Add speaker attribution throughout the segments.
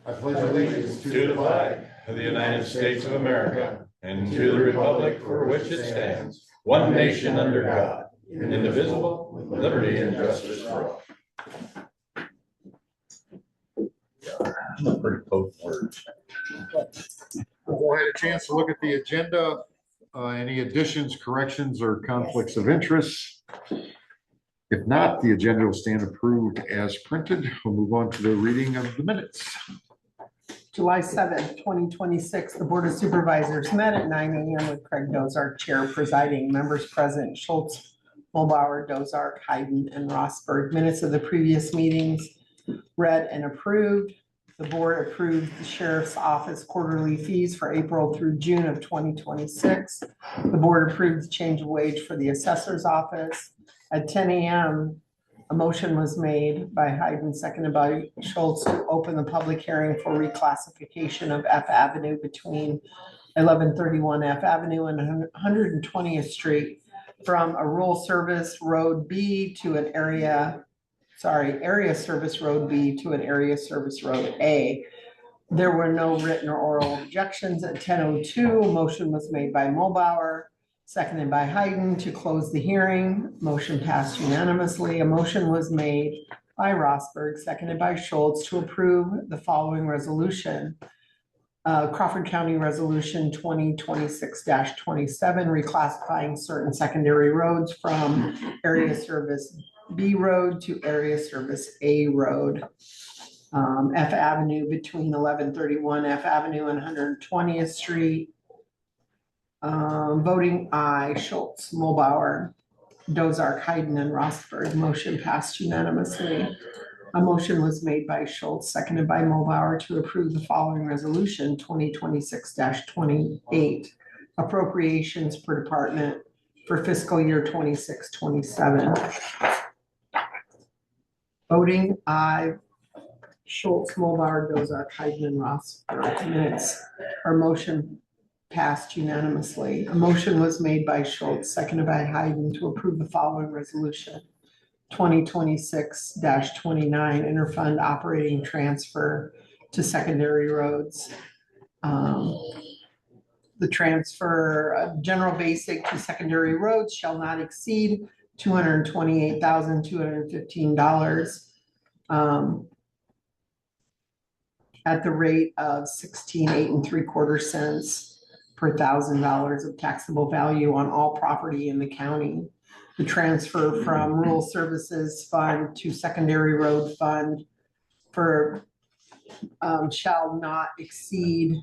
Speaker 1: I pledge allegiance
Speaker 2: to the flag of the United States of America and to the republic for which it stands, one nation under God, indivisible, with liberty and justice for all. Pretty potent words.
Speaker 1: We'll have a chance to look at the agenda. Any additions, corrections, or conflicts of interest? If not, the agenda will stand approved as printed. We'll move on to the reading of the minutes.
Speaker 3: July 7th, 2026, the Board of Supervisors met at 9 a.m. with Craig Dozark, Chair, presiding. Members present: Schultz, Mulbauer, Dozark, Hayden, and Rosberg. Minutes of the previous meetings read and approved. The board approved the Sheriff's Office quarterly fees for April through June of 2026. The board approved the change of wage for the Assessor's Office. At 10 a.m., a motion was made by Hayden, seconded by Schultz, to open the public hearing for reclassification of F Avenue between 1131 F Avenue and 120th Street from a rural service road B to an area service road B to an area service road A. There were no written or oral objections. At 10:02, a motion was made by Mulbauer, seconded by Hayden, to close the hearing. Motion passed unanimously. A motion was made by Rosberg, seconded by Schultz, to approve the following resolution. Crawford County Resolution 2026-27, reclassifying certain secondary roads from area service B road to area service A road. F Avenue between 1131 F Avenue and 120th Street. Voting aye: Schultz, Mulbauer, Dozark, Hayden, and Rosberg. Motion passed unanimously. A motion was made by Schultz, seconded by Mulbauer, to approve the following resolution: 2026-28, appropriations per department for fiscal year 26-27. Voting aye: Schultz, Mulbauer, Dozark, Hayden, and Rosberg. Minutes or motion passed unanimously. A motion was made by Schultz, seconded by Hayden, to approve the following resolution: 2026-29, interfund operating transfer to secondary roads. The transfer of general basic to secondary roads shall not exceed $228,215 at the rate of 16.8 3/4 cents per $1,000 of taxable value on all property in the county. The transfer from Rural Services Fund to Secondary Road Fund for shall not exceed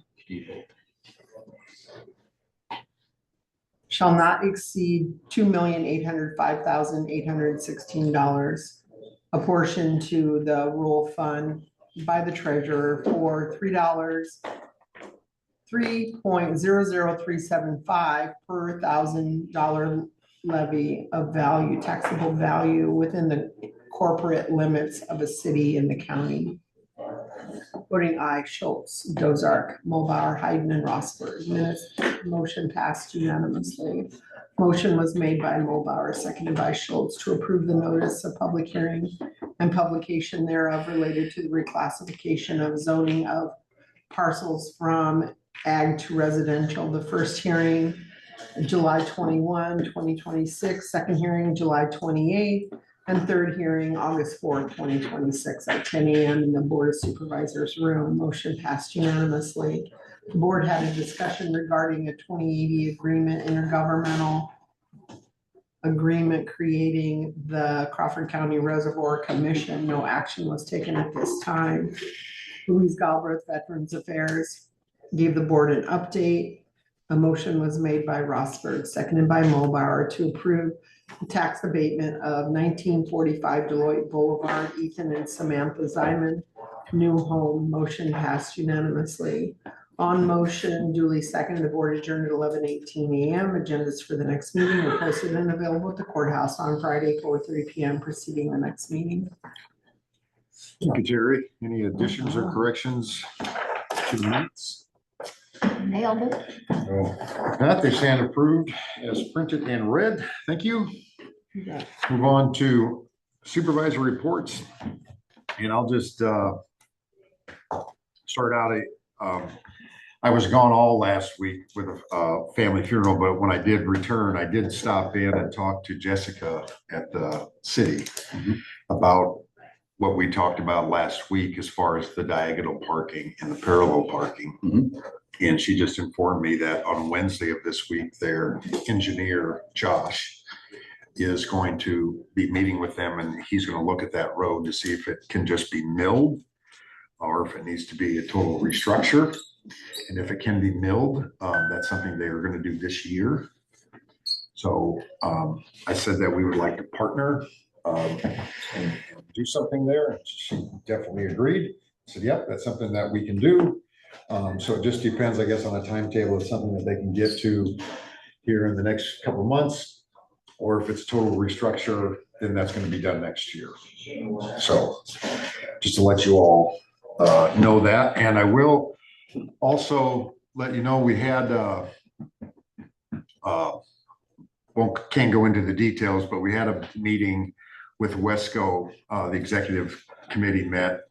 Speaker 3: $2,805,816, apportioned to the rural fund by the treasurer for $3.00375 per $1,000 levy of value, taxable value, within the corporate limits of a city in the county. Voting aye: Schultz, Dozark, Mulbauer, Hayden, and Rosberg. Minutes. Motion passed unanimously. Motion was made by Mulbauer, seconded by Schultz, to approve the notice of public hearing and publication thereof related to the reclassification of zoning of parcels from ag to residential. The first hearing, July 21, 2026, second hearing, July 28, and third hearing, August 4th, 2026, at 10 a.m. in the Board of Supervisors room. Motion passed unanimously. The board had a discussion regarding a 2080 agreement, intergovernmental agreement creating the Crawford County Reservoir Commission. No action was taken at this time. Louise Galbraith, Veterans Affairs, gave the board an update. A motion was made by Rosberg, seconded by Mulbauer, to approve the tax abatement of 1945 Deloitte Boulevard, Ethan and Samantha Zyman, new home. Motion passed unanimously. On motion, duly seconded, the board adjourned at 11:18 a.m. Agendas for the next meeting are posted and available at the courthouse on Friday, 4:30 p.m. preceding the next meeting.
Speaker 1: Thank you, Jerry. Any additions or corrections to the minutes?
Speaker 4: Nailed it.
Speaker 1: If not, they stand approved as printed and read. Thank you. Move on to supervisor reports. And I'll just start out I was gone all last week with a family funeral, but when I did return, I did stop in and talk to Jessica at the city about what we talked about last week as far as the diagonal parking and the parallel parking. And she just informed me that on Wednesday of this week, their engineer, Josh, is going to be meeting with them, and he's going to look at that road to see if it can just be milled or if it needs to be a total restructure. And if it can be milled, that's something they are going to do this year. So I said that we would like to partner and do something there. And she definitely agreed. I said, yep, that's something that we can do. So it just depends, I guess, on a timetable. It's something that they can get to here in the next couple of months, or if it's total restructure, then that's going to be done next year. So just to let you all know that. And I will also let you know, we had can't go into the details, but we had a meeting with Wesco. The executive committee met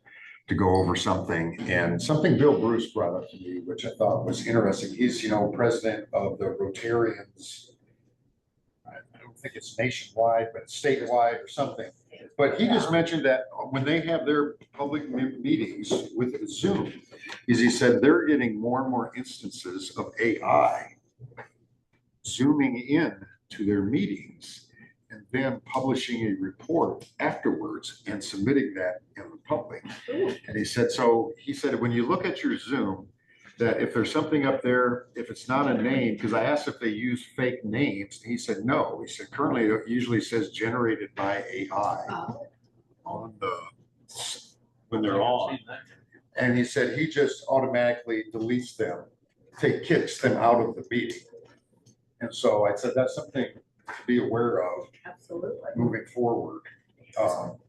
Speaker 1: to go over something, and something Bill Bruce brought up to me, which I thought was interesting. He's, president of the Rotarians. I don't think it's nationwide, but statewide or something. But he just mentioned that when they have their public meetings with Zoom, he said they're getting more and more instances of AI zooming in to their meetings and then publishing a report afterwards and submitting that in the public. And he said when you look at your Zoom, that if there's something up there, if it's not a name, because I asked if they use fake names, he said no. He said currently it usually says generated by AI on when they're on. And he said he just automatically deletes them, kicks them out of the meeting. And so I said that's something to be aware of. Absolutely. Moving forward.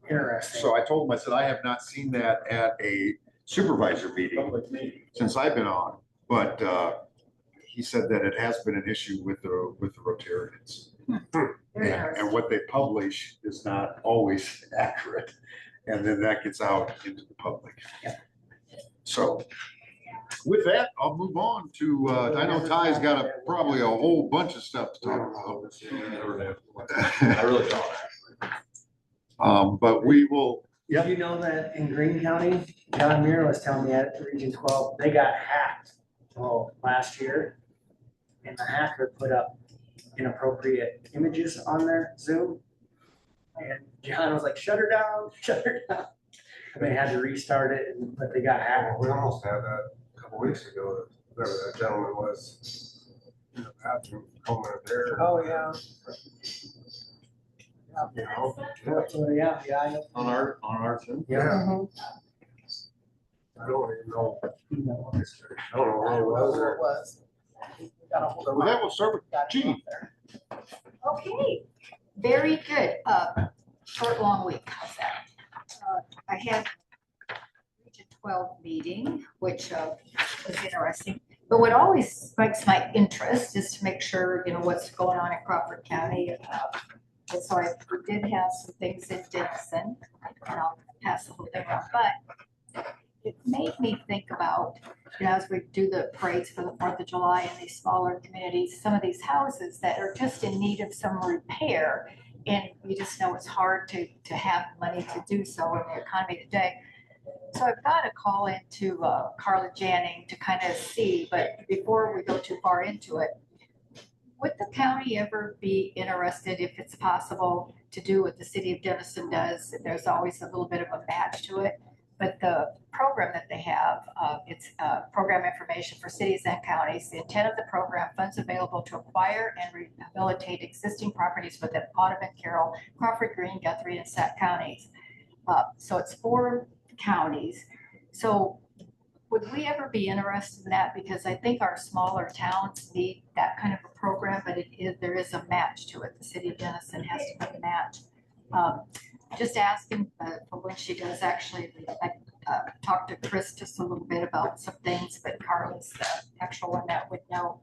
Speaker 5: Interesting.
Speaker 1: So I told him, I said, I have not seen that at a supervisor meeting since I've been on, but he said that it has been an issue with the Rotarians. And what they publish is not always accurate. And then that gets out into the public. So with that, I'll move on to, I know Ty's got probably a whole bunch of stuff to talk about.
Speaker 2: I really don't.
Speaker 1: But we will.
Speaker 5: Did you know that in Greene County, John Muir was telling me at Region 12, they got hacked last year. And the hacker put up inappropriate images on their Zoom. And John was like, shut her down, shut her down. And they had to restart it, but they got hacked.
Speaker 6: We almost had that a couple weeks ago, whatever that gentleman was in the bathroom, combing his hair.
Speaker 5: Oh, yeah.
Speaker 6: You know?
Speaker 5: Yeah, I know.
Speaker 2: On our Zoom?
Speaker 5: Yeah.
Speaker 6: I don't even know.
Speaker 5: No.
Speaker 6: I don't know what it was.
Speaker 3: Where it was.
Speaker 1: With that, we'll start with Jean.
Speaker 4: Okay, very good. Short, long week, how's that? I had Region 12 meeting, which was interesting. But what always spikes my interest is to make sure, what's going on in Crawford County. And so I did have some things in Denison, and I'll pass the whole thing around. But it made me think about, as we do the parades for the 4th of July in these smaller communities, some of these houses that are just in need of some repair. And you just know it's hard to have money to do so in the economy today. So I've got to call into Carla Janning to kind of see, but before we go too far into it, would the county ever be interested, if it's possible, to do what the city of Denison does? There's always a little bit of a match to it, but the program that they have, it's program information for cities and counties. The intent of the program, funds available to acquire and rehabilitate existing properties within Audubon, Carroll, Crawford, Greene, Guthrie, and Sac counties. So it's 4 counties. So would we ever be interested in that? Because I think our smaller towns need that kind of a program, but there is a match to it. The city of Denison has to put a match. Just asking for when she does actually, I talked to Chris just a little bit about some things, but Carla's the actual one that would know.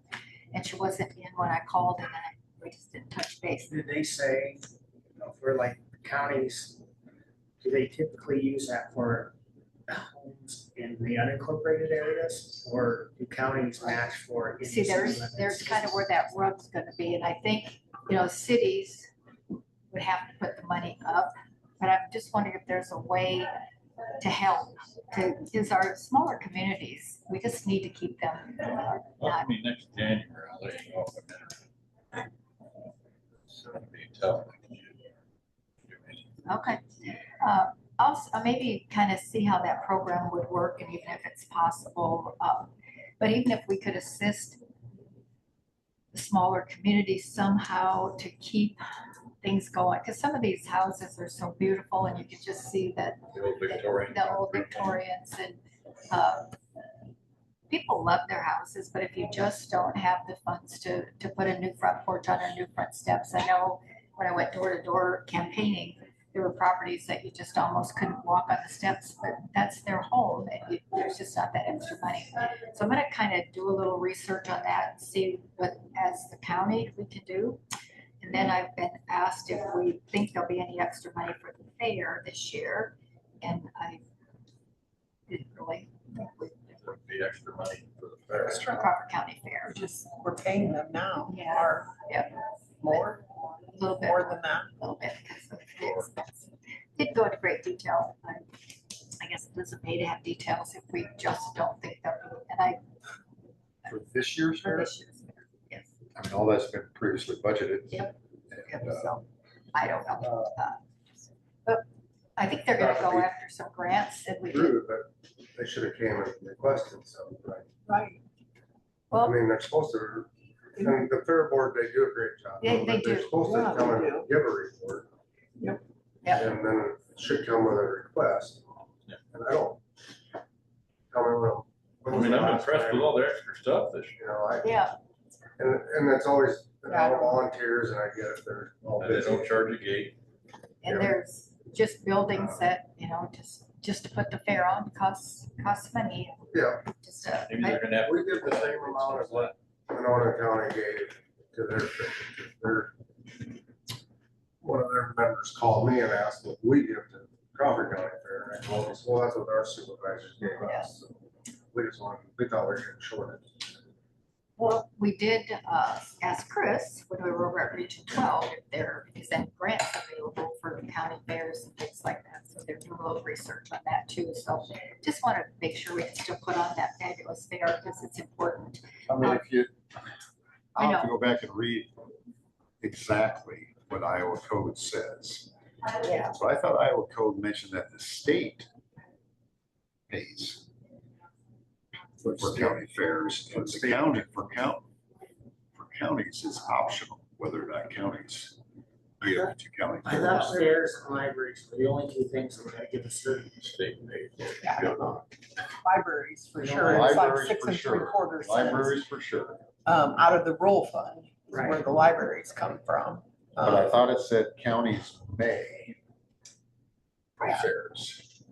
Speaker 4: And she wasn't in when I called, and then we just didn't touch base.
Speaker 5: Did they say, for like counties, do they typically use that for homes in the unincorporated areas, or do counties match for? in
Speaker 4: See,
Speaker 5: city
Speaker 4: there's
Speaker 5: limits?
Speaker 4: kind of where that rub's gonna be, and I think, cities would have to put the money up, but I'm just wondering if there's a way to help, because our smaller communities, we just need to keep them
Speaker 2: Well, next January, I'll let you know if I'm in. It's gonna be tough.
Speaker 4: okay. Also, maybe kind of see how that program would work, and even if it's possible, but even if we could assist the smaller communities somehow to keep things going, because some of these houses are so beautiful, and you can just see that
Speaker 2: The old Victorian.
Speaker 4: the old Victorians, and people love their houses, but if you just don't have the funds to put a new front porch on or new front steps, I know when I went door to door campaigning, there were properties that you just almost couldn't walk on the steps, but that's their home, and there's just not that extra money. So I'm gonna kind of do a little research on that and see what, as the county, we can do. And then I've been asked if we think there'll be any extra money for the fair this year, and I didn't really think we
Speaker 2: There would be extra money for the fair.
Speaker 4: it's for Crawford County Fair,
Speaker 3: We're paying them now.
Speaker 4: Yeah.
Speaker 3: Or
Speaker 4: Yep.
Speaker 3: more,
Speaker 4: a little bit.
Speaker 3: more than that.
Speaker 4: A little bit because of the expense. Didn't go into great detail. I guess it doesn't pay to have details if we just don't think that, and I,
Speaker 1: For this year's
Speaker 4: for
Speaker 1: fair,
Speaker 4: this year's fair, yes.
Speaker 1: I mean, all that's been previously budgeted.
Speaker 4: Yep.
Speaker 1: And,
Speaker 4: So, I don't know. But I think they're gonna go after some grants and we did,
Speaker 6: True, but they should have came and requested some, right?
Speaker 3: Right.
Speaker 6: I
Speaker 4: well,
Speaker 6: mean, they're supposed to, and the fair board, they do a great job.
Speaker 4: They
Speaker 6: but they're
Speaker 4: do.
Speaker 6: supposed
Speaker 3: Yeah,
Speaker 6: to come
Speaker 3: they
Speaker 6: and give a report.
Speaker 3: Yep.
Speaker 4: Yep.
Speaker 6: And then it should come with a request.
Speaker 2: Yeah.
Speaker 6: And I don't. Tell me when
Speaker 2: I
Speaker 6: was
Speaker 2: mean,
Speaker 6: the
Speaker 2: I'm
Speaker 6: last
Speaker 2: impressed
Speaker 6: time,
Speaker 2: with all the extra stuff this year.
Speaker 6: You know,
Speaker 4: yeah,
Speaker 6: and it's always,
Speaker 3: Yeah.
Speaker 6: volunteers, and I get it, they're all
Speaker 2: And they
Speaker 6: busy.
Speaker 2: don't charge a gate.
Speaker 4: and
Speaker 6: Yeah.
Speaker 4: there's just buildings that, just to put the fair on costs money.
Speaker 6: Yeah,
Speaker 4: Just,
Speaker 2: Maybe they're gonna have.
Speaker 6: we give the same amount as what Winona County gave to their, one of their members called me and asked what we give to Crawford County Fair, and I told him, well, that's what our supervisors gave us. So we thought we were getting shorted.
Speaker 4: well, we did ask Chris when we were over at Region 12 if there is any grants available for the county fairs and things like that. So they're doing a little research on that too. So just want to make sure we can still put on that fabulous fair because it's important.
Speaker 1: I mean, if you,
Speaker 4: I
Speaker 1: I'll have to
Speaker 4: know.
Speaker 1: go back and read exactly what Iowa code says.
Speaker 3: Yeah.
Speaker 1: So I thought Iowa code mentioned that the state pays for county fairs, and the county, for counties is optional, whether or not counties, we have two county
Speaker 5: I thought
Speaker 1: fairs.
Speaker 5: fairs and libraries were the only two things that we're gonna give a certain.
Speaker 2: State paid.
Speaker 3: Yeah, I don't know. Libraries for sure. It's like
Speaker 1: Libraries
Speaker 3: 6
Speaker 1: for sure.
Speaker 3: 3/4 cents.
Speaker 1: Libraries for sure,
Speaker 3: Out of the roll fund, is where
Speaker 5: Right.
Speaker 3: the libraries come from.
Speaker 1: but I thought it said counties may for
Speaker 3: Yeah.
Speaker 1: fairs.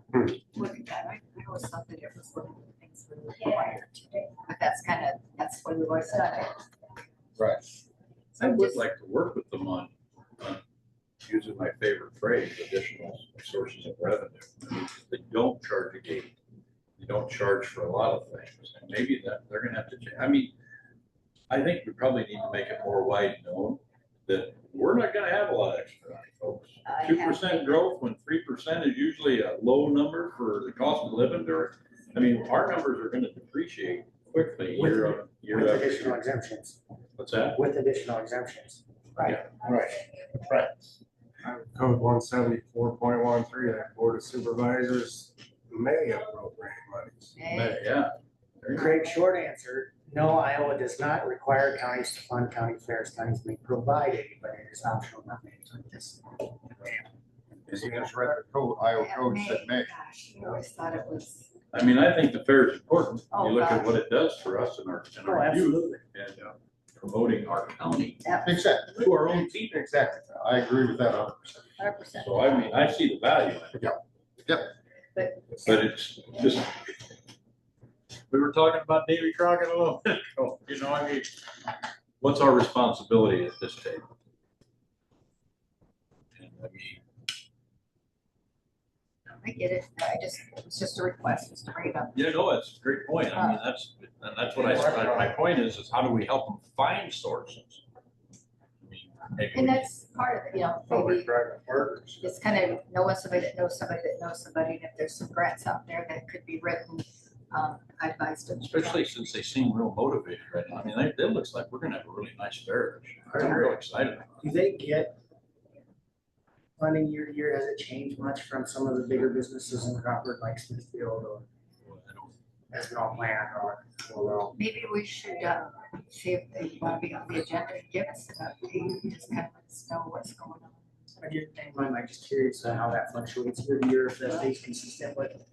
Speaker 4: Look at that. I always thought that it was one of the things we were required to do. But that's what we've always done.
Speaker 1: Right.
Speaker 2: I would like to work with them on using my favorite phrase, additional sources of revenue. I mean, they don't charge a gate. They don't charge for a lot of things. And maybe that they're gonna have to change. I mean, I think we probably need to make it more wide known that we're not gonna have a lot of extra money, folks.
Speaker 4: I
Speaker 2: 2%
Speaker 4: have-
Speaker 2: growth when 3% is usually a low number for the cost of living there. I mean, our numbers are gonna depreciate quickly
Speaker 5: With-
Speaker 2: year on year.
Speaker 5: With
Speaker 2: after
Speaker 5: additional
Speaker 2: year.
Speaker 5: exemptions,
Speaker 2: What's that?
Speaker 5: with additional exemptions.
Speaker 1: Right.
Speaker 6: Code 174.13, that Board of Supervisors may appropriate monies.
Speaker 2: Yeah.
Speaker 5: Great short answer, no, Iowa does not require counties to fund county fairs, counties may provide it, but it is optional, not mandatory.
Speaker 1: And you just read the code, Iowa code said may.
Speaker 4: Gosh, you always thought it was.
Speaker 2: I mean, I think the fair is important.
Speaker 4: Oh,
Speaker 2: You look at
Speaker 4: gosh.
Speaker 2: what it does for us and
Speaker 5: Oh,
Speaker 2: our youth
Speaker 5: absolutely.
Speaker 2: and promoting our county
Speaker 1: Exactly.
Speaker 2: to our own people.
Speaker 1: Exactly. I agree with that 100%.
Speaker 4: 100%.
Speaker 2: So I mean, I see the value in it.
Speaker 4: But
Speaker 2: But it's just, we were talking about Davy Crockett a little bit ago, I mean, what's our responsibility at this table? And I mean,
Speaker 4: I get it. It's just a request, just to bring it up.
Speaker 2: Yeah, no, that's a great point. I mean, that's what my point is how do we help them find sources? I mean, maybe
Speaker 4: And
Speaker 2: we-
Speaker 4: that's part of it, maybe
Speaker 6: Public-private partners.
Speaker 4: it's kind of knowing somebody that knows somebody that knows somebody, and if there's some grants out there that could be written, I advise them.
Speaker 2: Especially since they seem real motivated right now. I mean, it looks like we're gonna have a really nice fair this year. I'm real excited about it.
Speaker 5: Do they get funding year to year? Has it changed much from some of the bigger businesses in Crawford, like Smithfield, or
Speaker 2: I don't-
Speaker 5: has no plan, or?
Speaker 6: Well,
Speaker 4: Maybe we should, see if they want to be on the agenda and give us an update, just kind of let us know what's going on.
Speaker 5: I did think, I'm just curious how that fluctuates year to year, if that stays consistent with.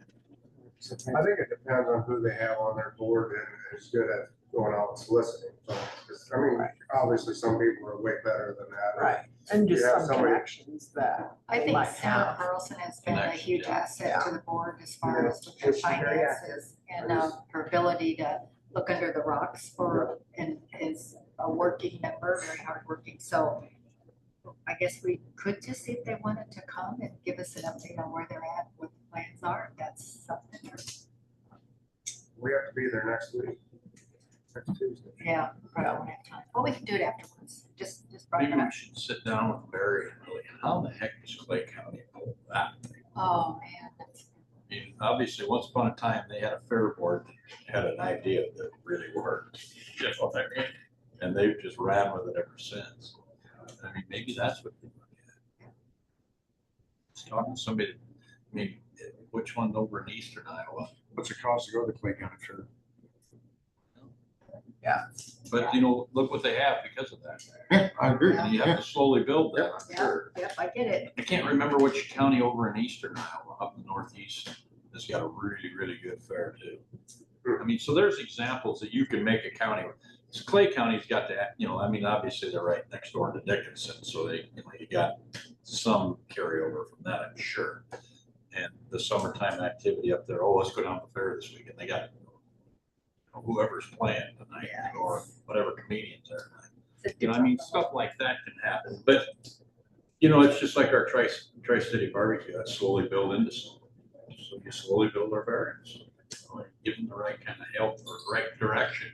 Speaker 6: I think it depends on who they have on their board and is good at going out and soliciting. So, 'cause, I mean, obviously some people are way better than that.
Speaker 3: Right, and just
Speaker 6: You have
Speaker 3: some
Speaker 6: somebody-
Speaker 3: connections that
Speaker 4: I
Speaker 3: they
Speaker 4: think
Speaker 3: might
Speaker 4: Sarah
Speaker 3: have.
Speaker 4: Carlson has been a
Speaker 2: Connections,
Speaker 4: huge
Speaker 2: yeah.
Speaker 4: asset to the board as far
Speaker 6: Yeah.
Speaker 4: as with their
Speaker 5: She's very
Speaker 4: finances and her ability to look under the rocks and is a working member, very hardworking. So I guess we could just see if they wanted to come and give us an update on where they're at, what the plans are, if that's something.
Speaker 6: We have to be there next week, next Tuesday.
Speaker 4: Yeah, probably won't have time. Well, we can do it afterwards. Just bring
Speaker 2: Maybe
Speaker 4: it up.
Speaker 2: we should sit down with Barry and really, how the heck does Clay County pull that thing?
Speaker 4: Oh, man, that's.
Speaker 2: I mean, obviously, once upon a time, they had a fair board that had an idea that really worked. You know what I mean? And they've just ran with it ever since. I mean, maybe that's what they look at. Just talking to somebody, I mean, which one's over in eastern Iowa?
Speaker 1: What's it cost to go to the Clay County Fair?
Speaker 2: But, look what they have because of that.
Speaker 1: Yeah, I agree.
Speaker 2: And you have to slowly build that, I'm
Speaker 4: Yeah,
Speaker 2: sure.
Speaker 4: yep, I get it.
Speaker 2: I can't remember which county over in eastern Iowa, up in the northeast, has got a really, really good fair too. I mean, so there's examples that you can make a county. Clay County's got that, I mean, obviously they're right next door to Dickinson, so they, you got some carryover from that, I'm sure. And the summertime activity up there, let's go down to the fair this weekend. They got whoever's playing tonight or whatever comedians are. I mean, stuff like that can happen, but it's just like our Tri-City barbecue, that slowly build into something. So you slowly build our variants, give them the right kind of help or right direction.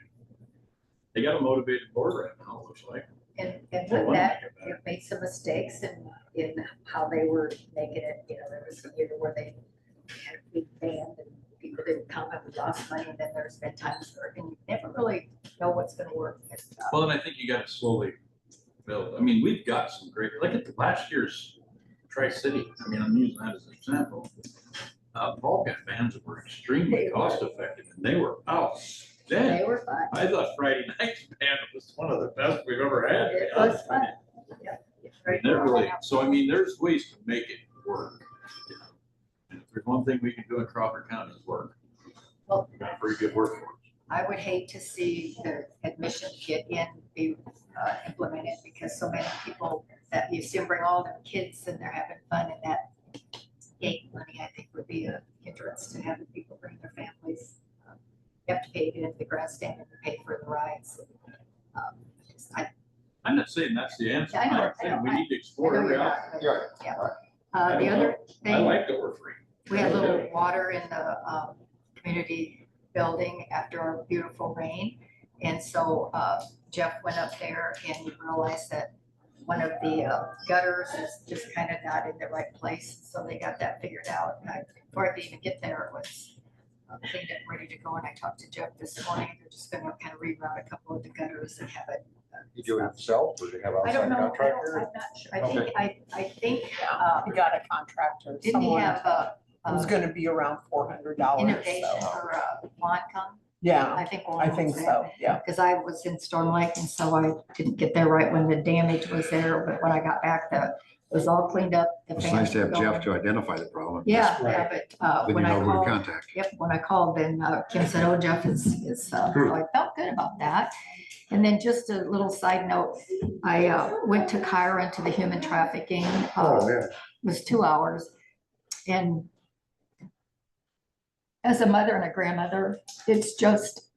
Speaker 2: They got a motivated board right now, it looks like.
Speaker 4: And
Speaker 2: They
Speaker 4: with
Speaker 2: wanna
Speaker 4: that,
Speaker 2: make it better.
Speaker 4: they've made some mistakes in how they were making it, there was a year where they had a big band and people didn't come and we lost money, and then there's been times where, and you never really know what's gonna work.
Speaker 2: Well, and I think you got to slowly build. I mean, we've got some great, look at the last year's Tri-City. I mean, I'm using that as an example. Paul got bands that were extremely cost effective and they were outstanding.
Speaker 4: They were fun.
Speaker 2: I thought Friday night's band was one of the best we've ever had. to be
Speaker 4: It was
Speaker 2: honest with
Speaker 4: fun.
Speaker 2: you.
Speaker 4: Yep. It's
Speaker 2: I mean,
Speaker 4: very
Speaker 2: they're
Speaker 4: fun.
Speaker 2: really, so I mean, there's ways to make it work. And if there's one thing we can do in Crawford County is work.
Speaker 4: Well,
Speaker 2: We've got a pretty good workforce.
Speaker 4: I would hate to see the admission kit in be implemented, because so many people that you see them bring all their kids and they're having fun, and that gate money, I think, would be a hindrance to having people bring their families. You have to pay to get into the grandstand and pay for the rides.
Speaker 2: I'm not saying that's the answer.
Speaker 4: I know,
Speaker 2: I'm
Speaker 4: I
Speaker 2: saying
Speaker 4: know,
Speaker 2: we
Speaker 4: I-
Speaker 2: need to
Speaker 4: I
Speaker 2: explore
Speaker 4: know
Speaker 2: every
Speaker 4: you're
Speaker 2: option.
Speaker 4: not, but-
Speaker 1: Yeah.
Speaker 2: I
Speaker 4: The
Speaker 2: don't
Speaker 4: other
Speaker 2: know. I
Speaker 4: thing,
Speaker 2: like that we're free.
Speaker 4: we had a
Speaker 2: I
Speaker 4: little
Speaker 2: do.
Speaker 4: water in the community building after our beautiful rain. And so Jeff went up there and he realized that one of the gutters is just kind of not in the right place. So they got that figured out. And before I could even get there, it was cleaned up, ready to go. And I talked to Jeff this morning. They're just gonna kind of reroute a couple of the gutters and have it.
Speaker 1: You do it yourself or do you have
Speaker 4: I
Speaker 1: outside
Speaker 4: don't know.
Speaker 1: contractor?
Speaker 4: I'm not sure. I think,
Speaker 3: You got a contractor,
Speaker 4: didn't he
Speaker 3: someone,
Speaker 4: have
Speaker 3: it was gonna be around $400,
Speaker 4: innovation
Speaker 3: so,
Speaker 4: or Juan come?
Speaker 3: yeah,
Speaker 4: I think.
Speaker 3: I think so, yeah.
Speaker 4: Because I was in Storm Lake, and so I didn't get there right when the damage was there, but when I got back, it was all cleaned up. The
Speaker 1: It's nice to have
Speaker 4: fans were
Speaker 1: Jeff to identify the problem.
Speaker 4: Yeah, yeah, but
Speaker 1: Then you
Speaker 4: when I
Speaker 1: know who to
Speaker 4: called,
Speaker 1: contact.
Speaker 4: yep, when I called, then Kim said, oh, Jeff is, so I felt good about that. And then just a little side note, I went to Kyra to the human trafficking.
Speaker 6: Oh, yeah.
Speaker 4: It was 2 hours. And as a mother and a grandmother, it's just,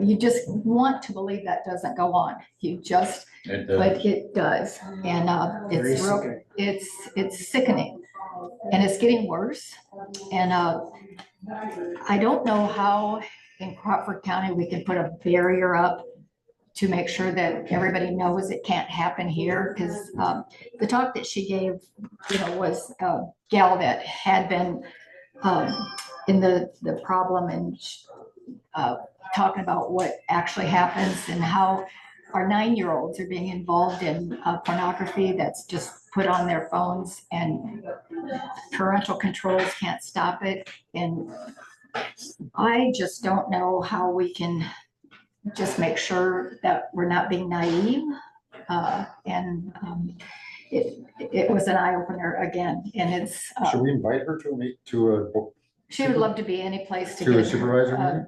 Speaker 4: you just want to believe that doesn't go on. You just, but it does. And
Speaker 5: Very
Speaker 4: it's real,
Speaker 5: sickening.
Speaker 4: it's sickening. and it's getting worse. And I don't know how in Crawford County we can put a barrier up to make sure that everybody knows it can't happen here, because the talk that she gave, was a gal that had been in the problem and talking about what actually happens and how our 9-year-olds are being involved in pornography that's just put on their phones, and parental controls can't stop it. And I just don't know how we can just make sure that we're not being naive. It was an eye opener again, and it's.
Speaker 1: Should we invite her
Speaker 4: She would love to be any place to
Speaker 1: to a
Speaker 4: get.
Speaker 1: supervisor meeting?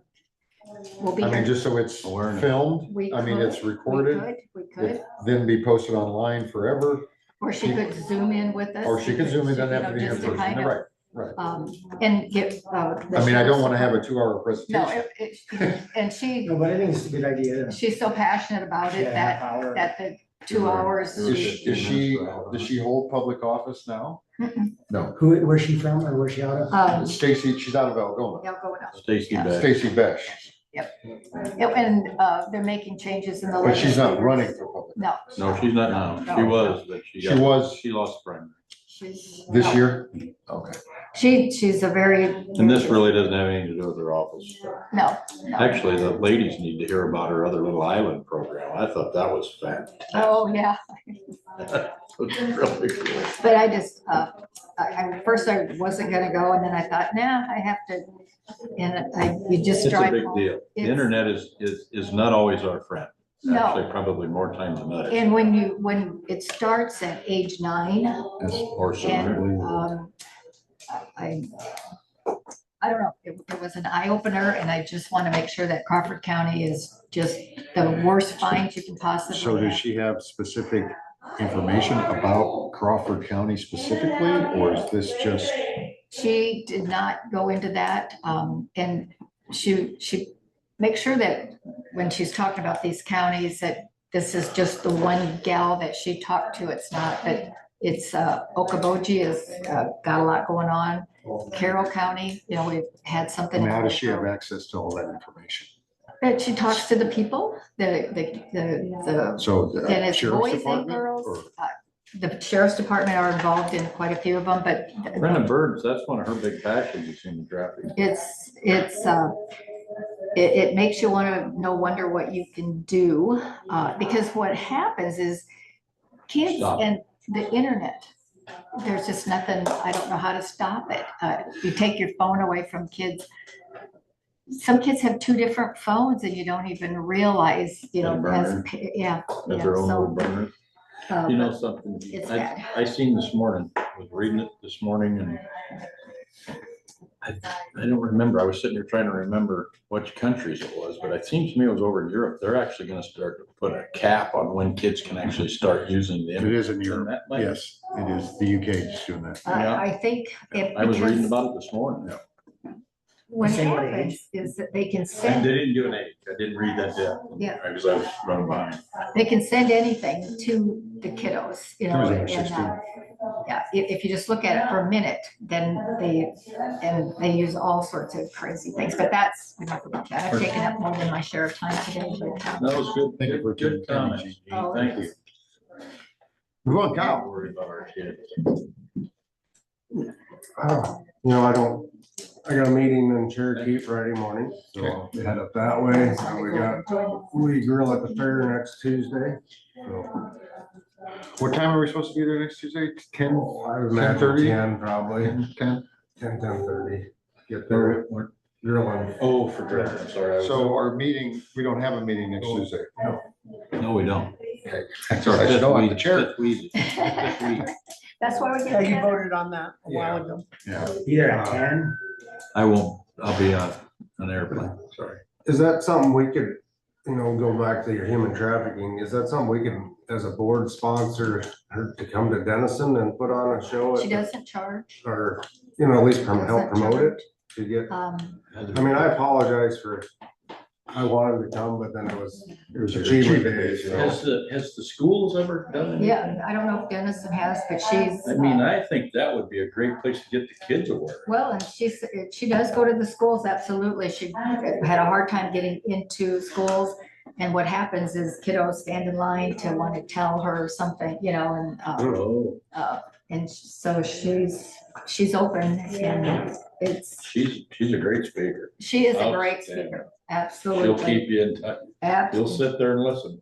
Speaker 4: We'll be
Speaker 1: I mean,
Speaker 4: here.
Speaker 1: just so it's
Speaker 2: Awareness.
Speaker 1: filmed,
Speaker 4: We
Speaker 1: I mean,
Speaker 4: could,
Speaker 1: it's recorded,
Speaker 4: We could,
Speaker 1: then be posted online forever,
Speaker 4: or she could zoom in with us.
Speaker 1: or she could zoom in, doesn't have to be in
Speaker 4: just to
Speaker 1: person,
Speaker 4: kind
Speaker 1: You're
Speaker 4: of,
Speaker 1: right.
Speaker 4: And get.
Speaker 1: I mean, I don't wanna have a 2-hour
Speaker 4: No,
Speaker 1: presentation.
Speaker 4: and she,
Speaker 5: No, but I think it's a good idea.
Speaker 4: she's so passionate about it
Speaker 5: Yeah, half
Speaker 4: that,
Speaker 5: hour.
Speaker 4: the 2 hours.
Speaker 1: Does she hold public office now?
Speaker 4: Mm-mm.
Speaker 1: No,
Speaker 5: Where's she from or where's she out of?
Speaker 1: Stacy, she's out of Algona,
Speaker 4: They'll go now.
Speaker 2: Stacy
Speaker 4: Yeah.
Speaker 2: Beck.
Speaker 1: Stacy Besh,
Speaker 4: And they're making changes in the.
Speaker 1: but she's not
Speaker 4: legislature.
Speaker 1: running for public.
Speaker 4: No.
Speaker 2: No, she's not now. She
Speaker 4: No.
Speaker 2: was, but she
Speaker 1: She was
Speaker 2: she lost the primary.
Speaker 4: She's.
Speaker 1: this
Speaker 4: no.
Speaker 1: year? Okay.
Speaker 4: She's a very.
Speaker 2: And this really doesn't have anything to do with her office.
Speaker 4: No.
Speaker 2: Actually, the ladies need to hear about her other little island program. I thought that was fantastic.
Speaker 4: Oh, yeah.
Speaker 2: It was really cool.
Speaker 4: But I just, first I wasn't gonna go, and then I thought, nah, I have to. And you just
Speaker 2: It's a
Speaker 4: drive
Speaker 2: big
Speaker 4: home.
Speaker 2: deal. The
Speaker 4: It's-
Speaker 2: internet is not always our friend.
Speaker 4: No.
Speaker 2: Actually, probably more times than not.
Speaker 4: And when it starts at age 9,
Speaker 2: Or sooner.
Speaker 4: and, I don't know, it was an eye opener, and I just want to make sure that Crawford County is just the worst fines you can possibly
Speaker 1: So does
Speaker 4: have.
Speaker 1: she have specific information about Crawford County specifically, or is this just?
Speaker 4: She did not go into that, and she makes sure that when she's talking about these counties, that this is just the one gal that she talked to. It's not that it's, Okoboji has got a lot going on. Carroll County, we've had
Speaker 1: I
Speaker 4: something.
Speaker 1: mean, how does she have access to all that information?
Speaker 4: That she talks to the people, the,
Speaker 1: So
Speaker 4: and
Speaker 1: the
Speaker 4: it's
Speaker 1: sheriff's
Speaker 4: boys and
Speaker 1: department?
Speaker 4: girls.
Speaker 1: or-
Speaker 4: The sheriff's department are involved in quite a few of them, but
Speaker 2: Brenda Burns, that's one of her big passions is human trafficking.
Speaker 4: it makes you want to wonder what you can do, because what happens is kids
Speaker 2: Stop.
Speaker 4: and the internet, there's just nothing, I don't know how to stop it. You take your phone away from kids. Some kids have 2 different phones and you don't even realize,
Speaker 2: And burner.
Speaker 4: yeah.
Speaker 2: That's her own
Speaker 4: so,
Speaker 2: little burner. You know something,
Speaker 4: It's
Speaker 2: I
Speaker 4: bad.
Speaker 2: seen this morning, was reading it this morning and I don't remember, I was sitting here trying to remember which countries it was, but it seems to me it was over in Europe. They're actually gonna start to put a cap on when kids can actually start using the
Speaker 1: It is in Europe,
Speaker 2: internet. Like,
Speaker 1: yes, it is, the UK is doing that.
Speaker 2: Yeah.
Speaker 4: I think if.
Speaker 2: I was reading
Speaker 4: because
Speaker 2: about it this morning.
Speaker 4: What
Speaker 5: Say what
Speaker 4: happens
Speaker 5: age?
Speaker 4: is that they can
Speaker 2: And
Speaker 4: send,
Speaker 2: they didn't give an age, I didn't read that yet.
Speaker 4: Yeah.
Speaker 2: Because I was running behind.
Speaker 4: they can send anything to the kiddos,
Speaker 1: It was under
Speaker 4: and,
Speaker 1: 16.
Speaker 4: yeah, if you just look at it for a minute, then they use all sorts of crazy things, but that's enough about that. I've taken up more than my share of time today, but,
Speaker 2: That was good.
Speaker 1: Thank you for
Speaker 2: Good
Speaker 1: attending,
Speaker 2: comment.
Speaker 1: Jean.
Speaker 4: Oh,
Speaker 2: Thank you.
Speaker 1: Move on,
Speaker 2: Not
Speaker 1: Kyle.
Speaker 2: worried about our kids.
Speaker 6: I got a meeting in Cherokee Friday morning, so I'll head up that way. So we grill at the fair next Tuesday. So
Speaker 1: What time are we supposed to be there next Tuesday? 10,
Speaker 6: I would imagine
Speaker 1: 10:30?
Speaker 6: 10 probably,
Speaker 1: 10?
Speaker 6: 10:30. Get there, grilling.
Speaker 2: Oh, for granted, I'm sorry. I was-
Speaker 1: So our meeting, we don't have a meeting next Tuesday.
Speaker 2: No, we don't.
Speaker 1: Okay. That's all right, I should know I'm the chair.
Speaker 2: Fifth week. Fifth week.
Speaker 4: that's why we
Speaker 3: Yeah,
Speaker 4: get
Speaker 3: you
Speaker 4: together.
Speaker 3: voted on that a while ago.
Speaker 1: Yeah.
Speaker 5: Either at 10.
Speaker 2: I won't, I'll be on an airplane, sorry.
Speaker 6: Is that something we could, go back to your human trafficking, is that something we can, as a board, sponsor her to come to Denison and put on a show?
Speaker 4: She doesn't charge.
Speaker 6: Or, at least help promote it to get,
Speaker 4: Um,
Speaker 6: I mean, I apologize for I wanted to come, but then it was
Speaker 1: There's
Speaker 6: achievement days, you know.
Speaker 2: Has the schools ever done anything?
Speaker 4: Yeah, I don't know if Dennison has, but she's.
Speaker 2: I mean, I think that would be a great place to get the kids aware.
Speaker 4: Well, and she does go to the schools, absolutely. She had a hard time getting into schools. And what happens is kiddos stand in line to want to tell her something, you know, and so she's open and
Speaker 2: She's a great speaker.
Speaker 4: she is a great
Speaker 2: Outstanding.
Speaker 4: speaker,
Speaker 2: She'll
Speaker 4: absolutely.
Speaker 2: keep you in touch. You'll
Speaker 4: Absolutely.
Speaker 2: sit there and listen.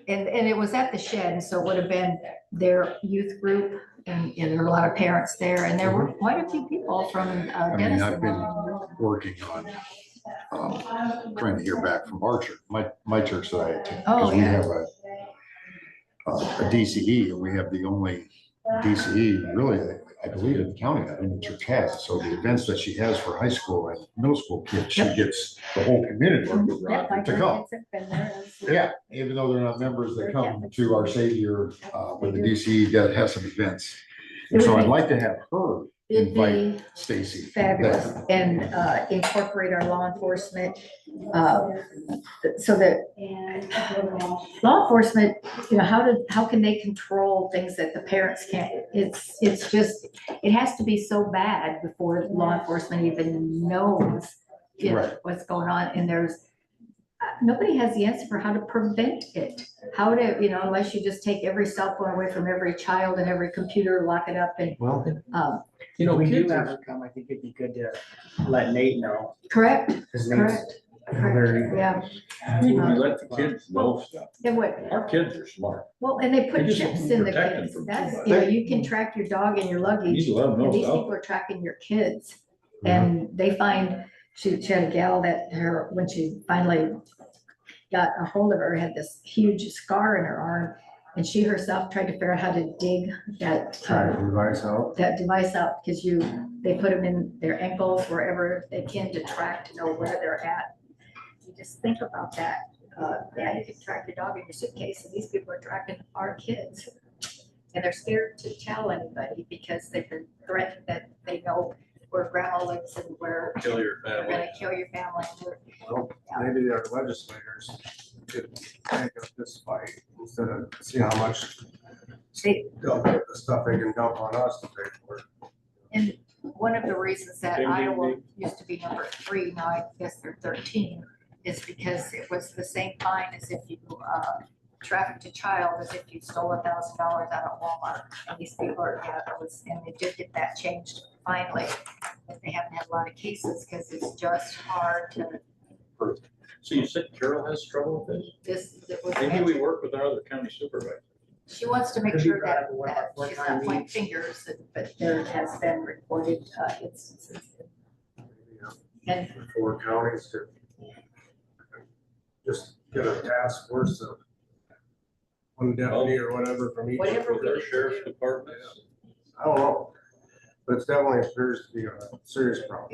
Speaker 4: And it was at the shed, and so it would have been their youth group, and there were a lot of parents there, and there were quite a few people from
Speaker 1: I mean, I've
Speaker 4: Dennison.
Speaker 1: been working on, trying to hear back from our church, my church that I attend.
Speaker 4: Oh,
Speaker 1: Because we
Speaker 4: yeah.
Speaker 1: have a DCE, and we have the only DCE really, I believe, in the county that any church has. So the events that she has for high school and middle school kids, she
Speaker 4: Yep.
Speaker 1: gets the whole community
Speaker 4: Yep, my
Speaker 1: to come.
Speaker 4: grandkids have been there.
Speaker 1: Yeah, even though they're not members, they come to our Savior, when the DCE has some events. And so I'd like to have her
Speaker 4: It'd be
Speaker 1: invite Stacy.
Speaker 4: fabulous and incorporate our law enforcement. So that law enforcement, you know, how can they control things that the parents can't? It's just, it has to be so bad before law enforcement even knows, you know,
Speaker 1: Right.
Speaker 4: what's going on. And nobody has the answer for how to prevent it. How to, you know, unless you just take every cell phone away from every child and every computer, lock it up and,
Speaker 1: Well,
Speaker 2: You know,
Speaker 5: If we do
Speaker 2: kids
Speaker 5: have
Speaker 2: are,
Speaker 5: her come, I think it'd be good to let Nate know,
Speaker 4: correct,
Speaker 5: because Nate's
Speaker 4: correct,
Speaker 5: very.
Speaker 4: yeah.
Speaker 2: we let the kids know stuff.
Speaker 4: It would.
Speaker 2: Our kids are smart.
Speaker 4: Well, and they put
Speaker 2: You just
Speaker 4: chips in the
Speaker 2: protect them
Speaker 4: kids.
Speaker 2: from
Speaker 4: That's,
Speaker 2: somebody.
Speaker 4: you know, you can track your dog and your
Speaker 2: You
Speaker 4: luggage.
Speaker 2: need to let them know
Speaker 4: And these
Speaker 2: about
Speaker 4: people are tracking your kids. And they find, she had a gal that when she finally got a hold of her, had this huge scar in her arm. And she herself tried to figure out how to dig that,
Speaker 6: Try to advise out.
Speaker 4: that device out, because they put them in their ankles, wherever they can, to track, to know where they're at. You just think about that. Yeah, you can track your dog in your suitcase, and these people are tracking our kids. And they're scared to tell anybody because they've been threatened that they know where grandma lives and where
Speaker 2: kill your
Speaker 4: they're
Speaker 2: family.
Speaker 4: gonna kill your family.
Speaker 6: Well, maybe our legislators could take up this fight instead of see how much
Speaker 4: They-
Speaker 6: dump the stuff they can dump on us to pay for it.
Speaker 4: And one of the reasons that
Speaker 2: Ding, ding,
Speaker 4: Iowa
Speaker 2: ding.
Speaker 4: used to be number 3, now I guess they're 13, is because it was the same fine as if you trafficked a child, as if you stole $1,000 out of Walmart. And these people are, you know, and they did get that changed finally. But they haven't had a lot of cases because it's just hard to,
Speaker 2: So you said Carol has trouble with this?
Speaker 4: it was.
Speaker 2: Maybe we work with our other county supervisors.
Speaker 4: She wants to make
Speaker 5: Could be
Speaker 4: sure
Speaker 5: brought
Speaker 4: that,
Speaker 5: up at one of our
Speaker 4: that she's
Speaker 5: full-time
Speaker 4: not pointing
Speaker 5: meetings.
Speaker 4: fingers, but there has been reported instances.
Speaker 6: You know,
Speaker 4: And
Speaker 6: the 4 counties could just get a task force of one deputy or whatever from each.
Speaker 4: Whatever we
Speaker 2: Our
Speaker 4: need to
Speaker 2: sheriff's
Speaker 4: do.
Speaker 2: department.
Speaker 6: I don't know, but it's definitely appears to be a serious problem.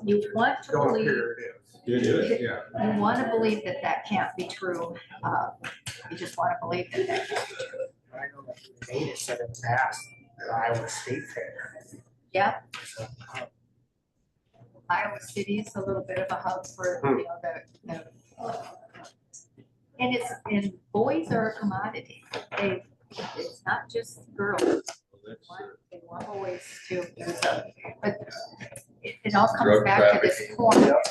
Speaker 4: you want to
Speaker 6: Don't
Speaker 4: believe,
Speaker 6: appear it is.
Speaker 2: It is.
Speaker 6: Yeah.
Speaker 4: you want to believe that can't be true. You just want to believe that can't be true.
Speaker 5: I know that Nate has said in the past at Iowa State Fair.
Speaker 4: Yeah,
Speaker 5: So,
Speaker 4: Iowa City is a little bit of a hub for, you know, and boys are a commodity. It's not just girls. They want boys too. But it all comes
Speaker 2: Drug
Speaker 4: back to this
Speaker 2: trafficking.
Speaker 4: point, that you're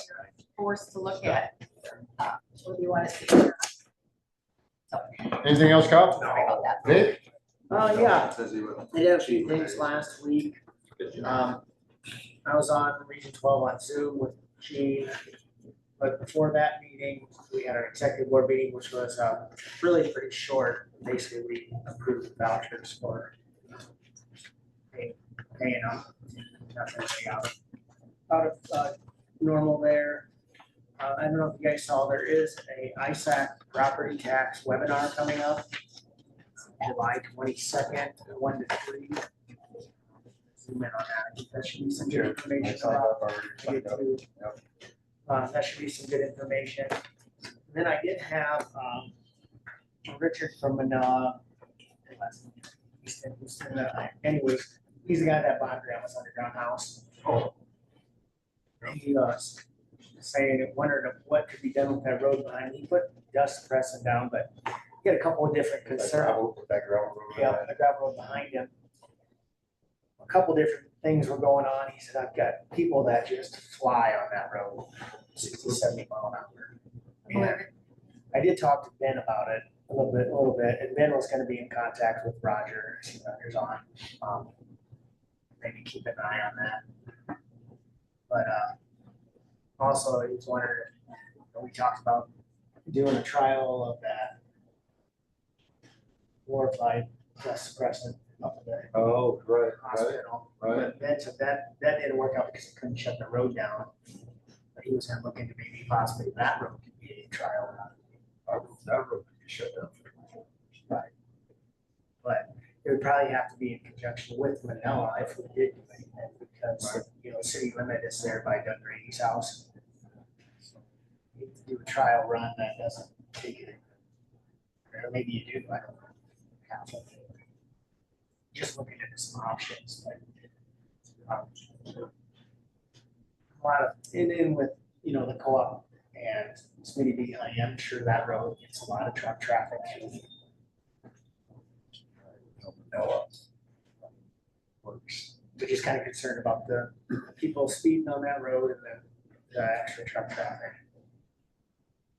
Speaker 4: forced to look at, what do you want to see? So,
Speaker 1: anything else, Kyle?
Speaker 4: sorry about that.
Speaker 1: Dave?
Speaker 5: yeah, I did a few things last week. I was on Region 12 on Zoom with Gene, but before that meeting, we had our executive board meeting, which was really pretty short. Basically, we approved vouchers for paying them. Nothing really out of normal there. I don't know if you guys saw, there is a ISAC property tax webinar coming up July 22nd, 1 to 3. Zoom in on that. I think that should be some good information about. I did too. That should be some good information. And then I did have Richard from Manila. Anyways, he's the guy that bought Grandma's underground house.
Speaker 6: Oh.
Speaker 5: He saying, wondered what could be done with that road behind. He put dust suppressant down, but he had a couple of different concerns.
Speaker 6: That gravel road.
Speaker 5: Yeah, the gravel road behind him. A couple different things were going on. He said, I've got people that just fly on that road, 60, 70 mile an hour. And I did talk to Ben about it a little bit, and Ben was gonna be in contact with Roger, see what Roger's on. Maybe keep an eye on that. But, also, he was wondering, we talked about doing a trial of that glorified dust suppressant up in the
Speaker 1: Oh, right,
Speaker 5: hospital.
Speaker 1: right.
Speaker 5: But Ben said that didn't work out because he couldn't shut the road down. But he was gonna look into maybe possibly that road could be a trial.
Speaker 1: That road could be shut down.
Speaker 5: Right. But it would probably have to be in conjunction with Manila if we did do anything, because, city limit is there by Doug Grady's house. So you have to do a trial run that doesn't take it. Or maybe you do, I don't know. Half of it. Just looking into some options, but a lot of, and with, the co-op and Smitty B, I am sure that road gets a lot of truck traffic. Works. We're just kind of concerned about the people speeding on that road and the extra truck traffic.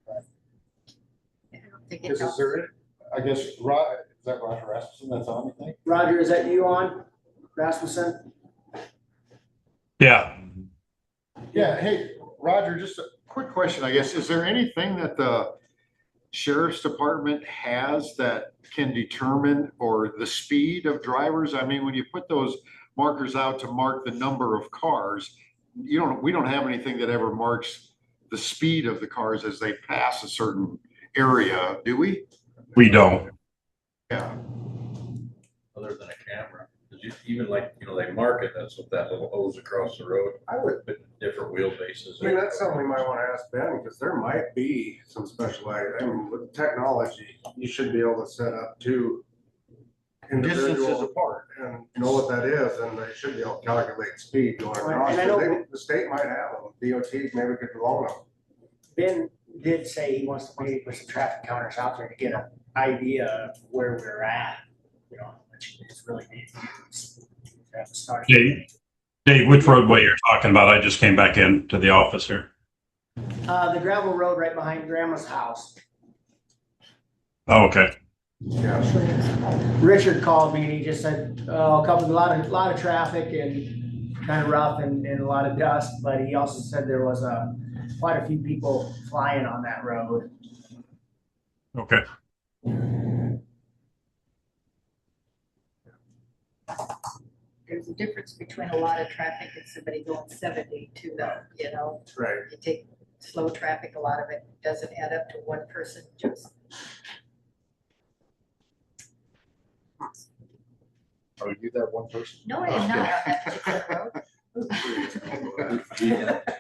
Speaker 4: I don't think it
Speaker 1: Is
Speaker 4: helps.
Speaker 1: there, I guess, is that Roger Rasmussen that's on, you think?
Speaker 5: Roger, is that you on, Rasmussen?
Speaker 7: Yeah,
Speaker 1: Yeah, hey, Roger, just a quick question, I guess. Is there anything that the sheriff's department has that can determine or the speed of drivers? I mean, when you put those markers out to mark the number of cars, we don't have anything that ever marks the speed of the cars as they pass a certain area, do we?
Speaker 7: we don't.
Speaker 1: Yeah.
Speaker 2: Other than a camera, 'cause even like, they mark it, that's what that little hose across the road,
Speaker 6: I would,
Speaker 2: but different wheelbases.
Speaker 6: I mean, that's something we might wanna ask Ben, because there might be some specialized, with technology, you should be able to set up two
Speaker 1: Distances
Speaker 6: individuals
Speaker 1: apart.
Speaker 6: and know what that is, and they should be able to calculate speed going across.
Speaker 5: And I know-
Speaker 6: The state might have them, DOT maybe could loan them.
Speaker 5: Ben did say he wants to maybe put some traffic counters out there to get an idea of where we're at, which is really neat.
Speaker 7: Dave, which roadway you're talking about? I just came back into the office here.
Speaker 5: The gravel road right behind Grandma's house.
Speaker 7: Oh, okay.
Speaker 6: Yeah.
Speaker 5: Richard called me and he just said, a lot of traffic and kind of rough and a lot of dust, but he also said there was quite a few people flying on that road.
Speaker 7: Okay.
Speaker 4: There's a difference between a lot of traffic and somebody going 70 to the,
Speaker 6: Right.
Speaker 4: you take slow traffic, a lot of it doesn't add up to one person just.
Speaker 1: Are you that one person?
Speaker 4: No, I am not on that particular road.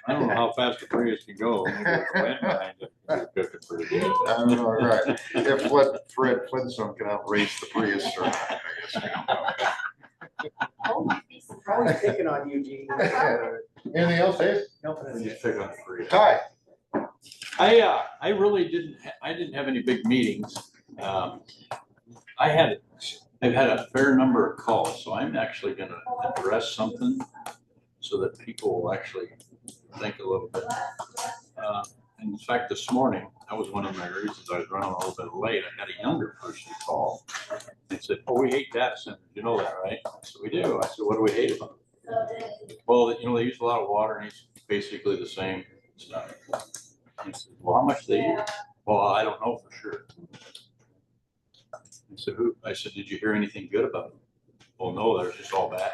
Speaker 2: I don't know how fast the Prius can go. Maybe with the wind behind it, it'll cook it pretty good.
Speaker 1: I don't know, right. If Fred Flintstone can outrace the Prius or not, I guess we don't know.
Speaker 4: Oh, you'd be
Speaker 5: Always
Speaker 4: surprised.
Speaker 5: picking on you, Gene.
Speaker 1: Anything else, Dave?
Speaker 5: Nope, that's
Speaker 2: We just
Speaker 5: it.
Speaker 2: pick on the Prius.
Speaker 1: Ty?
Speaker 2: I really didn't have any big meetings. I've had a fair number of calls, so I'm actually gonna address something so that people will actually think a little bit. In fact, this morning, that was one of my reasons I was running a little bit late. I had a younger person call. They said, "Oh, we hate data centers. You know that, right?" I said, "We do." I said, "What do we hate about it?" "Well, they use a lot of water and it's basically the same stuff." I said, "Well, how much they use?" "Well, I don't know for sure." I said, "Who?" I said, "Did you hear anything good about them?" "Well, no, they're just all bad."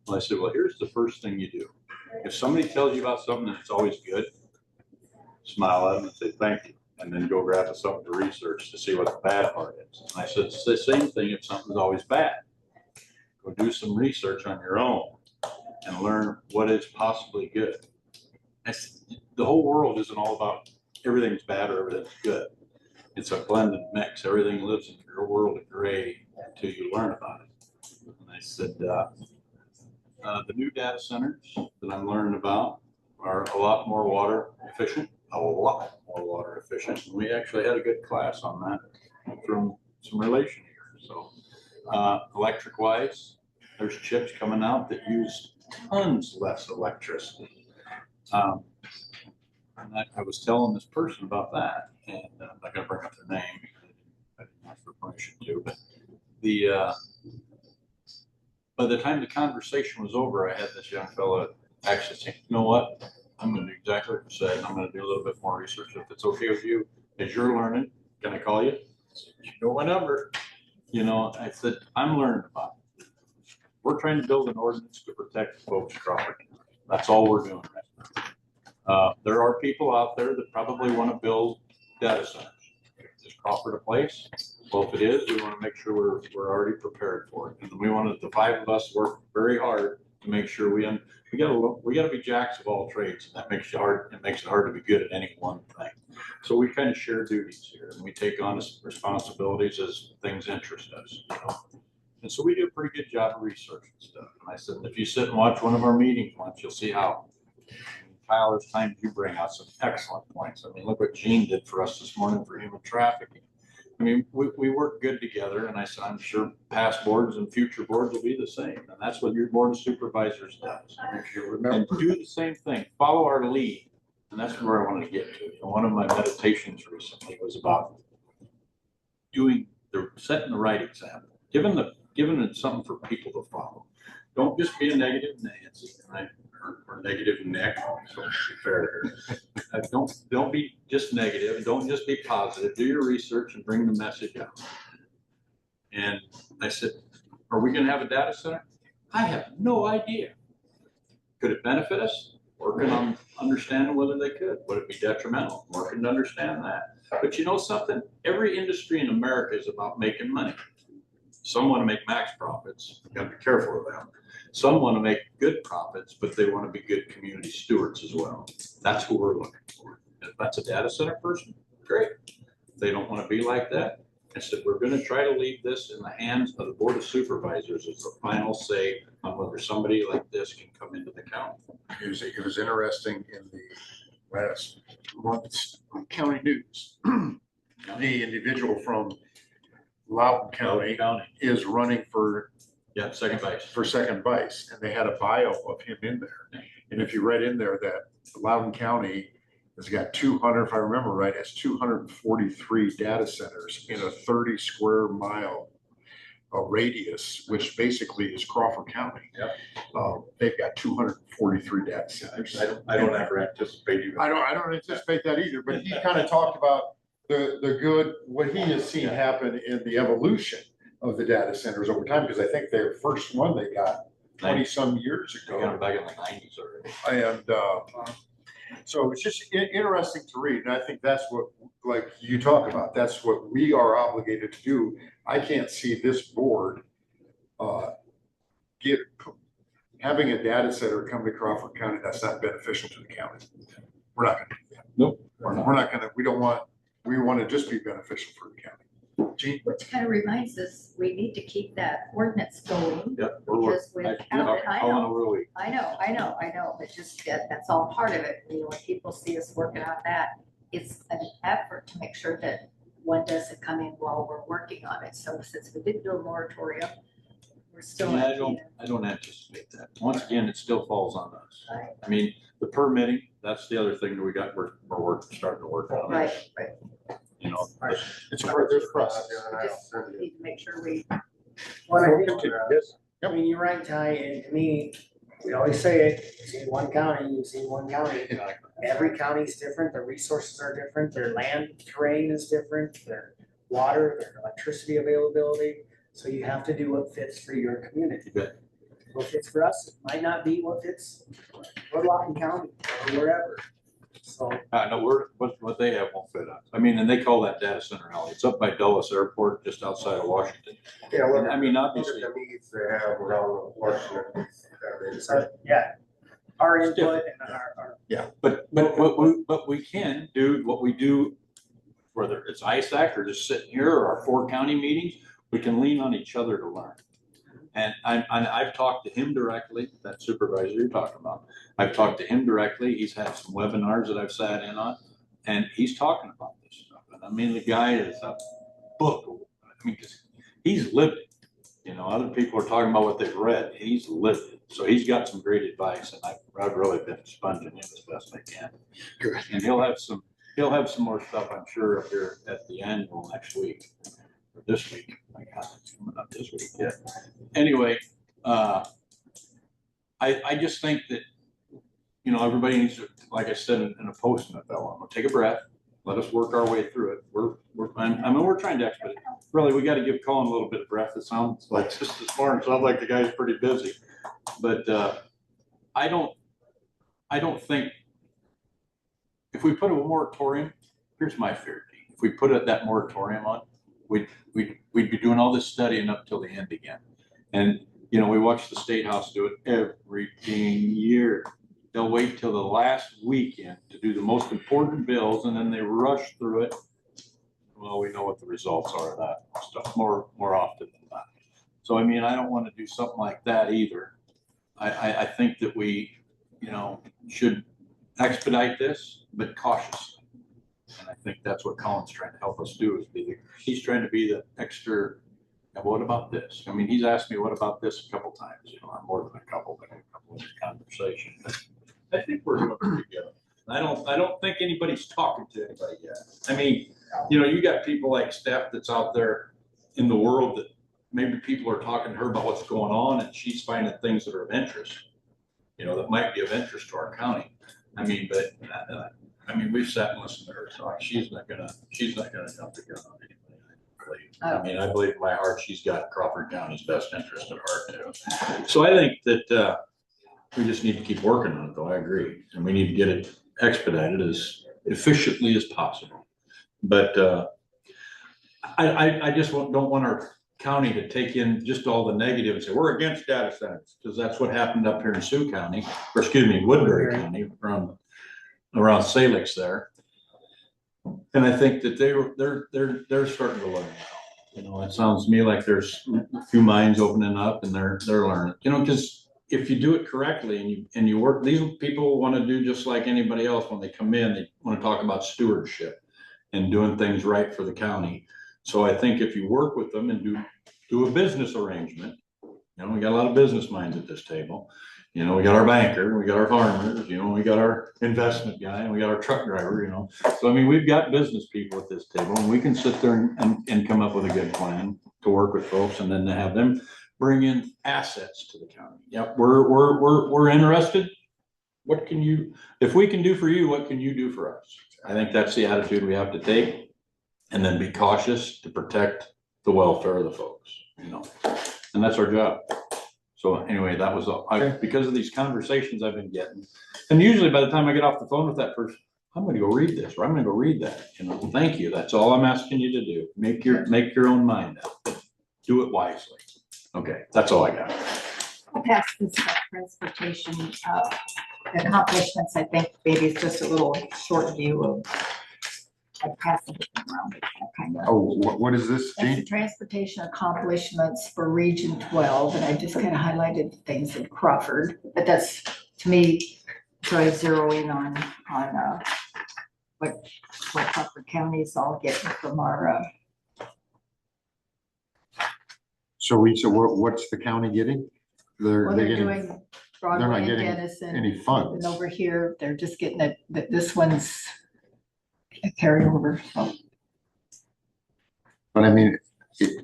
Speaker 2: Well, I said, "Well, here's the first thing you do. If somebody tells you about something and it's always good, smile at them and say thank you, and then go grab something to research to see what the bad part is." And I said, it's the same thing if something's always bad. Go do some research on your own and learn what is possibly good. I said, the whole world isn't all about everything's bad or everything's good. It's a blended mix. Everything lives in your world of gray until you learn about it. And I said, the new data centers that I'm learning about, are a lot more water efficient, a lot more water efficient. We actually had a good class on that from some relation here. So electric wise, there's chips coming out that use tons less electricity. And I was telling this person about that, and I'm not gonna bring up their name, I didn't ask for permission to, but by the time the conversation was over, I had this young fella actually saying, you know what, I'm gonna do exactly what you said, I'm gonna do a little bit more research. If it's okay with you, as you're learning, can I call you? I said, you know my number. You know, I said, I'm learning about it. We're trying to build an ordinance to protect folks in Crawford. That's all we're doing right now. There are people out there that probably want to build data centers. Is Crawford a place? Well, if it is, we want to make sure we're already prepared for it. And we wanted the five of us work very hard to make sure we gotta be jacks of all trades. And that makes it hard. It makes it hard to be good at any one thing. So we kind of share duties here, and we take on responsibilities as things interest us. You know? And so we do a pretty good job of research and stuff. And I said, if you sit and watch one of our meetings once, you'll see how. Kyle, there's times you bring out some excellent points. I mean, look what Gene did for us this morning for human trafficking. I mean, we work good together, and I said, I'm sure past boards and future boards will be the same. And that's what your board of supervisors does. And do the same thing, follow our lead. And that's where I wanted to get to. And one of my meditations recently was about setting the right example, giving it something for people to follow. Don't just be a negative Nancy, or negative Nick, so to be fair here. Don't be just negative, don't just be positive. Do your research and bring the message out. And I said, are we gonna have a data center? I have no idea. Could it benefit us? Working on understanding whether they could. Would it be detrimental? Working to understand that. But you know something? Every industry in America is about making money. Some want to make max profits. You gotta be careful of that. Some want to make good profits, but they want to be good community stewards as well. That's who we're looking for. If that's a data center person, great. If they don't want to be like that, instead we're going to try to leave this in the hands of the Board of Supervisors as the final say on whether somebody like this can come into the county.
Speaker 1: It was interesting in the last month's county news. The individual from Loudoun County is running for
Speaker 2: second vice.
Speaker 1: For second vice, and they had a bio of him in there. And if you read in there that Loudoun County has got 200, if I remember right, has 243 data centers in a 30 square mile radius, which basically is Crawford County.
Speaker 2: Yep.
Speaker 1: They've got 243 data centers.
Speaker 2: I don't ever anticipate you.
Speaker 1: I don't anticipate that either, but he kind of talked about the good, what he has seen happen in the evolution of the data centers over time, because I think their first one they got 20 some years ago.
Speaker 2: Got back in the 90s already.
Speaker 1: And so it's just interesting to read. And I think that's what, like you talk about, that's what we are obligated to do. I can't see this board having a data center come to Crawford County that's not beneficial to the county. We're not going to do that.
Speaker 2: Nope.
Speaker 1: We're not going to, we want to just be beneficial for the county. Gene?
Speaker 4: Which kind of reminds us, we need to keep that ordinance going.
Speaker 2: Yep.
Speaker 4: Because without it, I know, but just that's all part of it. You know, when people see us working on that, it's an effort to make sure that one doesn't come in while we're working on it. So since we did do a moratorium, we're still.
Speaker 2: Yeah, I don't anticipate that. Once again, it still falls on us.
Speaker 4: Right.
Speaker 2: I mean, the permitting, that's the other thing that we're starting to work on.
Speaker 4: Right.
Speaker 2: You know,
Speaker 1: It's there's process.
Speaker 4: We just need to make sure we.
Speaker 5: Well, I think, I mean, you're right, Ty, and to me, we always say it, you see one county, Every county's different, their resources are different, their land terrain is different, their water, their electricity availability. So you have to do what fits for your community. What fits for us, it might not be what fits for Loudoun County or wherever. So.
Speaker 2: no, what they have won't fit us. I mean, and they call that data center alley. It's up by Dulles Airport, just outside of Washington.
Speaker 6: Yeah, look,
Speaker 2: I mean,
Speaker 6: look
Speaker 2: obviously,
Speaker 6: at the needs they have around Washington.
Speaker 5: So, yeah, our input and our.
Speaker 1: Yeah.
Speaker 2: but we can do what we do, whether it's ISAC or just sitting here or our 4 county meetings, we can lean on each other to learn. And I've talked to him directly, that supervisor you're talking about. I've talked to him directly. He's had some webinars that I've sat in on, and he's talking about this stuff. And I mean, the guy is a book. I mean, 'cause he's lived it. You know, other people are talking about what they've read. He's lived it. So he's got some great advice, and I've really been sponging him as best I can.
Speaker 1: Good.
Speaker 2: And he'll have some more stuff, I'm sure, up here at the annual next week, or this week. My God, it's coming up this week, yeah. Anyway, I just think that, you know, everybody needs to, like I said in a post in the fellow, we'll take a breath, let us work our way through it. I mean, we're trying to expedite. Really, we got to give Colin a little bit of breath. It sounds like just this morning, sounds like the guy's pretty busy. But I don't think, if we put a moratorium, here's my fear. If we put that moratorium on, we'd be doing all this studying up till the end again. And, you know, we watch the State House do it every year. They'll wait till the last weekend to do the most important bills, and then they rush through it. Well, we know what the results are of that stuff more often than not. So, I mean, I don't want to do something like that either. I think that we, you know, should expedite this, but cautiously. And I think that's what Colin's trying to help us do, he's trying to be the extra, what about this? I mean, he's asked me, what about this a couple times, you know, more than a couple, but a couple of conversations. I think we're doing pretty good. I don't think anybody's talking to anybody yet. I mean, you know, you got people like Steph that's out there in the world that maybe people are talking to her about what's going on, and she's finding things that are of interest, you know, that might be of interest to our county. I mean, but I mean, we've sat and listened to her talk. She's not gonna jump the gun on anybody. I mean, I believe in my heart she's got Crawford County's best interest at heart too. So I think that we just need to keep working on it, though. I agree, and we need to get it expedited as efficiently as possible. But I just don't want our county to take in just all the negative and say we're against data centers, because that's what happened up here in Sioux County, or excuse me, Woodbury County, around Salix there. And I think that they're starting to learn now. You know, it sounds to me like there's a few minds opening up, and they're learning. You know, because if you do it correctly and you work, these people want to do just like anybody else. When they come in, they want to talk about stewardship and doing things right for the county. So I think if you work with them and do a business arrangement, you know, we got a lot of business minds at this table. You know, we got our banker, we got our farmers, you know, we got our investment guy, and we got our truck driver, you know. So, I mean, we've got business people at this table, and we can sit there and come up with a good plan to work with folks, and then to have them bring in assets to the county. Yep, we're interested. What can you, if we can do for you, what can you do for us? I think that's the attitude we have to take, and then be cautious to protect the welfare of the folks, you know, and that's our job. So anyway, that was all. Because of these conversations I've been getting, and usually by the time I get off the phone with that person, I'm going to go read this, or I'm going to go read that. You know, thank you. That's all I'm asking you to do. Make your own mind up. Do it wisely. Okay, that's all I got.
Speaker 4: I'll pass this transportation accomplishments. I think maybe it's just a little short view of. I pass it around. Kind of.
Speaker 1: Oh, what is this,
Speaker 4: That's the
Speaker 1: Gene?
Speaker 4: transportation accomplishments for Region 12, and I just kind of highlighted things in Crawford, but that's, to me, so I zero in on what Crawford County is all getting from our.
Speaker 1: So what's the county getting? They're
Speaker 4: Well, they're
Speaker 1: getting
Speaker 4: doing
Speaker 1: not
Speaker 4: Broadway and
Speaker 1: getting
Speaker 4: Denison.
Speaker 1: any funds.
Speaker 4: And over here, they're just getting it, this one's a carryover, so,
Speaker 1: But I mean,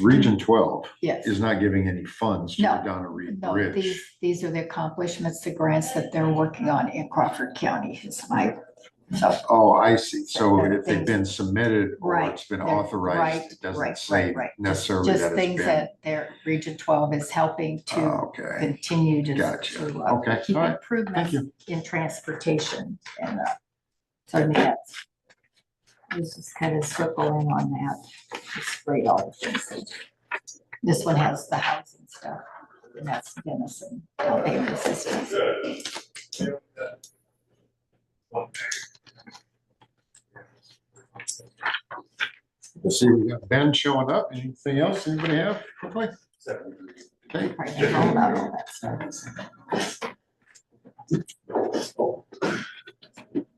Speaker 1: Region 12
Speaker 4: yes.
Speaker 1: is not giving any funds to
Speaker 4: No,
Speaker 1: the Donna Reed
Speaker 4: No,
Speaker 1: Bridge.
Speaker 4: these are the accomplishments, the grants that they're working on in Crawford County is my, so.
Speaker 1: Oh, I see. So if they've
Speaker 4: Things-
Speaker 1: been submitted or
Speaker 4: Right,
Speaker 1: it's been
Speaker 4: they're-
Speaker 1: authorized, it doesn't say
Speaker 4: Right.
Speaker 1: necessarily
Speaker 4: Just
Speaker 1: that it's
Speaker 4: things
Speaker 1: been.
Speaker 4: that their Region 12 is helping to
Speaker 1: Okay,
Speaker 4: continue to.
Speaker 1: gotcha.
Speaker 4: to,
Speaker 1: Okay,
Speaker 4: keep
Speaker 1: all right.
Speaker 4: improvements
Speaker 1: Thank you.
Speaker 4: in transportation, and so I mean, that's. Let's just kind of circle in on that, display all the things. This one has the housing stuff, and that's Denison, how they assistance.
Speaker 1: Let's see, we got Ben showing up. Anything else? Anybody have quickly? Okay.
Speaker 4: Probably know all about all that stuff.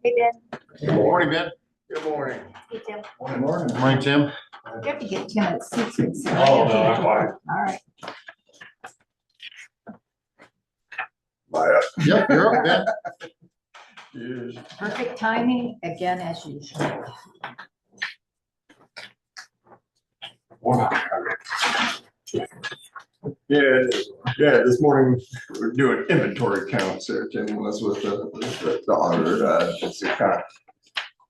Speaker 4: Hey, Ben.
Speaker 1: Good morning, Ben.
Speaker 6: Good morning.
Speaker 4: Hey, Tim.
Speaker 1: Morning, Tim.
Speaker 4: You have to get Tim at 6.
Speaker 7: Oh, no, I'm fine.
Speaker 4: All right.
Speaker 1: Yep, you're up, Ben.
Speaker 4: Perfect timing, again, as usual.
Speaker 8: Yeah, it is. Yeah, this morning we're doing inventory counts there. Tim was with the auditor, just to kind of,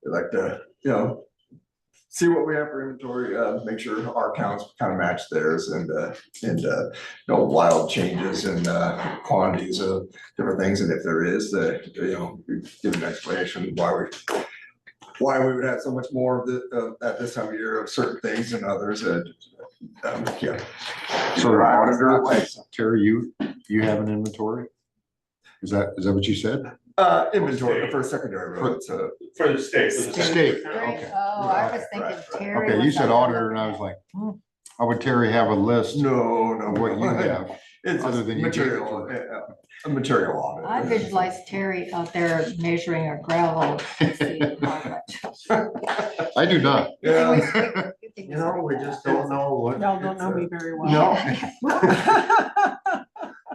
Speaker 8: we like to, see what we have for inventory, make sure our counts kind of match theirs and no wild changes in quantities of different things. And if there is, we give an explanation why we would have so much more of the, at this time of year of certain things and others. Yeah.
Speaker 1: So the auditor, Terry, you have an inventory? Is that what you said?
Speaker 8: Inventory for secondary roads,
Speaker 7: For the state.
Speaker 1: State.
Speaker 4: Great.
Speaker 1: Okay.
Speaker 4: Oh, I was thinking Terry.
Speaker 1: Okay, you
Speaker 4: was
Speaker 1: said
Speaker 4: up
Speaker 1: auditor and I was
Speaker 4: looking
Speaker 1: like, how would Terry have a list
Speaker 8: no,
Speaker 1: of what you have?
Speaker 8: It's
Speaker 1: Other
Speaker 8: just
Speaker 1: than you gave it
Speaker 8: material,
Speaker 1: to
Speaker 8: a material
Speaker 4: at
Speaker 8: audit.
Speaker 4: I visualized Terry out there measuring a gravel. to see how much.
Speaker 1: I do not.
Speaker 8: Yeah.
Speaker 6: You know, we just don't know what.
Speaker 3: Y'all don't know me very well.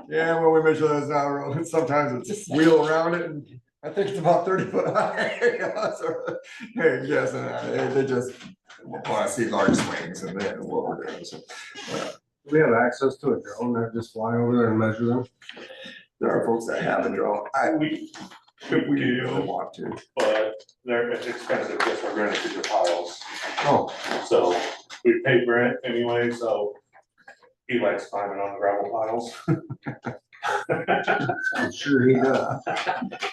Speaker 8: Yeah, when we measure those out, sometimes it's wheel around it and I think it's about 30 foot high. Yes, and they just want to see large swings and then what we're doing. So,
Speaker 6: We have access to a drone that just fly over there and measure them.
Speaker 8: there are folks that have a drone.
Speaker 7: We could
Speaker 8: We
Speaker 7: do,
Speaker 8: really want to.
Speaker 7: but they're expensive just for granite figure piles.
Speaker 1: Oh,
Speaker 7: So we pay Brent anyway, so he likes climbing on the gravel piles.
Speaker 6: I'm sure he does.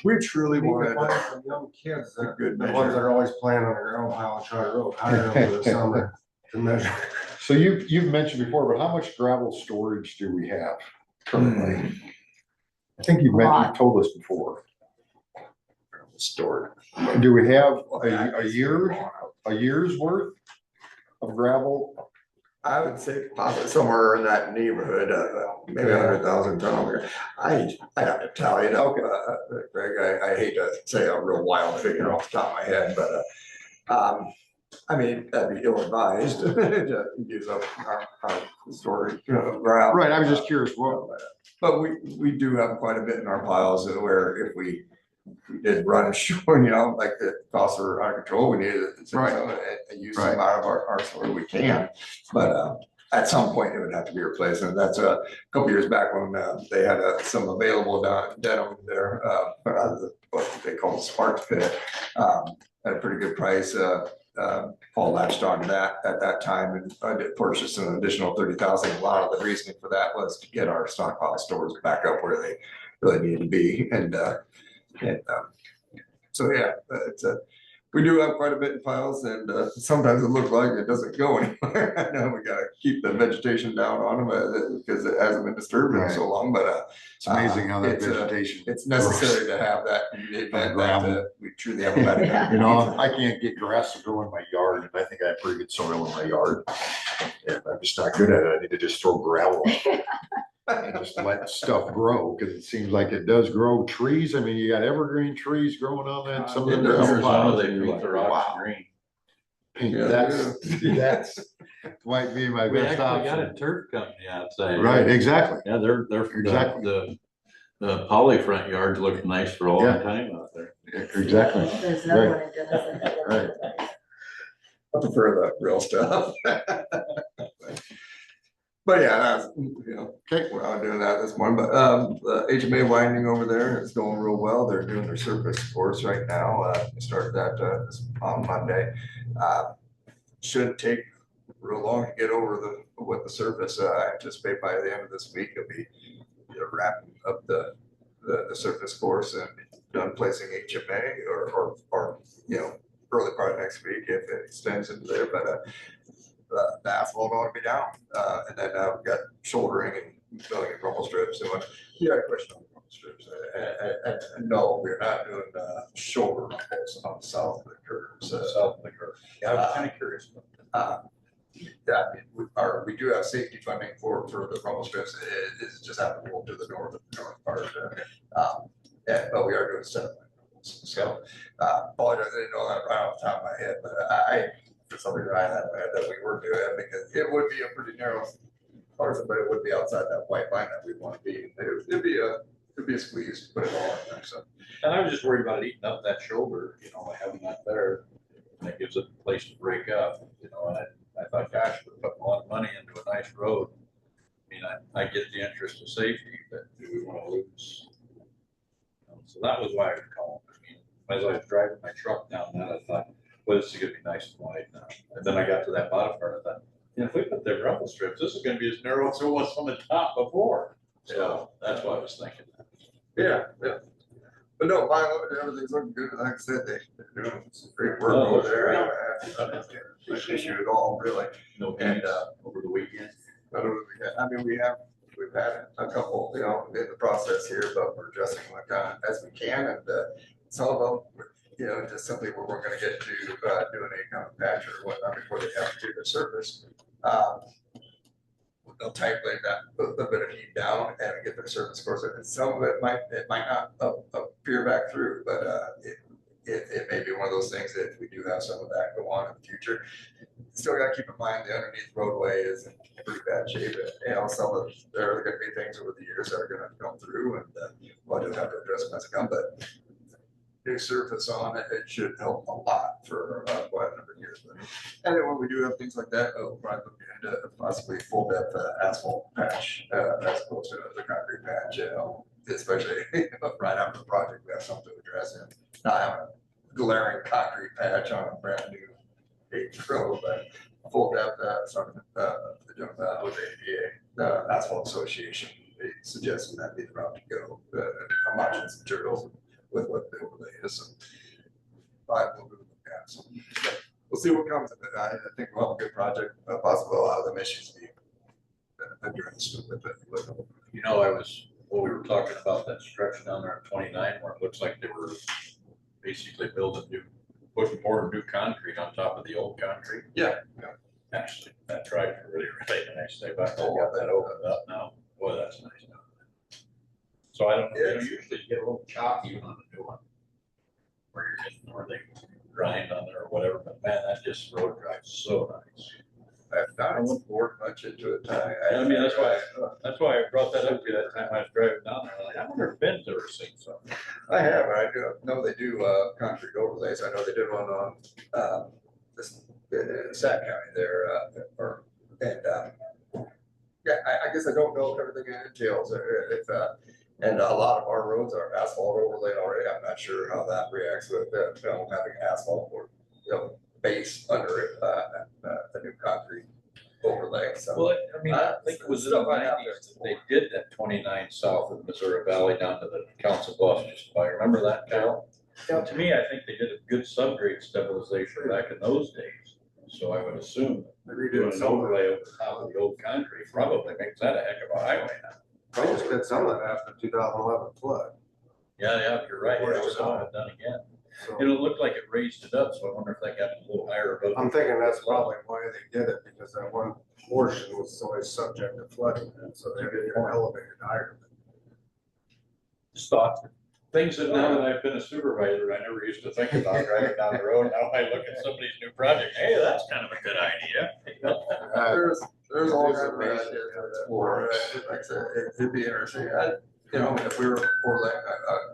Speaker 8: We truly
Speaker 6: We
Speaker 8: wanted
Speaker 6: find some young kids,
Speaker 8: a good
Speaker 6: the ones
Speaker 8: measure.
Speaker 6: that are always playing on the ground pile on Charter Road, hire them for the summer to measure.
Speaker 1: so you've mentioned before, but how much gravel storage do we have currently? I think you've told us before.
Speaker 8: Stored.
Speaker 1: Do we have a year's worth of gravel?
Speaker 8: I would say probably somewhere in that neighborhood, maybe 100,000 tons. I'd have to tell you, Greg, I hate to say a real wild figure off the top of my head, but I mean, that'd be ill advised to use up our storage gravel.
Speaker 1: Right, I was just curious, what,
Speaker 8: But we do have quite a bit in our piles where if we did run short, like the costs are out of control, we needed to and use some out of our store, we can. But at some point it would have to be replaced. And that's a couple years back when they had some available denim there, out of what they call the Spark Pit, at a pretty good price. Paul latched on to that at that time and I did purchase an additional 30,000. A lot of the reasoning for that was to get our stockpile stores back up where they really needed to be. And so yeah, we do have quite a bit in piles and sometimes it looks like it doesn't go anywhere. I know we gotta keep the vegetation down on them because it hasn't been disturbed in so long, but
Speaker 1: it's amazing how that vegetation.
Speaker 8: it's necessary to have that in the event
Speaker 1: gravel.
Speaker 8: that we truly have a better.
Speaker 1: I can't get grass to grow in my yard and I think I have pretty good soil in my yard. And I'm just not good at it. I need to just throw gravel and just let stuff grow, because it seems like it does grow trees. I mean, you got evergreen trees growing on that. Some of
Speaker 2: In
Speaker 1: them are
Speaker 2: Arizona,
Speaker 1: wild.
Speaker 2: they paint the rocks green.
Speaker 1: That's might be my
Speaker 2: We
Speaker 1: best
Speaker 2: actually got a
Speaker 1: option.
Speaker 2: turf company outside.
Speaker 1: Right, exactly.
Speaker 2: Yeah, they're
Speaker 1: Exactly.
Speaker 2: the poly front yards look nice for a long
Speaker 1: Yeah.
Speaker 2: time out there.
Speaker 1: Exactly.
Speaker 4: There's another one in Denison.
Speaker 1: Right.
Speaker 8: I prefer the real stuff. But yeah, that's,
Speaker 1: Okay.
Speaker 8: we're out doing that this morning, but the HMA winding over there is going real well. They're doing their surface course right now. They started that on Monday. Shouldn't take real long to get over with the surface. I anticipate by the end of this week, it'll be wrapping up the surface course and done placing HMA or early part of next week if it extends into there, but the asphalt ought to be down. And then we've got shouldering and filling in rumble strips. And you had a question on rumble strips. No, we're not doing shoulder rumbles on the south of the curves.
Speaker 2: South of the curve. Yeah, I was kind of curious.
Speaker 8: Yeah, I mean, we do have safety funding for the rumble strips. It is just applicable to the north part. But we are doing setup. So, apologize, I didn't know that right off the top of my head, but for something that I had in my head that we were doing, because it would be a pretty narrow parcel, but it would be outside that white line that we want to be. It'd be a squeeze, to put it all in there, so.
Speaker 2: And I was just worried about eating up that shoulder, by having that there. That gives it a place to break up, and I thought, gosh, we're putting a lot of money into a nice road. I mean, I get the interest of safety, but do we want to lose? So that was why I was calling. I mean, as I was driving my truck down that, I thought, well, this is gonna be nice and wide now. And then I got to that bottom part, I thought, if we put the rumble strips, this is gonna be as narrow as it was on the top before. So that's what I was thinking.
Speaker 8: Yeah. But no, by and large, everything's looking good. Like I said, they're doing some great work
Speaker 2: Oh,
Speaker 8: over there.
Speaker 2: yeah.
Speaker 8: I don't have no issue at all, really.
Speaker 2: No
Speaker 8: And,
Speaker 2: games over the weekend.
Speaker 8: I mean, we've had a couple, in the process here, but we're addressing them as we can, and some of them, just simply where we're gonna get to doing a kind of patch or whatnot before they have to do their service. They'll titrate that, put a bit of heat down and get their service course, and some of it might not appear back through, but it may be one of those things that if we do have some of that go on in the future. Still gotta keep in mind the underneath roadway is in pretty bad shape. Some of there are gonna be things over the years that are gonna come through, and we'll just have to address them as they come. But new surface on it, it should help a lot for quite a number of years. And then when we do have things like that, we'll probably look into possibly full depth asphalt patch as opposed to the concrete patch. Especially right after the project, we have something to address in. Not having a glaring concrete patch on a brand new paved road, but full depth, something doing that with the Asphalt Association. They suggesting that be the route to go. Homogeneous materials with what the overlay is. So, we'll see what comes of it. I think we'll have a good project. Possibly a lot of them issues be addressed with it.
Speaker 2: We were talking about that stretch down there at 29, where it looks like they were basically putting more new concrete on top of the old concrete.
Speaker 8: Yeah.
Speaker 2: Actually, that drive really nice. They've got that opened up now. Boy, that's nice. So I don't know, usually you get a little choppy on the new one. Where they grind on there or whatever, but man, that just road drives so nice.
Speaker 8: I wouldn't board much into it.
Speaker 2: I mean, that's why I brought that up to you that time I was driving down there. Like, I wonder if Ben's ever seen something.
Speaker 8: I have, I do know they do concrete overlays. I know they did one on this in Sac County there, I guess I don't know everything it entails. And a lot of our roads are asphalt overlaid already. I'm not sure how that reacts with having asphalt or base under it, the new concrete overlay. So,
Speaker 2: Well, I mean, I think it was in the
Speaker 8: stuff I have
Speaker 2: 90s that they did that 29 south of the Missouri Valley down to the Council Bluffs just by. Remember that, Cal? To me, I think they did a good subgrade stabilization back in those days. So I would assume doing an overlay over top of the old concrete probably makes that a heck of a highway now.
Speaker 6: I just did some of that after the 2011 flood.
Speaker 2: Yeah, you're right. I was on it done again.
Speaker 6: So
Speaker 2: It looked like it raised it up, so I wonder if that got a little higher above.
Speaker 6: I'm thinking that's probably why they did it, because that one portion was always subject to flooding, and so they did it elevated higher.
Speaker 2: Just thought, things that now that I've been a supervisor, I never used to think about driving down the road. Now I look at somebody's new project, hey, that's kind of a good idea.
Speaker 8: There's all kinds of ideas for, like I said, it'd be interesting. If we were for like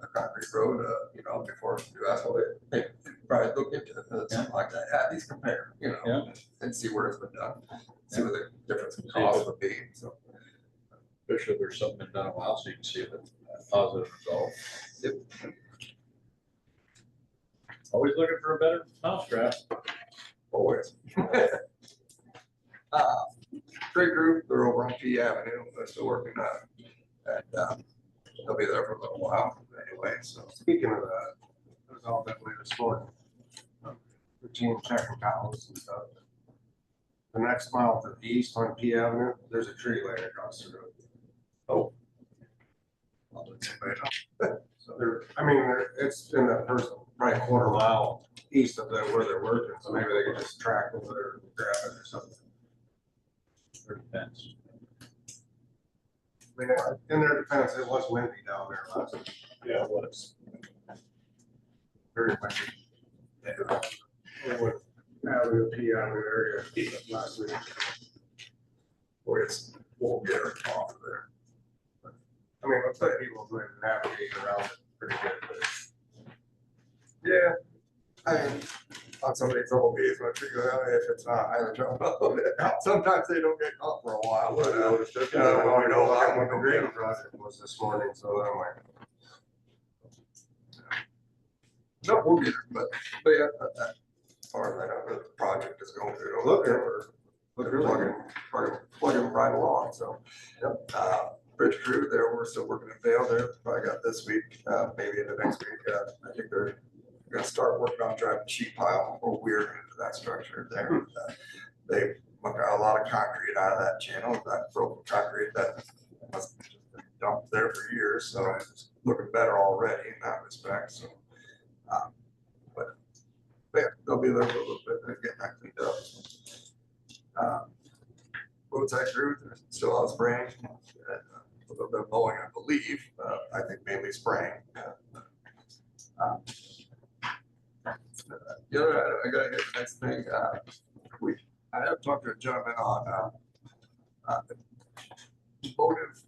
Speaker 8: a concrete road, before we do asphalt, they'd probably look into something like that. At least compare, and see where it's been done, see what the difference in cost would be. So,
Speaker 2: Especially if there's something been done a while, so you can see if it's a positive result.
Speaker 8: Yep.
Speaker 2: Always looking for a better mousetrap.
Speaker 8: Always. Great group. They're over on P Avenue. They're still working on it. And they'll be there for a little while anyway. So
Speaker 6: Speaking of that, I was all that way this morning. Routine checking towels and stuff. The next mile to the east on P Avenue, there's a tree laying across the road.
Speaker 8: oh.
Speaker 6: So it's in that first, probably quarter mile east of where they're working, so maybe they could just track over there and grab it or something.
Speaker 2: Or depends.
Speaker 6: I mean, in their defense, it was windy down there last week,
Speaker 7: Yeah, what is,
Speaker 6: very windy. With Avenue P Avenue area last week.
Speaker 8: Boy, it's, won't get her off of there.
Speaker 6: I mean, looks like people going to navigate around it pretty good, but
Speaker 8: Yeah, I mean, on some of these old days, but if it's not highly trouble, sometimes they don't get caught for a while, but,
Speaker 6: I noticed it.
Speaker 8: yeah, well, I know that one
Speaker 6: The
Speaker 8: will
Speaker 6: green
Speaker 8: be-
Speaker 6: project was this morning, so I'm like,
Speaker 8: no, we'll get it, but yeah, as far as I know, the project is going through.
Speaker 6: Look,
Speaker 8: Look, plugging right along, so. Bridge crew, we're still working in Vail there, probably got this week, maybe into next week, I think they're gonna start working on driving sheet pile or weir into that structure there. They got a lot of concrete out of that channel, that broken concrete that was dumped there for years, so it's looking better already in that respect, so. But yeah, they'll be there for a little bit and get that cleaned up. Roadside crew, they're still out spraying, a little bit of mowing, I believe, I think mainly spraying. The other, I gotta hit the next thing, I have talked to a gentleman on, Motive,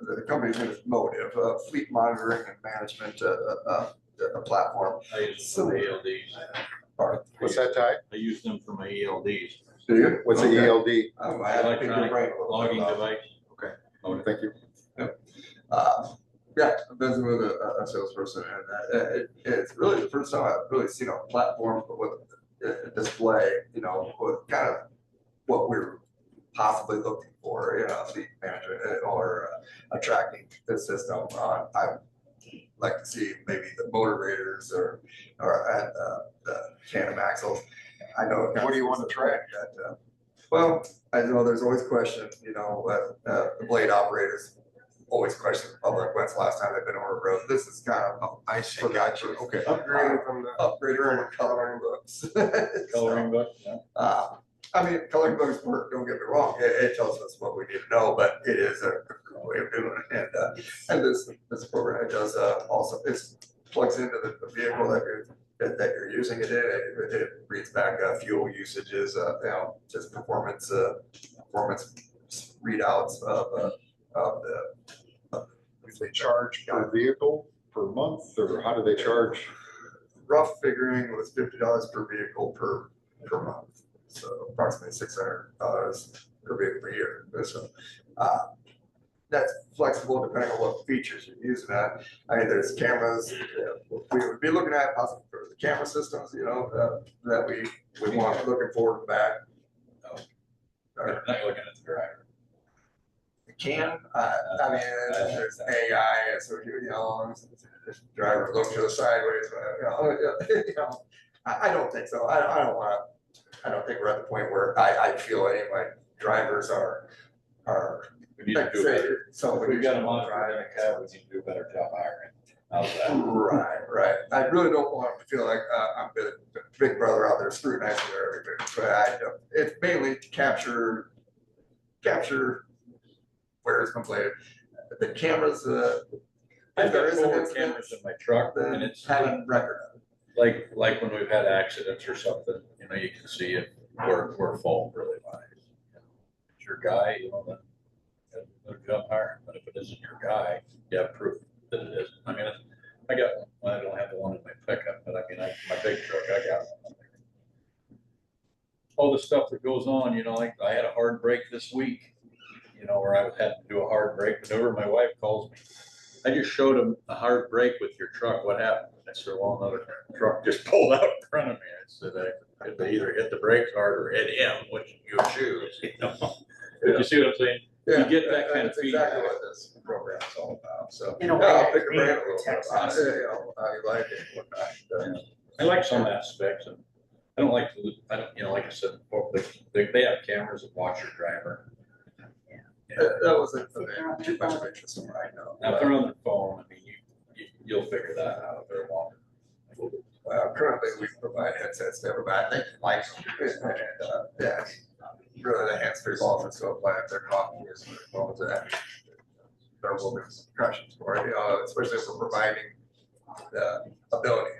Speaker 8: the company's name is Motive, Fleet Monitoring and Management, a platform.
Speaker 2: I use them for ELDs.
Speaker 1: What's that, Ty?
Speaker 2: I use them for my ELDs.
Speaker 8: Do you?
Speaker 1: What's the
Speaker 8: Okay.
Speaker 1: ELD?
Speaker 8: I have to pick your brain a little bit
Speaker 2: Logging
Speaker 8: about it.
Speaker 2: device.
Speaker 1: Okay.
Speaker 2: Oh,
Speaker 1: Thank you.
Speaker 8: Yeah, I'm visiting with a salesperson, and it's really the first time I've really seen a platform with a display, with kind of what we're possibly looking for, fleet management or a tracking system. I'd like to see maybe the motor graders or at the tandem axles. I know.
Speaker 1: What do you want to track?
Speaker 8: Well, I know there's always question, the blade operators always question the public, when's the last time they've been on a road? This is kind of,
Speaker 1: I see, gotcha, okay.
Speaker 6: upgrading from the.
Speaker 8: upgraded from coloring books.
Speaker 2: Coloring book, yeah.
Speaker 8: I mean, coloring books work, don't get me wrong, it tells us what we need to know, but it is a good way of doing it. And this program, it does, also, it plugs into the vehicle that you're using it in, it reads back, fuel usages, just performance readouts of
Speaker 1: They charge per vehicle per month, or how do they charge?
Speaker 8: rough figuring was $50 per vehicle per month. So approximately $600 per vehicle per year. So that's flexible depending on what features you're using that. I mean, there's cameras, we would be looking at possibly for the camera systems, that we want looking forward and back.
Speaker 2: I'm not looking at the driver.
Speaker 8: Can, I mean, there's AI, so this driver looks to the sideways, I don't think so. I don't think we're at the point where I feel any of my drivers are.
Speaker 2: We need to do better.
Speaker 8: So
Speaker 2: If we've got a monitor in a cab, we need to do a better job hiring. How's that?
Speaker 8: Right. I really don't want them to feel like I'm the big brother out there scrutinizing everything, but it's mainly to capture where it's completed. The cameras,
Speaker 2: I've
Speaker 8: if there
Speaker 2: got
Speaker 8: is an
Speaker 2: 4
Speaker 8: incident,
Speaker 2: cameras in my truck, and
Speaker 8: then
Speaker 2: it's
Speaker 8: having record of it.
Speaker 2: like when we've had accidents or something, you can see it where fault really lies. It's your guy, then they'll jump higher, but if it isn't your guy, you have proof that it isn't. I mean, I got one, well, I don't have the one in my pickup, but I mean, my big truck, I got one. All the stuff that goes on, like I had a hard break this week, where I had to do a hard brake maneuver. My wife calls me. I just showed him a hard brake with your truck. What happened? I said, well, another truck just pulled out in front of me. I said, they either hit the brakes hard or hit him, which you choose, But you see what I'm saying? You get that kind of
Speaker 8: That's exactly
Speaker 2: feedback.
Speaker 8: what this program is all about, so.
Speaker 5: In a way,
Speaker 8: I'll
Speaker 5: I
Speaker 8: pick a
Speaker 5: agree,
Speaker 8: brain a
Speaker 5: it
Speaker 8: little bit
Speaker 5: protects
Speaker 8: about
Speaker 5: us.
Speaker 8: it, how you like it, whatnot.
Speaker 2: I like some aspects, and I don't like to, like I said, they have cameras that watch your driver.
Speaker 8: That wasn't too much of interest in right now.
Speaker 2: Now, if they're on their phone, I mean, you'll figure that out if they're longer.
Speaker 8: Currently, we provide headsets to everybody, I think, like, and, yeah, really the hands-free ball and so apply if they're talking as well as that. There will be some concussions for it, especially if we're providing the ability,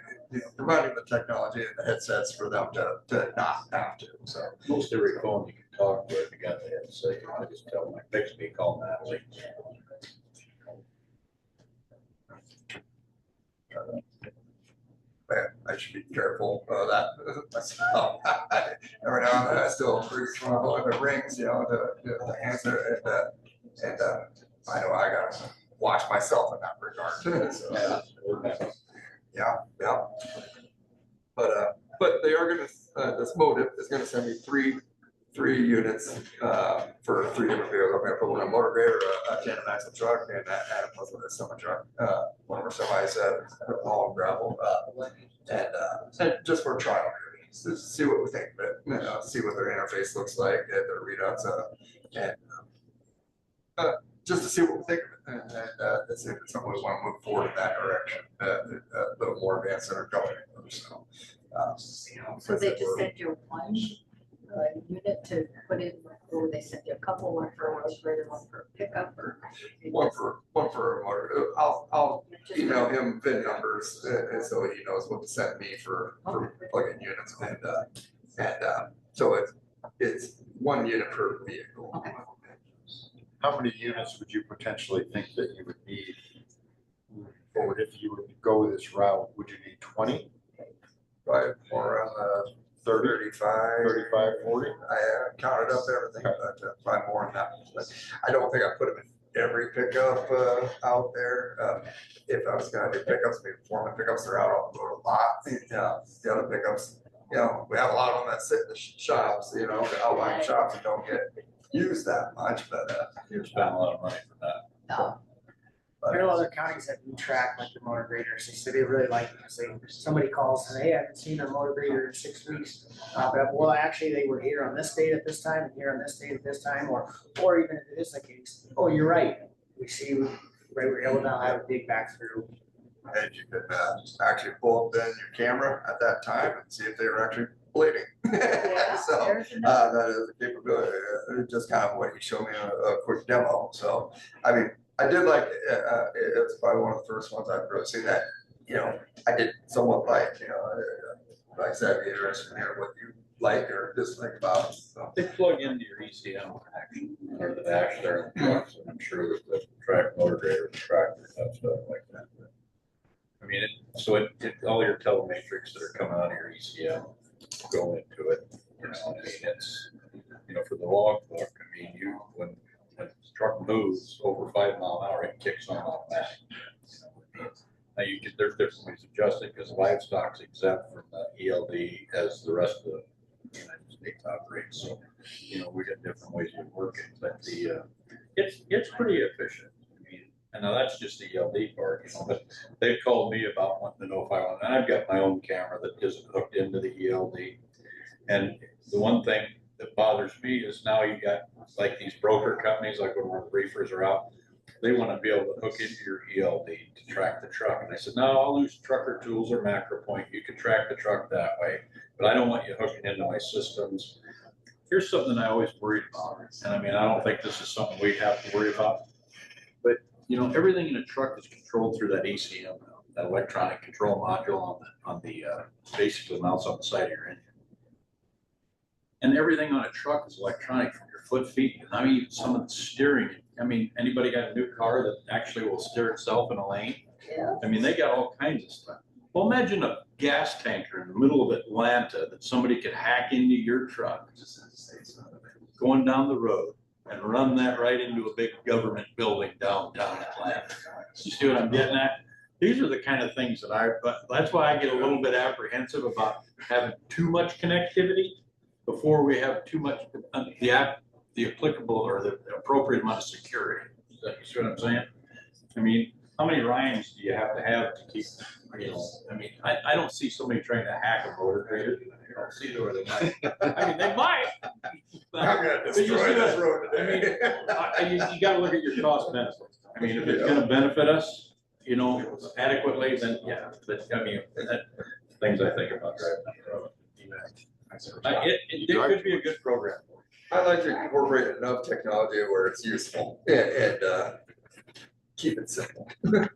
Speaker 8: providing the technology and the headsets for them to not have to, so.
Speaker 2: Most every phone you can talk with, you got the headset, I just tell them, like, text me, call Natalie.
Speaker 8: Man, I should be careful of that myself. Every now and then I still reach for my phone, if it rings, to answer it, and I know I gotta watch myself in that regard. So, yeah. But they are gonna, this motive is gonna send me three units, for 3 different vehicles. I'm gonna put one on a motor grader, a tandem axle truck, and a semi truck, one of our semis, all gravel, and just for trial, to see what we think of it, see what their interface looks like, their readouts, and just to see what we think of it, and see if it's something we want to move forward in that direction, a little more advanced than our company. So,
Speaker 4: So they just sent you one unit to put in, or they sent you a couple, one for a road grader, one for a pickup, or?
Speaker 8: one for a motor. I'll email him VIN numbers, and so he knows what to send me for plug-in units, and so it's 1 unit per vehicle.
Speaker 4: Okay.
Speaker 1: How many units would you potentially think that you would need? Or if you were to go this route, would you need 20?
Speaker 8: Probably more around 35,
Speaker 1: 40?
Speaker 8: I haven't counted up everything, but probably more than that. But I don't think I put them in every pickup out there. If I was gonna do pickups, maybe 4 pickups, they're out on the road a lot. The other pickups, we have a lot of them that sit in the shops, the outlying shops and don't get used that much, but
Speaker 2: You spend a lot of money for that.
Speaker 4: No.
Speaker 5: I know other counties that we track, like the motor graders, they say they really like it, because somebody calls and, hey, I haven't seen a motor grader in 6 weeks. But well, actually, they were here on this date at this time, and here on this date at this time, or even if it is the case, oh, you're right. We see, right, we're able to now have a dig back through.
Speaker 8: and you could actually pull up then your camera at that time and see if they were actually bleeding. So
Speaker 4: There's another.
Speaker 8: that is a capability, just kind of what he showed me a quick demo. So, I mean, I did like, it was probably one of the first ones I've really seen that, I did somewhat like, like I said, I'd be interested in hearing what you like or dislike about it. So.
Speaker 2: They plug into your ECM connection or the dash there in the trucks, and I'm sure that the track motor grader, the tractor, that stuff like that. I mean, all your telematrix that are coming out of your ECM go into it. I mean, it's, for the logbook, I mean, when the truck moves over 5 mile an hour, it kicks on automatic. Now there's different ways to adjust it, because livestock's exempt from the ELD as the rest of the United States operates. So, we got different ways of working, but it's pretty efficient. I mean, and now that's just the ELD part, but they've called me about wanting to know if I want, and I've got my own camera that isn't hooked into the ELD. And the one thing that bothers me is now you got like these broker companies, like when the reefers are out, they want to be able to hook into your ELD to track the truck. And I said, no, I'll use Trucker Tools or Macro Point. You can track the truck that way, but I don't want you hooking into my systems. Here's something I always worried about. And I mean, I don't think this is something we have to worry about, but everything in a truck is controlled through that ECM, that electronic control module on the basically mounts on the side of your engine. And everything on a truck is electronic, from your foot, feet. I mean, some of the steering. I mean, anybody got a new car that actually will steer itself in a lane?
Speaker 4: Yeah.
Speaker 2: I mean, they got all kinds of stuff. Well, imagine a gas tanker in the middle of Atlanta that somebody could hack into your truck, going down the road, and run that right into a big government building downtown Atlanta. You see what I'm getting at? These are the kind of things but that's why I get a little bit apprehensive about having too much connectivity before we have too much, the applicable or the appropriate amount of security. You see what I'm saying? I mean, how many Ryans do you have to keep, I mean, I don't see somebody trying to hack a motor grader. I don't see where they might. I mean, they might.
Speaker 8: I'm gonna destroy this road today.
Speaker 2: I mean, you gotta look at your cost benefits. I mean, if it's gonna benefit us, adequately, then yeah, but I mean, things I think about driving down the road. It could be a good program.
Speaker 8: I like to incorporate enough technology where it's useful and keep it simple. And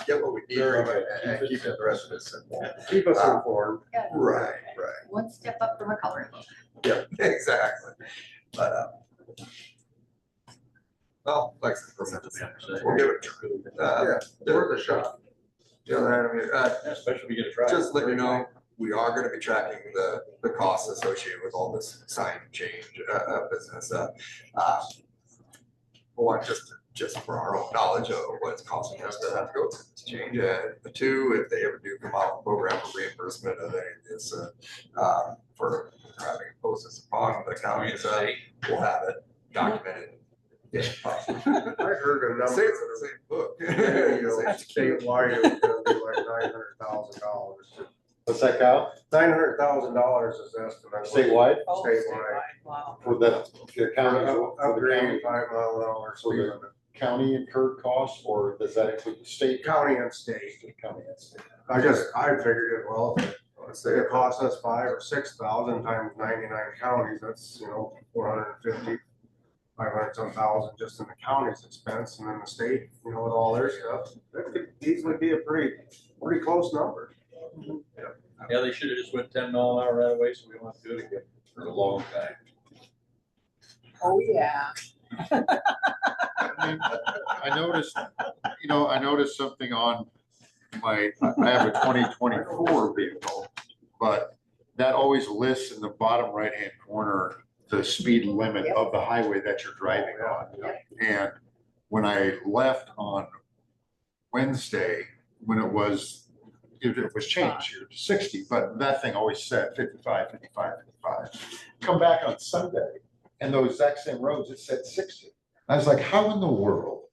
Speaker 8: get what we need from it and keep the rest of it simple.
Speaker 6: Keep us informed.
Speaker 8: Right.
Speaker 4: One step up from a coloring book.
Speaker 8: Yeah, exactly. But, well, like, we'll give it a try.
Speaker 6: Worth a shot.
Speaker 2: Especially if you get a try.
Speaker 8: Just let you know, we are gonna be tracking the costs associated with all this sign change, business, one, just for our own knowledge of what it's costing us to have to go through this change, and the two, if they ever do come out with a program for reimbursement of any of this, for having imposed this upon the counties, we'll have it documented. Yeah.
Speaker 6: I heard a number.
Speaker 8: Say it's in the same book.
Speaker 6: You know, statewide, it was gonna be like $900,000.
Speaker 1: What's that, Kyle?
Speaker 6: $900,000 is the estimate.
Speaker 1: Statewide?
Speaker 6: Statewide.
Speaker 3: Wow.
Speaker 1: For the county?
Speaker 6: Upgrade 5 mile an hour speed limit.
Speaker 1: County incurred costs, or does that include the state?
Speaker 6: County and state.
Speaker 1: County and state.
Speaker 6: I figured it, well, let's say it costs us 5,000 or 6,000 times 99 counties, that's, 450, 500 some thousand just in the county's expense, and then the state, with all their stuff, that could easily be a pretty close number.
Speaker 2: Yeah, they should have just went 10 mile an hour right away, so we don't have to do it again for a long time.
Speaker 3: Oh, yeah.
Speaker 1: I mean, I noticed something on I have a 2024 vehicle, but that always lists in the bottom right-hand corner the speed limit of the highway that you're driving on. And when I left on Wednesday, when it was changed here to 60, but that thing always said 55, 55, 55. Come back on Sunday, and those exact same roads, it said 60. I was like, how in the world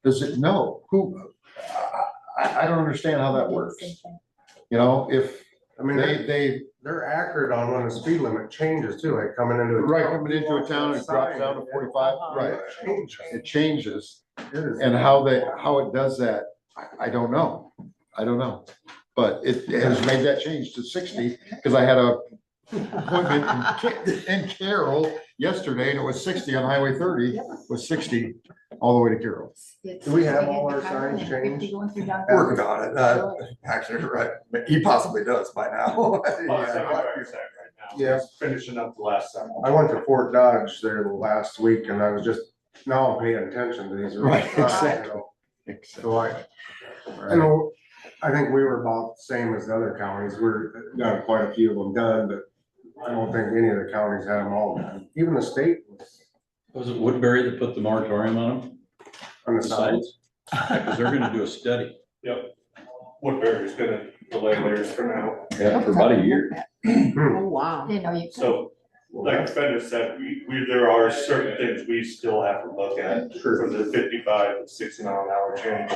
Speaker 1: does it know? I don't understand how that works. If
Speaker 6: I mean, they're accurate on when the speed limit changes too, like coming into a town.
Speaker 1: Right, coming into a town, it drops down to 45, right, it changes, and
Speaker 6: And
Speaker 1: how it does that, I don't know, but it has made that change to 60, because I had a appointment in Carroll yesterday, and it was 60 on Highway 30, was 60 all the way to Carroll.
Speaker 6: do we have all our signs changed?
Speaker 8: Working on it, actually, right, he possibly does by now.
Speaker 6: Yeah.
Speaker 7: Finishing up the last summer.
Speaker 6: I went to Fort Dodge there last week, and I was just, now I'm paying attention to these.
Speaker 1: Right,
Speaker 6: exactly. So I think we were about the same as the other counties, got quite a few of them done, but I don't think any of the counties had them all done, even the state
Speaker 2: Was it Woodbury that put the moratorium on them?
Speaker 6: on the side.
Speaker 2: Because they're gonna do a study.
Speaker 7: Yep. Woodbury's gonna delay theirs for now.
Speaker 2: Yeah, for about a year.
Speaker 3: Oh, wow.
Speaker 4: You know, you.
Speaker 7: So, like Fender said, there are certain things we still have to look at for the 55 and 60 mile an hour change,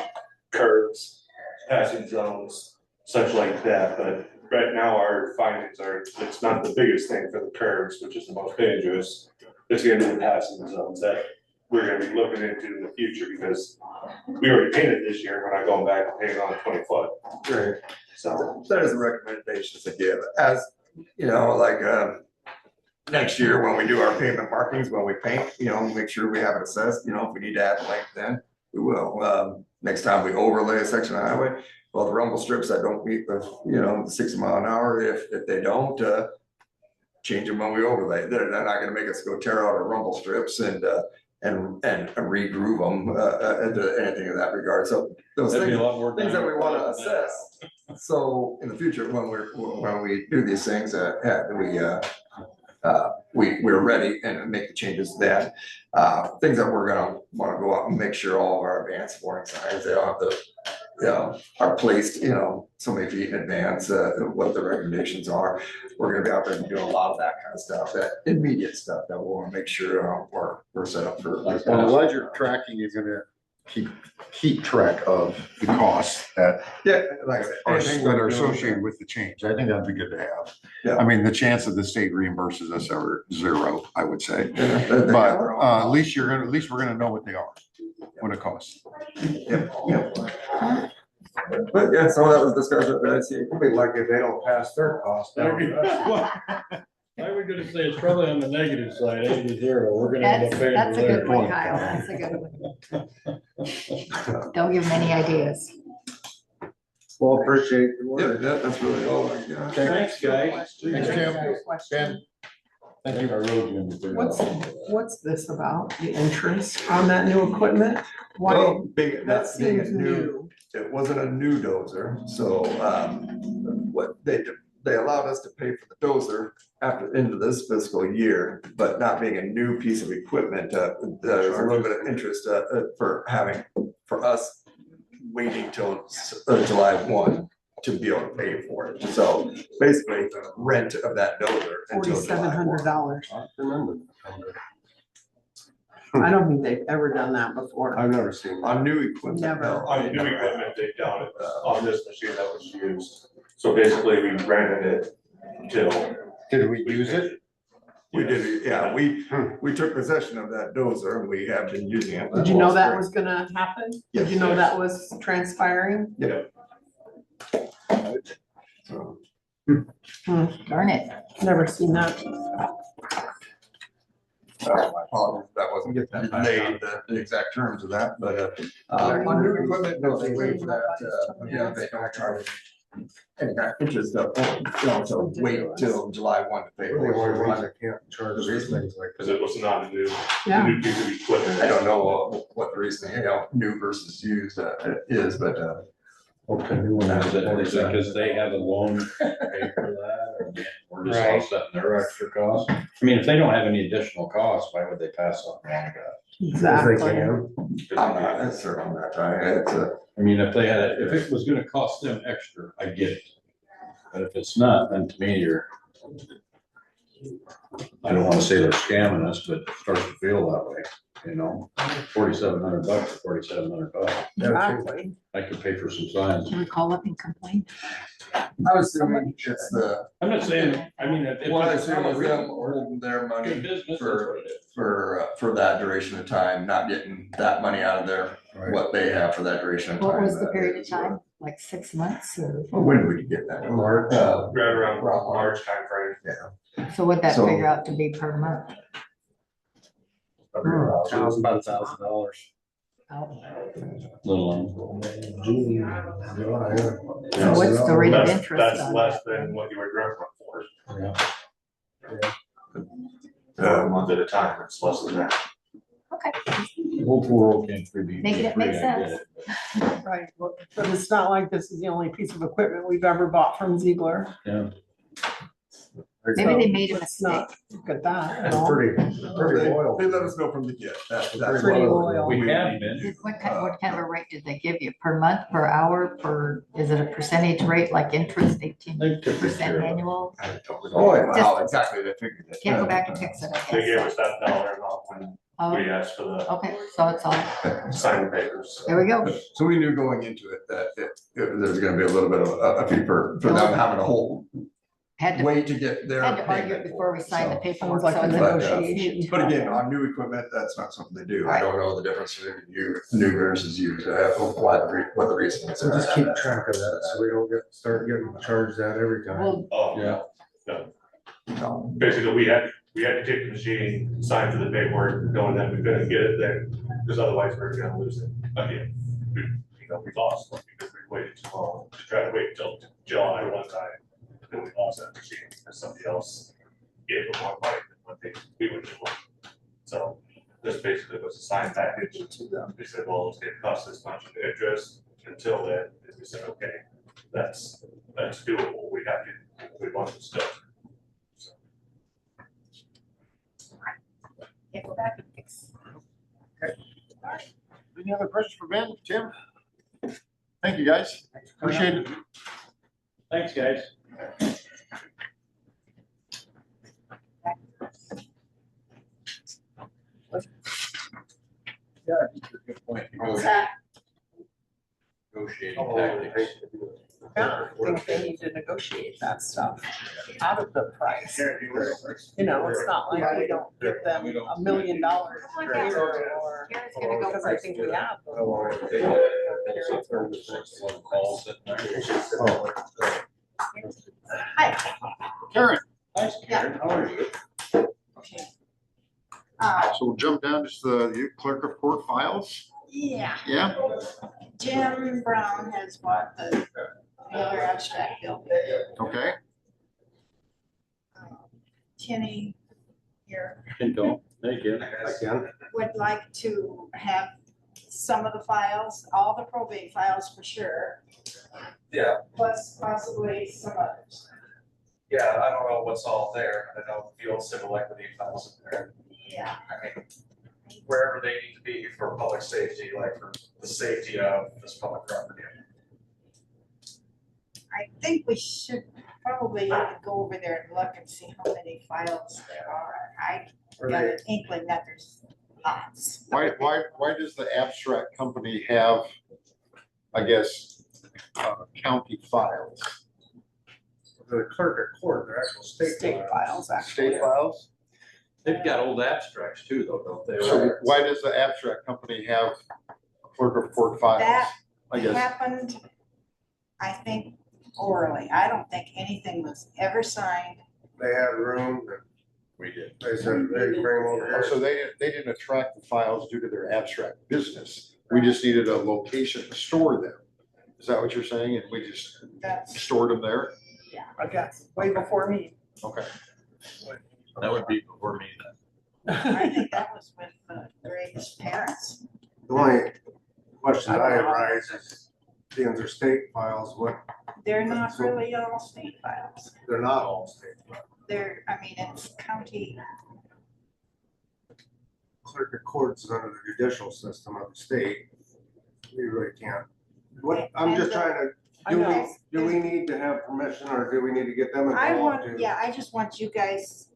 Speaker 7: curves, passing zones, such like that. But right now, our findings are, it's not the biggest thing for the curves, which is the most dangerous. It's gonna be the passing zones that we're gonna be looking into in the future, because we already painted this year, we're not going back and painting on 20 foot.
Speaker 6: Right.
Speaker 8: So that is the recommendations to give, as, next year when we do our pavement markings, when we paint, make sure we have it assessed, if we need to add length, then we will. Next time we overlay a section of highway, well, the rumble strips that don't meet the 60 mile an hour, if they don't, change them when we overlay. They're not gonna make us go tear out our rumble strips and re-groove them, into anything in that regard. So those
Speaker 2: That'd be
Speaker 8: things,
Speaker 2: a lot more.
Speaker 8: things that we wanna assess. So in the future, when we do these things, we're ready and make the changes then. Things that we're gonna wanna go out and make sure all of our advanced warning signs, they all have are placed, so many feet in advance, what the recommendations are. We're gonna be out there and doing a lot of that kind of stuff, that immediate stuff that we'll wanna make sure we're set up for.
Speaker 1: Well, the ledger tracking is gonna keep track of the costs that
Speaker 8: Yeah, like I said,
Speaker 1: are associated with the change. I think that'd be good to have.
Speaker 8: Yeah.
Speaker 1: I mean, the chance that the state reimburses us are 0, I would say.
Speaker 8: yeah, they
Speaker 1: But
Speaker 8: got their own-
Speaker 1: at least we're gonna know what they are, what it costs.
Speaker 8: Yep. But yeah, so that was discussion that I see.
Speaker 6: We'll be lucky if they don't pass their cost down.
Speaker 2: Why would
Speaker 9: gonna say, it's probably on the negative side, 80-0, we're gonna end up paying
Speaker 4: That's
Speaker 9: for
Speaker 4: a good
Speaker 9: theirs.
Speaker 4: one, Kyle, that's a good one. Don't give them any ideas.
Speaker 6: Well, appreciate the
Speaker 8: Yeah,
Speaker 6: work.
Speaker 8: that's really all I got.
Speaker 9: Thanks, guys.
Speaker 1: Thanks, Tim.
Speaker 3: Question.
Speaker 1: Ben, thank you.
Speaker 3: What's this about, the interest on that new equipment? Why,
Speaker 8: Well, big,
Speaker 3: that
Speaker 8: that's being a
Speaker 3: seems
Speaker 8: new,
Speaker 3: new.
Speaker 8: it wasn't a new dozer, so, what they did, they allowed us to pay for the dozer after, into this fiscal year, but not being a new piece of equipment, there's a little bit of interest, for having, for us waiting till July 1 to be able to pay for it. So basically, rent of that dozer until July 1.
Speaker 3: $4,700.
Speaker 6: I remember.
Speaker 3: I don't think they've ever done that before.
Speaker 6: I've never seen that.
Speaker 8: On new equipment,
Speaker 3: Never.
Speaker 8: no.
Speaker 7: On new equipment, they've done it on this machine that was used. So basically, we rented it till.
Speaker 1: Did we use it?
Speaker 8: We did, yeah, we took possession of that dozer and we have been using it.
Speaker 3: Did you know that was gonna happen? Did you know
Speaker 7: Yes.
Speaker 3: that was transpiring?
Speaker 8: Yeah.
Speaker 3: Hmm,
Speaker 4: Darn it.
Speaker 3: Never seen that.
Speaker 8: My apologies, that wasn't laid, the exact terms of that, but, on new equipment, no, they waive that, yeah, they don't charge any kind of interest up, so wait till July 1 to pay.
Speaker 6: Really,
Speaker 8: for
Speaker 6: why
Speaker 8: it.
Speaker 6: they can't charge us things like
Speaker 7: Because
Speaker 6: that.
Speaker 7: it was not a new,
Speaker 3: Yeah.
Speaker 7: new piece of equipment.
Speaker 8: I don't know what the reason, new versus used, is, but,
Speaker 6: Okay, new one.
Speaker 2: Is it because they have a loan to pay for that, or we're just
Speaker 9: Right.
Speaker 2: offsetting their extra costs? I mean, if they don't have any additional costs, why would they pass on that?
Speaker 6: If they
Speaker 3: Exactly.
Speaker 6: can.
Speaker 8: I'm not certain on that, it's
Speaker 2: I mean, if it was gonna cost them extra, I get it. But if it's not, then to me, I don't wanna say they're scamming us, but it starts to feel that way, you know? $4,700 or $4,700.
Speaker 3: Exactly.
Speaker 2: I could pay for some signs.
Speaker 4: Can we call up and complain?
Speaker 8: I was assuming it's the,
Speaker 2: I'm not saying, I mean, if.
Speaker 8: what I
Speaker 2: it's
Speaker 8: assume is
Speaker 2: really
Speaker 8: them holding their
Speaker 2: Good
Speaker 8: money
Speaker 2: business, that's
Speaker 8: for,
Speaker 2: what it is.
Speaker 8: for that duration of time, not getting that money out of their, what they have for that duration of time.
Speaker 4: What was the
Speaker 8: that
Speaker 4: period of
Speaker 8: is,
Speaker 4: time? Like 6 months or,
Speaker 8: Well, when would you get that?
Speaker 6: March.
Speaker 7: Right around March timeframe.
Speaker 4: so what'd that
Speaker 8: So-
Speaker 4: figure out to be per month?
Speaker 9: About $1,000.
Speaker 2: Little.
Speaker 6: June, July.
Speaker 4: So what's the rate of
Speaker 7: That's,
Speaker 4: interest
Speaker 7: that's
Speaker 4: on
Speaker 7: less
Speaker 4: that?
Speaker 7: than what you were grant for.
Speaker 2: Yeah.
Speaker 7: A month at a time, it's less than that.
Speaker 4: Okay,
Speaker 2: The whole world can't be.
Speaker 4: Making it make
Speaker 2: free, I get
Speaker 4: sense.
Speaker 2: it.
Speaker 3: Right, but it's not like this is the only piece of equipment we've ever bought from Ziegler.
Speaker 2: Yeah.
Speaker 4: maybe they made a
Speaker 3: Let's
Speaker 4: mistake.
Speaker 3: not Look at that.
Speaker 6: It's
Speaker 3: no.
Speaker 6: pretty loyal.
Speaker 8: They let us know from the get, that's.
Speaker 3: Pretty loyal.
Speaker 2: We have been.
Speaker 4: What kind of a rate did they give you? Per month, per hour, is it a percentage rate like interest,
Speaker 2: They took
Speaker 4: 18%
Speaker 2: good care of it.
Speaker 4: annual?
Speaker 8: Oh, yeah, how exactly they figured it.
Speaker 4: Can't go back and fix it, I
Speaker 7: They gave
Speaker 4: guess.
Speaker 7: us that dollar amount when
Speaker 4: Oh,
Speaker 7: we asked for the
Speaker 4: okay, so it's all,
Speaker 7: signed papers.
Speaker 4: there we go.
Speaker 8: So we knew going into it that there's gonna be a little bit of a fee for them having a whole
Speaker 4: Had to,
Speaker 8: way to get their.
Speaker 4: had to argue it
Speaker 8: payment
Speaker 4: before we signed the
Speaker 8: So-
Speaker 4: paperwork.
Speaker 3: Sounds like
Speaker 4: so
Speaker 3: a
Speaker 4: it's
Speaker 3: negotiation.
Speaker 8: But again, on new equipment, that's not something they do. I
Speaker 4: Right.
Speaker 8: don't know the difference between new versus used, what the reason is.
Speaker 6: So just keep track of that, so we don't start getting charged that every time.
Speaker 4: Well,
Speaker 7: Oh,
Speaker 2: Yeah.
Speaker 8: No.
Speaker 7: basically, we had to take the machine, sign for the paperwork, knowing that we couldn't get it there, because otherwise we we're gonna lose it again. We lost it because we waited too long to try to wait until July one time, then we lost that machine, because somebody else gave them more money than what we would do. So this basically was a signed package. We said, well, it's gonna cost this much in interest. Until then, we said, okay, that's doable. We want to still.
Speaker 4: can't go back and fix.
Speaker 1: Any other questions for Ben, Tim? Thank you, guys. Appreciate it.
Speaker 9: Thanks, guys.
Speaker 2: Yeah, that's a good point. Negotiating
Speaker 6: Oh,
Speaker 2: tactics.
Speaker 3: Yeah, I think they need to negotiate that stuff out of the price. You know, it's not like we don't give them $1 million a year or,
Speaker 4: Karen's gonna go
Speaker 3: because I
Speaker 4: first.
Speaker 3: think we have.
Speaker 6: How long it takes.
Speaker 2: Calls at night.
Speaker 6: Oh,
Speaker 4: Hi.
Speaker 1: Karen,
Speaker 2: Nice, Karen, how are you?
Speaker 1: jump down to the clerk of court files.
Speaker 10: Yeah,
Speaker 1: Yeah,
Speaker 10: Jim Brown has bought the other abstract building.
Speaker 1: okay.
Speaker 10: Kenny here
Speaker 9: Thank you.
Speaker 6: Again,
Speaker 10: would like to have some of the files, all the probate files for sure.
Speaker 11: Yeah.
Speaker 10: Plus possibly some others.
Speaker 11: Yeah, I don't know what's all there. I know the old civil equity files in there.
Speaker 10: Yeah.
Speaker 11: I mean, wherever they need to be for public safety, like for the safety of this public property.
Speaker 10: I think we should probably even go over there and look and see how many files there are. I
Speaker 6: are
Speaker 10: got
Speaker 6: they,
Speaker 10: an inkling that there's lots.
Speaker 1: Why does the abstract company have, I guess, county files?
Speaker 6: the clerk of court, they're actual state
Speaker 3: State
Speaker 6: files.
Speaker 3: files, actually.
Speaker 1: State files?
Speaker 2: They've got old abstracts too, though, don't they?
Speaker 1: So why does the abstract company have clerk of court files?
Speaker 10: That
Speaker 1: I guess,
Speaker 10: happened, I think orally. I don't think anything was ever signed.
Speaker 6: They had room, and
Speaker 2: We did.
Speaker 6: they said they could bring them over
Speaker 1: oh,
Speaker 6: here.
Speaker 1: so they didn't attract the files due to their abstract business. We just needed a location to store them. Is that what you're saying? And we just
Speaker 10: That's,
Speaker 1: stored them there?
Speaker 3: I guess, way before me.
Speaker 1: Okay.
Speaker 2: That would be before me then.
Speaker 10: I think that was with Greg's parents.
Speaker 6: The only question I arise is, being their state files, what,
Speaker 10: They're not really all state files.
Speaker 6: they're not all state files.
Speaker 10: They're, I mean, it's county,
Speaker 6: Clerk of courts is under the judicial system of the state. We really can't. What, I'm just trying to,
Speaker 3: I know.
Speaker 6: do we need to have permission, or do we need to get them
Speaker 10: I
Speaker 6: involved
Speaker 10: want,
Speaker 6: too?
Speaker 10: yeah, I just want you guys,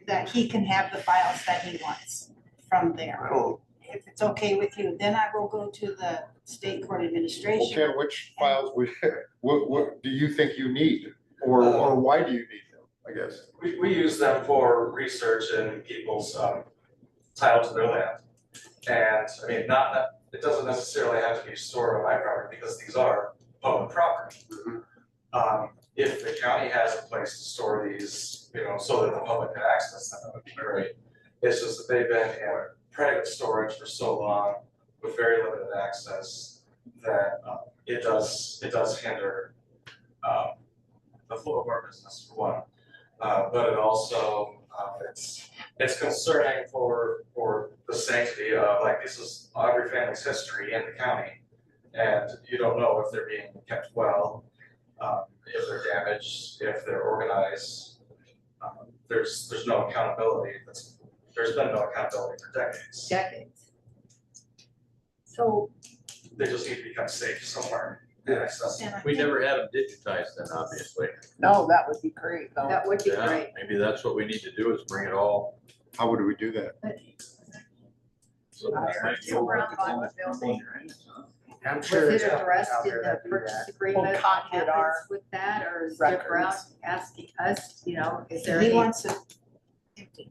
Speaker 10: that he can have the files that he wants from
Speaker 6: I
Speaker 10: there.
Speaker 6: don't,
Speaker 10: If it's okay with you, then I will go to the state court
Speaker 1: Well,
Speaker 10: administration.
Speaker 1: Ken, which files what do you think you need? Or why do you need them, I guess?
Speaker 11: We use them for research and people's title to their land. And I mean, not that, it doesn't necessarily have to be stored on my property because these are public property. If the county has a place to store these, you know, so that the public can access them, that would be great. It's just that they've been in private storage for so long with very limited access that it does hinder the flow of our business for one. But it also, it's concerning for the sanctity of, like, this is every family's history in the county. And you don't know if they're being kept well, if they're damaged, if they're organized. There's no accountability. There's been no accountability for decades.
Speaker 4: Decades. So,
Speaker 11: They just need to become safe somewhere. and accessible.
Speaker 10: And I
Speaker 2: We
Speaker 10: think-
Speaker 2: never had them digitized then, obviously.
Speaker 3: No, that would be great, though.
Speaker 4: that would be
Speaker 2: Yeah,
Speaker 4: great.
Speaker 2: maybe that's what we need to do is bring it all.
Speaker 1: How would we do that?
Speaker 2: So that's maybe
Speaker 10: Jim Brown bought the building.
Speaker 5: I'm
Speaker 4: Was
Speaker 5: sure
Speaker 4: it
Speaker 5: there's companies
Speaker 4: addressed
Speaker 5: out
Speaker 4: in
Speaker 5: there
Speaker 4: the
Speaker 5: that do
Speaker 4: purchase
Speaker 5: that.
Speaker 4: agreement? What
Speaker 3: copied our
Speaker 4: happens with that, or is Jim Brown
Speaker 3: records.
Speaker 4: asking us, you know, is there
Speaker 10: He
Speaker 4: any?
Speaker 10: wants it empty.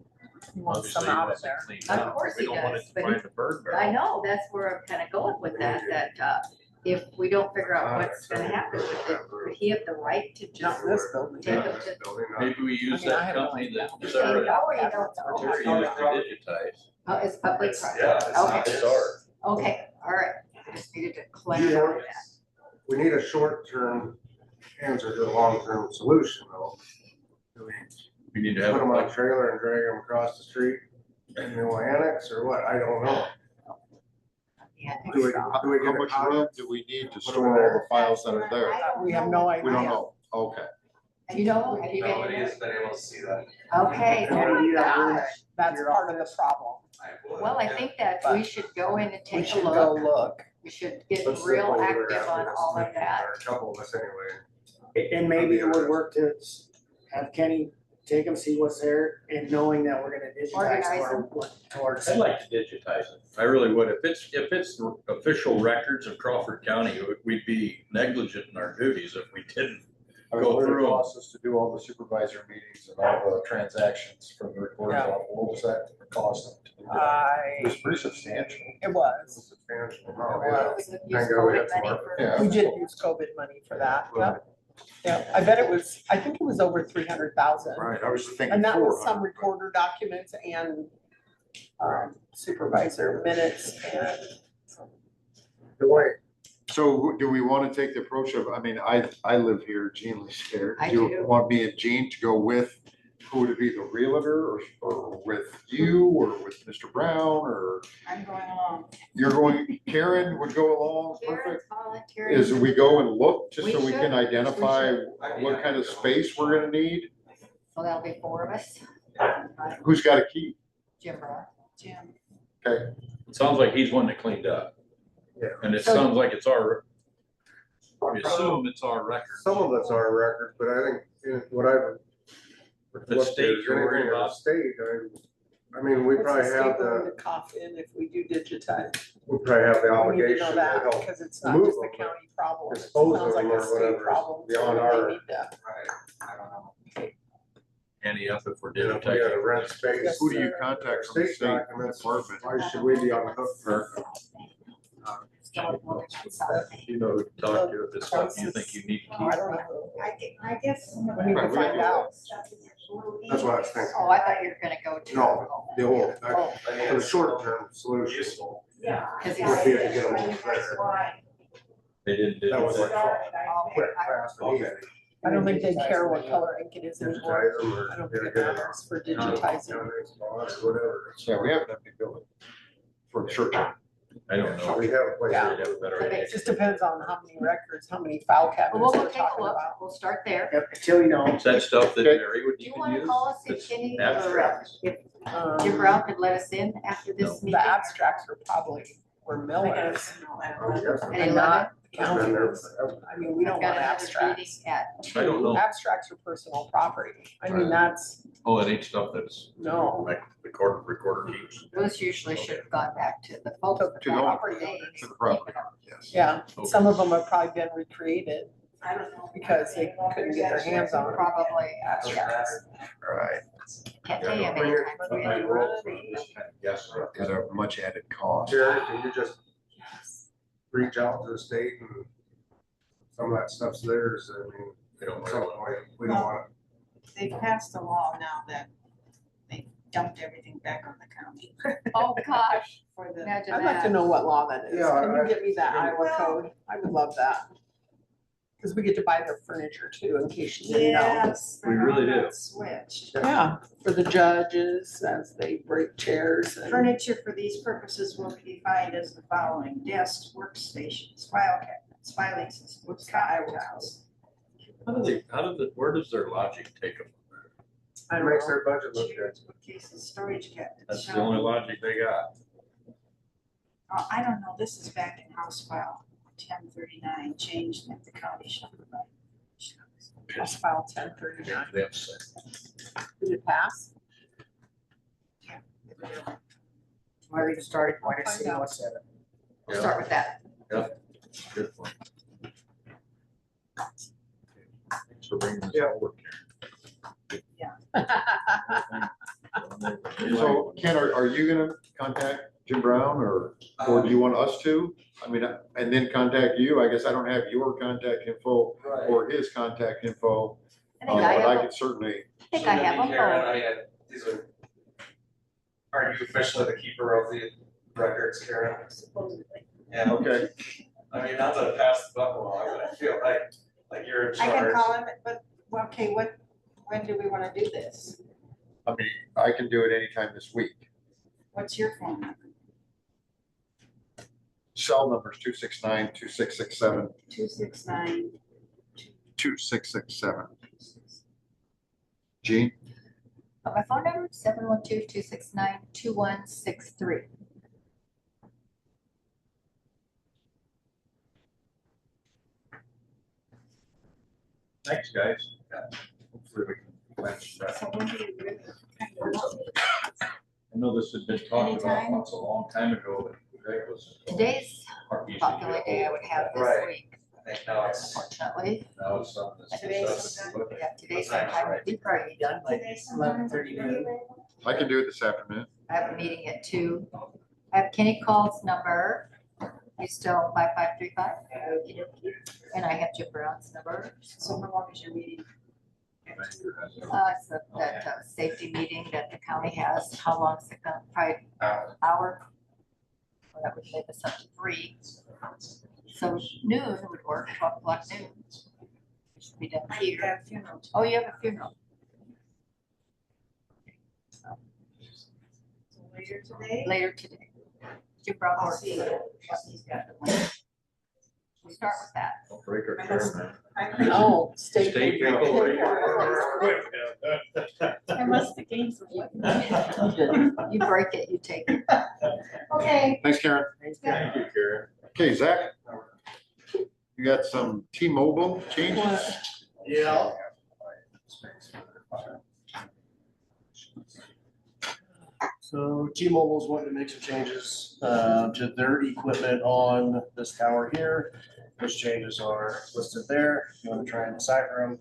Speaker 3: He wants
Speaker 2: Obviously,
Speaker 3: some
Speaker 2: he
Speaker 3: out of
Speaker 2: wants it
Speaker 3: there.
Speaker 2: cleaned
Speaker 4: Of
Speaker 2: out.
Speaker 4: course
Speaker 2: We
Speaker 4: he
Speaker 2: don't want
Speaker 4: does,
Speaker 2: it to
Speaker 4: but
Speaker 2: find the bird
Speaker 4: I
Speaker 2: barrel.
Speaker 4: know, that's where I'm kind of going with that, if we don't figure out what's gonna happen with it, would he have the right to
Speaker 3: Not
Speaker 4: just
Speaker 3: this building.
Speaker 4: take them to?
Speaker 2: Maybe we use
Speaker 3: I mean, I
Speaker 2: that
Speaker 3: have no
Speaker 2: company
Speaker 3: idea.
Speaker 2: that.
Speaker 4: You say no or you don't know?
Speaker 2: They're used to digitize.
Speaker 4: Oh, it's public
Speaker 11: It's-
Speaker 4: property.
Speaker 11: Yeah, it's not
Speaker 4: Okay.
Speaker 11: it's ours.
Speaker 4: Okay, all right, I just needed to clarify that.
Speaker 6: we need a short-term answer to a long-term solution, though. Do we
Speaker 2: We need to
Speaker 6: put
Speaker 2: have,
Speaker 6: them on a
Speaker 2: like,
Speaker 6: trailer and drag them across the street and they'll annex, or what? I don't know.
Speaker 4: Yeah, I think
Speaker 6: Do we,
Speaker 4: so.
Speaker 6: do we
Speaker 1: How
Speaker 6: get a
Speaker 1: much
Speaker 6: copy?
Speaker 1: room do we need to store all the files that are there?
Speaker 3: We have no idea.
Speaker 1: We don't know. Okay.
Speaker 4: You know, have you been in
Speaker 11: Nobody
Speaker 4: there?
Speaker 11: has been able to see that.
Speaker 4: Okay,
Speaker 5: And
Speaker 4: oh
Speaker 5: then
Speaker 4: my
Speaker 5: you got room
Speaker 4: gosh.
Speaker 5: at
Speaker 3: That's
Speaker 5: your
Speaker 3: part of the
Speaker 5: office.
Speaker 3: problem.
Speaker 11: I would,
Speaker 4: Well, I
Speaker 11: yeah.
Speaker 4: think that we should go in and
Speaker 3: We
Speaker 4: take a
Speaker 3: should go
Speaker 4: look.
Speaker 3: look.
Speaker 4: We should get
Speaker 6: Let's look
Speaker 4: real
Speaker 6: over there
Speaker 4: active
Speaker 6: after
Speaker 4: on
Speaker 6: this
Speaker 4: all of
Speaker 6: meeting,
Speaker 4: that.
Speaker 6: or a couple of us anyway.
Speaker 5: And maybe it would work to have Kenny take them, see what's there, and knowing that we're gonna digitize
Speaker 4: Organize
Speaker 5: or
Speaker 4: them.
Speaker 5: work towards.
Speaker 2: I'd like to digitize it. I really would. If it's the official records of Crawford County, we'd be negligent in our duties if we didn't.
Speaker 1: I mean,
Speaker 2: Go
Speaker 1: what did it
Speaker 2: through 'em.
Speaker 1: cost us to do all the supervisor meetings and all the transactions for the recording?
Speaker 3: Yeah.
Speaker 1: What was that cost? It
Speaker 3: I,
Speaker 1: was pretty substantial.
Speaker 3: it was.
Speaker 6: Substantial,
Speaker 3: It
Speaker 6: no, yeah.
Speaker 3: was.
Speaker 4: Use
Speaker 6: Thank God we
Speaker 4: COVID
Speaker 6: had some
Speaker 4: money
Speaker 6: more.
Speaker 4: for-
Speaker 1: Yeah.
Speaker 3: We did use COVID money for that. Yep. Yeah, I bet it was, I think it was over 300,000.
Speaker 1: Right, I was thinking.
Speaker 3: And that was
Speaker 1: 400,
Speaker 3: some recorder documents and supervisor minutes and
Speaker 6: Dwayne,
Speaker 1: So do we want to take the approach of, I mean, I live here, Jean lives here.
Speaker 4: I
Speaker 1: Do
Speaker 4: do.
Speaker 1: you want me and Jean to go with, who would it be, the realtor or with you or with Mr. Brown or
Speaker 10: I'm going along.
Speaker 1: you're going, Karen would go along?
Speaker 4: Karen's
Speaker 1: Perfect.
Speaker 4: volunteering.
Speaker 1: Is we go and look just so
Speaker 4: We
Speaker 1: we can
Speaker 4: should.
Speaker 1: identify
Speaker 4: We
Speaker 1: what kind of space we're gonna need?
Speaker 4: So that'll be 4 of us.
Speaker 1: Who's got a key?
Speaker 4: Jim Brown.
Speaker 10: Jim.
Speaker 1: Okay,
Speaker 2: It sounds like he's one that cleaned up.
Speaker 6: Yeah.
Speaker 2: And it
Speaker 4: So-
Speaker 2: sounds like it's our, we assume it's our record.
Speaker 6: some of it's our record, but I think what I've.
Speaker 2: The state you're worried
Speaker 6: anything in the
Speaker 2: about?
Speaker 6: State, I mean, we
Speaker 3: what's
Speaker 6: probably
Speaker 3: the
Speaker 6: have
Speaker 3: state going
Speaker 6: the,
Speaker 3: to cough in if we do digitize?
Speaker 6: we probably have the
Speaker 3: We need to
Speaker 6: obligation
Speaker 3: know
Speaker 6: to
Speaker 3: that
Speaker 6: help
Speaker 3: because it's not
Speaker 6: move
Speaker 3: just the
Speaker 6: them, but
Speaker 3: county problem. It
Speaker 6: dispose of
Speaker 3: sounds like
Speaker 6: them
Speaker 3: a
Speaker 6: or
Speaker 3: state
Speaker 6: whatever is
Speaker 3: problem. so
Speaker 6: beyond
Speaker 3: they
Speaker 6: our-
Speaker 3: need to-
Speaker 11: I don't know.
Speaker 2: Any up if we're
Speaker 6: You know, if we had to rent
Speaker 2: digitizing.
Speaker 6: space.
Speaker 3: Yes,
Speaker 1: who do you
Speaker 3: sir.
Speaker 1: contact from the
Speaker 6: State
Speaker 1: state
Speaker 6: documents,
Speaker 1: department?
Speaker 6: why should we be on the hook for?
Speaker 2: You know who to talk to if it's something you think you need to
Speaker 3: I
Speaker 2: keep.
Speaker 3: don't know.
Speaker 10: I guess.
Speaker 3: We need to find out.
Speaker 6: That's what I was thinking.
Speaker 4: Oh, I thought you were gonna go to.
Speaker 6: No, the old,
Speaker 3: Oh,
Speaker 6: for the short term solution.
Speaker 11: Useful.
Speaker 10: Yeah.
Speaker 4: Because
Speaker 6: Would
Speaker 4: he's.
Speaker 6: be to get them over there.
Speaker 2: They didn't do
Speaker 6: That was like
Speaker 2: it.
Speaker 6: quick, fast, and easy.
Speaker 3: I don't think they care what color ink it is anymore.
Speaker 6: Digitize them or
Speaker 3: I don't
Speaker 6: get
Speaker 3: think
Speaker 6: a
Speaker 3: it
Speaker 6: good
Speaker 3: matters for
Speaker 6: amount.
Speaker 3: digitizing.
Speaker 6: Or whatever.
Speaker 1: Yeah, we have an empty building for the short term.
Speaker 2: I don't know.
Speaker 6: We have a place.
Speaker 3: Yeah.
Speaker 2: They'd have a better idea.
Speaker 3: It just depends on how many records, how many file
Speaker 4: Well,
Speaker 3: cabinets
Speaker 4: we'll
Speaker 3: we're
Speaker 4: go take a
Speaker 3: talking
Speaker 4: look.
Speaker 3: about.
Speaker 4: We'll start there.
Speaker 5: Yep, until you know.
Speaker 2: Is that stuff that
Speaker 1: Okay.
Speaker 2: Mary would
Speaker 4: Do
Speaker 2: you
Speaker 4: you
Speaker 2: can
Speaker 4: wanna
Speaker 2: use?
Speaker 4: call us if
Speaker 2: It's
Speaker 4: Kenny or
Speaker 2: abstracts.
Speaker 4: if Jim Brown could let us in after this meeting?
Speaker 3: The abstracts are probably where Mill
Speaker 10: I gotta
Speaker 3: is
Speaker 10: send all that
Speaker 6: Oh,
Speaker 10: around.
Speaker 6: yes.
Speaker 4: At
Speaker 3: and
Speaker 4: 11?
Speaker 3: not the
Speaker 6: It's been there
Speaker 3: counties.
Speaker 6: forever.
Speaker 3: I mean, we don't
Speaker 4: I've got
Speaker 3: want
Speaker 4: another
Speaker 3: abstracts.
Speaker 4: meeting at
Speaker 2: I don't know.
Speaker 3: Abstracts are personal property. I mean,
Speaker 2: Right.
Speaker 3: that's,
Speaker 2: Oh, it ain't stuff that's
Speaker 3: no,
Speaker 2: like the recorder keeps.
Speaker 4: Those usually should have gone back to the folks.
Speaker 3: To
Speaker 4: that
Speaker 1: the
Speaker 4: property
Speaker 3: owners.
Speaker 4: owners.
Speaker 1: To the property, yes.
Speaker 3: yeah, some of them have probably been recreated
Speaker 10: I don't know.
Speaker 3: because they couldn't get their hands on them.
Speaker 4: Probably
Speaker 3: Abstracts.
Speaker 1: Right,
Speaker 4: can't tell you how
Speaker 6: When
Speaker 4: many
Speaker 6: you're-
Speaker 4: times
Speaker 6: when
Speaker 4: we
Speaker 6: you're
Speaker 4: had.
Speaker 6: running,
Speaker 2: Yes.
Speaker 1: at a much added cost.
Speaker 6: Jerry, can you just reach out to the state and some of that stuff's theirs, I mean,
Speaker 2: They don't
Speaker 6: at some
Speaker 2: really want
Speaker 6: point, we don't want
Speaker 10: They've passed a law now that they dumped everything back on the county
Speaker 4: Oh, gosh,
Speaker 10: for the.
Speaker 4: imagine
Speaker 3: I'd like to
Speaker 4: that.
Speaker 3: know what law that is.
Speaker 6: Yeah,
Speaker 3: Can you
Speaker 6: I-
Speaker 3: get me that Iowa
Speaker 10: Well-
Speaker 3: code? I would love that. Cause we get to buy their furniture too, in case you didn't know.
Speaker 10: Yes.
Speaker 2: We really
Speaker 10: but now
Speaker 2: do.
Speaker 10: that's Switched.
Speaker 3: Yeah, for the judges as they break chairs and.
Speaker 10: Furniture for these purposes will be defined as the following: desks, workstations, file cabinets, filing systems, countertops.
Speaker 2: where does their logic take them?
Speaker 3: I
Speaker 6: it
Speaker 3: don't
Speaker 6: makes
Speaker 3: know.
Speaker 6: their budget look good.
Speaker 10: Chairs, bookcases, storage cabinets.
Speaker 2: That's the
Speaker 10: shelving.
Speaker 2: only logic they got.
Speaker 10: I don't know, this is back in House File 1039, changed at the county shall provide.
Speaker 3: House file 1039.
Speaker 2: Them say.
Speaker 3: Did it pass?
Speaker 5: I read the starting point,
Speaker 3: I'll
Speaker 5: it's
Speaker 3: find out.
Speaker 5: what's in it.
Speaker 4: We'll start with that.
Speaker 2: Good point. Thanks for bringing this
Speaker 6: Yeah.
Speaker 2: forward.
Speaker 1: So Ken, are you gonna contact Jim Brown or do you want us to? I mean, and then contact you? I guess I don't have your contact info
Speaker 11: Right.
Speaker 1: or his contact info.
Speaker 4: I think I
Speaker 1: But
Speaker 4: have,
Speaker 1: I
Speaker 4: a-
Speaker 1: could certainly,
Speaker 4: I think I have them
Speaker 11: Karen,
Speaker 4: both.
Speaker 11: I mean, these are you officially the keeper of the records, Karen?
Speaker 10: Supposedly.
Speaker 11: Yeah,
Speaker 1: okay,
Speaker 11: I mean, not to pass the buck along, but I feel like you're in
Speaker 10: I can
Speaker 11: charge.
Speaker 10: call him, but, well, okay, when do we wanna do this?
Speaker 1: I mean, I can do it anytime this week.
Speaker 10: What's your phone number?
Speaker 1: Cell numbers 269-2667,
Speaker 10: 269.
Speaker 1: 2667. Gene?
Speaker 4: My phone number, 712-269-2163.
Speaker 2: Thanks, guys. Hopefully we can match that.
Speaker 10: So when do you really kind of
Speaker 2: I know this had been talked about
Speaker 10: Anytime.
Speaker 2: once a long time ago, but today was.
Speaker 4: Today's
Speaker 2: hard easy
Speaker 4: about
Speaker 2: to
Speaker 4: the only
Speaker 2: get
Speaker 4: day I
Speaker 2: hold
Speaker 4: would have this
Speaker 11: Right.
Speaker 4: week,
Speaker 11: I think now it's,
Speaker 4: unfortunately.
Speaker 2: of. Now it's something that's.
Speaker 10: Today's
Speaker 2: necessity.
Speaker 4: Yeah, today's
Speaker 11: What time's
Speaker 4: sometime
Speaker 11: right?
Speaker 4: would be great.
Speaker 5: Done like 11:30.
Speaker 1: I can do it this afternoon.
Speaker 4: I have a meeting at 2. I have Kenny Call's number. He's still 5535. And I have Jim Brown's number.
Speaker 10: So how long is your meeting?
Speaker 4: It's that safety meeting that the county has. How long is it gonna, probably hour? Well, that would take us up to 3. So noon would work, 12 o'clock noon. We should be done
Speaker 10: I
Speaker 4: here.
Speaker 10: have funeral.
Speaker 4: Oh, you have a funeral.
Speaker 10: Later today.
Speaker 4: Later today. You brought
Speaker 10: I'll
Speaker 4: more.
Speaker 10: see what he's got.
Speaker 4: We'll start with that.
Speaker 2: Don't break our chair,
Speaker 3: Oh,
Speaker 2: man. Stay
Speaker 10: I must have gained some weight.
Speaker 4: You break it, you take it.
Speaker 10: Okay.
Speaker 1: Thanks, Karen.
Speaker 2: Thank you, Karen.
Speaker 1: Okay, Zach. You got some T-Mobile changes?
Speaker 5: Yeah. So T-Mobile's wanting to make some changes to their equipment on this tower here. Those changes are listed there. If you want to try and decipher them,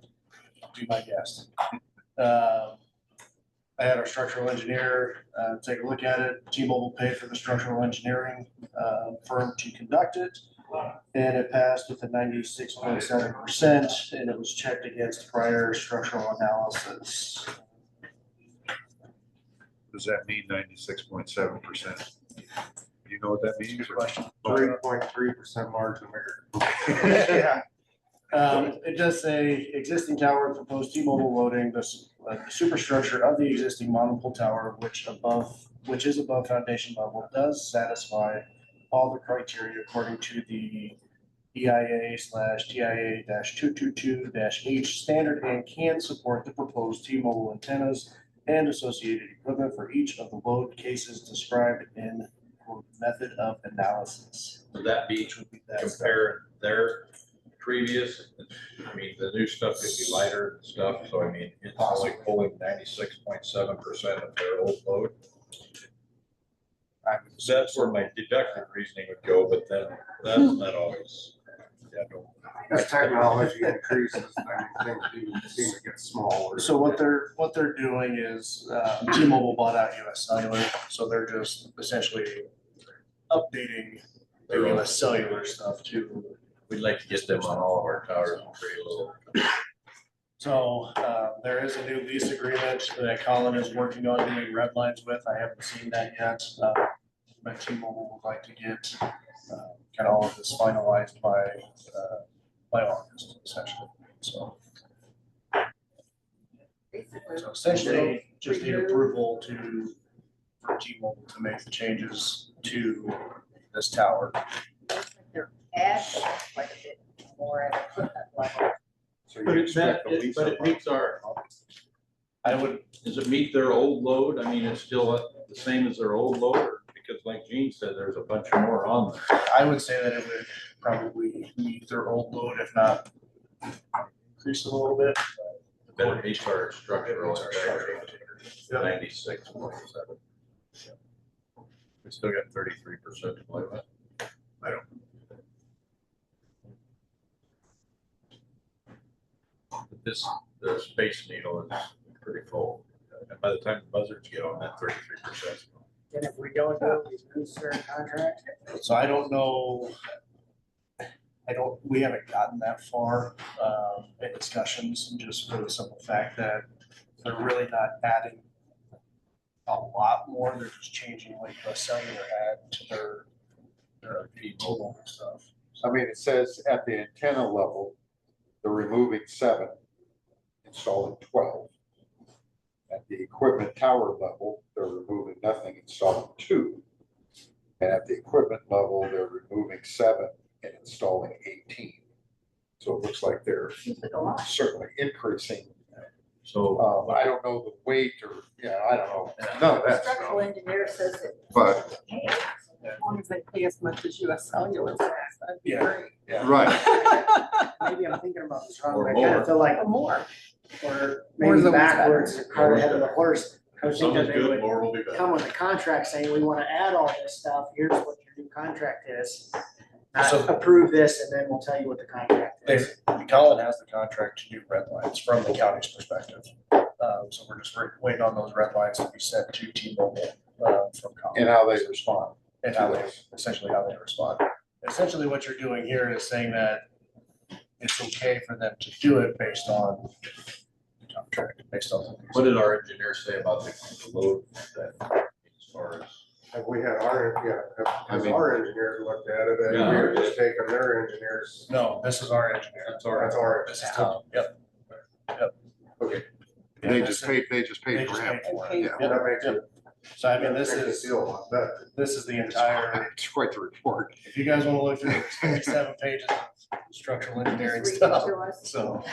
Speaker 5: be my guest. I had our structural engineer take a look at it. T-Mobile paid for the structural engineering firm to conduct it. And it passed with a 96.7%, and it was checked against prior structural analysis.
Speaker 1: Does that mean 96.7%? You know what that means?
Speaker 5: Good question.
Speaker 6: 3.3% margin of error.
Speaker 5: Yeah. It does say existing tower proposed T-Mobile loading, the superstructure of the existing monopole tower, which is above foundation level, does satisfy all the criteria according to the EIA/TIA-222-H standard and can support the proposed T-Mobile antennas and associated equipment for each of the load cases described in method of analysis.
Speaker 2: Would that be compare their previous, I mean, the new stuff could be lighter and stuff, so I mean, it's only pulling 96.7% of their old load. That's where my deductive reasoning would go, but then that's not always,
Speaker 6: As technology increases, I mean, things seem to get smaller.
Speaker 5: So what they're doing is T-Mobile bought out US Cellular, so they're just essentially updating the US Cellular stuff to.
Speaker 2: We'd like to get them on all of our towers pretty low.
Speaker 5: So there is a new lease agreement that Colin is working on doing red lines with. I haven't seen that yet. But T-Mobile would like to get kind of all of this finalized by August, essentially. So essentially, just need approval for T-Mobile to make the changes to this tower.
Speaker 4: They're adding quite a bit more at equipment level.
Speaker 1: So
Speaker 2: But
Speaker 1: you
Speaker 2: it's that,
Speaker 1: expect the lease
Speaker 2: but it meets our, does it meet their old load? I mean, it's still the same as their old load, or because like Gene said, there's a bunch more on there.
Speaker 5: I would say that it would probably meet their old load, if not increase it a little bit.
Speaker 2: But it meets our structural
Speaker 5: Meets our structural
Speaker 2: integrity, 96.7. We still got 33% to play with. But the Space Needle is pretty full. And by the time the buzzards get on that 33%.
Speaker 5: And if we don't do it, we lose certain contract. So I don't know. We haven't gotten that far in discussions, just for the simple fact that they're really not adding a lot more. They're just changing what US Cellular had to their T-Mobile stuff.
Speaker 1: I mean, it says at the antenna level, they're removing 7, installing 12. At the equipment tower level, they're removing nothing, installing 2. And at the equipment level, they're removing 7 and installing 18. So it looks like they're certainly increasing.
Speaker 2: So
Speaker 1: I don't know the weight or, I don't know. None of that
Speaker 4: Structural
Speaker 1: stuff.
Speaker 4: engineer says it.
Speaker 1: But,
Speaker 3: As long as they pay as much as US Cellular, that'd be
Speaker 5: Yeah.
Speaker 3: great.
Speaker 1: right,
Speaker 5: Maybe I'm thinking about this wrong,
Speaker 2: Or
Speaker 5: but I kind
Speaker 2: more.
Speaker 5: of feel like
Speaker 3: Or more.
Speaker 5: or
Speaker 3: More
Speaker 5: maybe
Speaker 3: is always
Speaker 5: backwards,
Speaker 3: better.
Speaker 5: cart ahead of the horse. I was
Speaker 2: some
Speaker 5: thinking
Speaker 2: is
Speaker 5: they
Speaker 2: good,
Speaker 5: would
Speaker 2: more will be better.
Speaker 5: come with a contract saying, we want to add all this stuff, here's what your new contract is. So- Approve this, and then we'll tell you what the contract is. Colin has the contract to do red lines from the county's perspective. So we're just waiting on those red lines to be sent to T-Mobile from Colin.
Speaker 1: and how they respond.
Speaker 5: And how they, essentially how they respond. Essentially what you're doing here is saying that it's okay for them to do it based on the
Speaker 11: contract based on.
Speaker 2: What did our engineer say about the load that as far as?
Speaker 6: Have we had has
Speaker 1: mean-
Speaker 6: our engineers looked at it, and
Speaker 2: Yeah.
Speaker 6: we're just taking their engineers,
Speaker 11: No, this is our engineer.
Speaker 6: that's our.
Speaker 11: This is Tom. Yep.
Speaker 6: Okay,
Speaker 11: Yeah,
Speaker 1: They
Speaker 11: this
Speaker 1: just
Speaker 11: is-
Speaker 1: paid
Speaker 11: they
Speaker 1: for
Speaker 11: just
Speaker 1: him.
Speaker 11: paid for
Speaker 3: They
Speaker 11: it.
Speaker 3: paid
Speaker 1: Yeah.
Speaker 6: that makes it.
Speaker 11: So I mean, this
Speaker 6: makes it
Speaker 11: is,
Speaker 6: feel a lot better.
Speaker 11: this is the entire,
Speaker 1: It's quite the report.
Speaker 11: if you guys wanna look through it, it's 37 pages of structural engineering
Speaker 4: Just read it
Speaker 11: stuff.
Speaker 4: to us.
Speaker 11: So,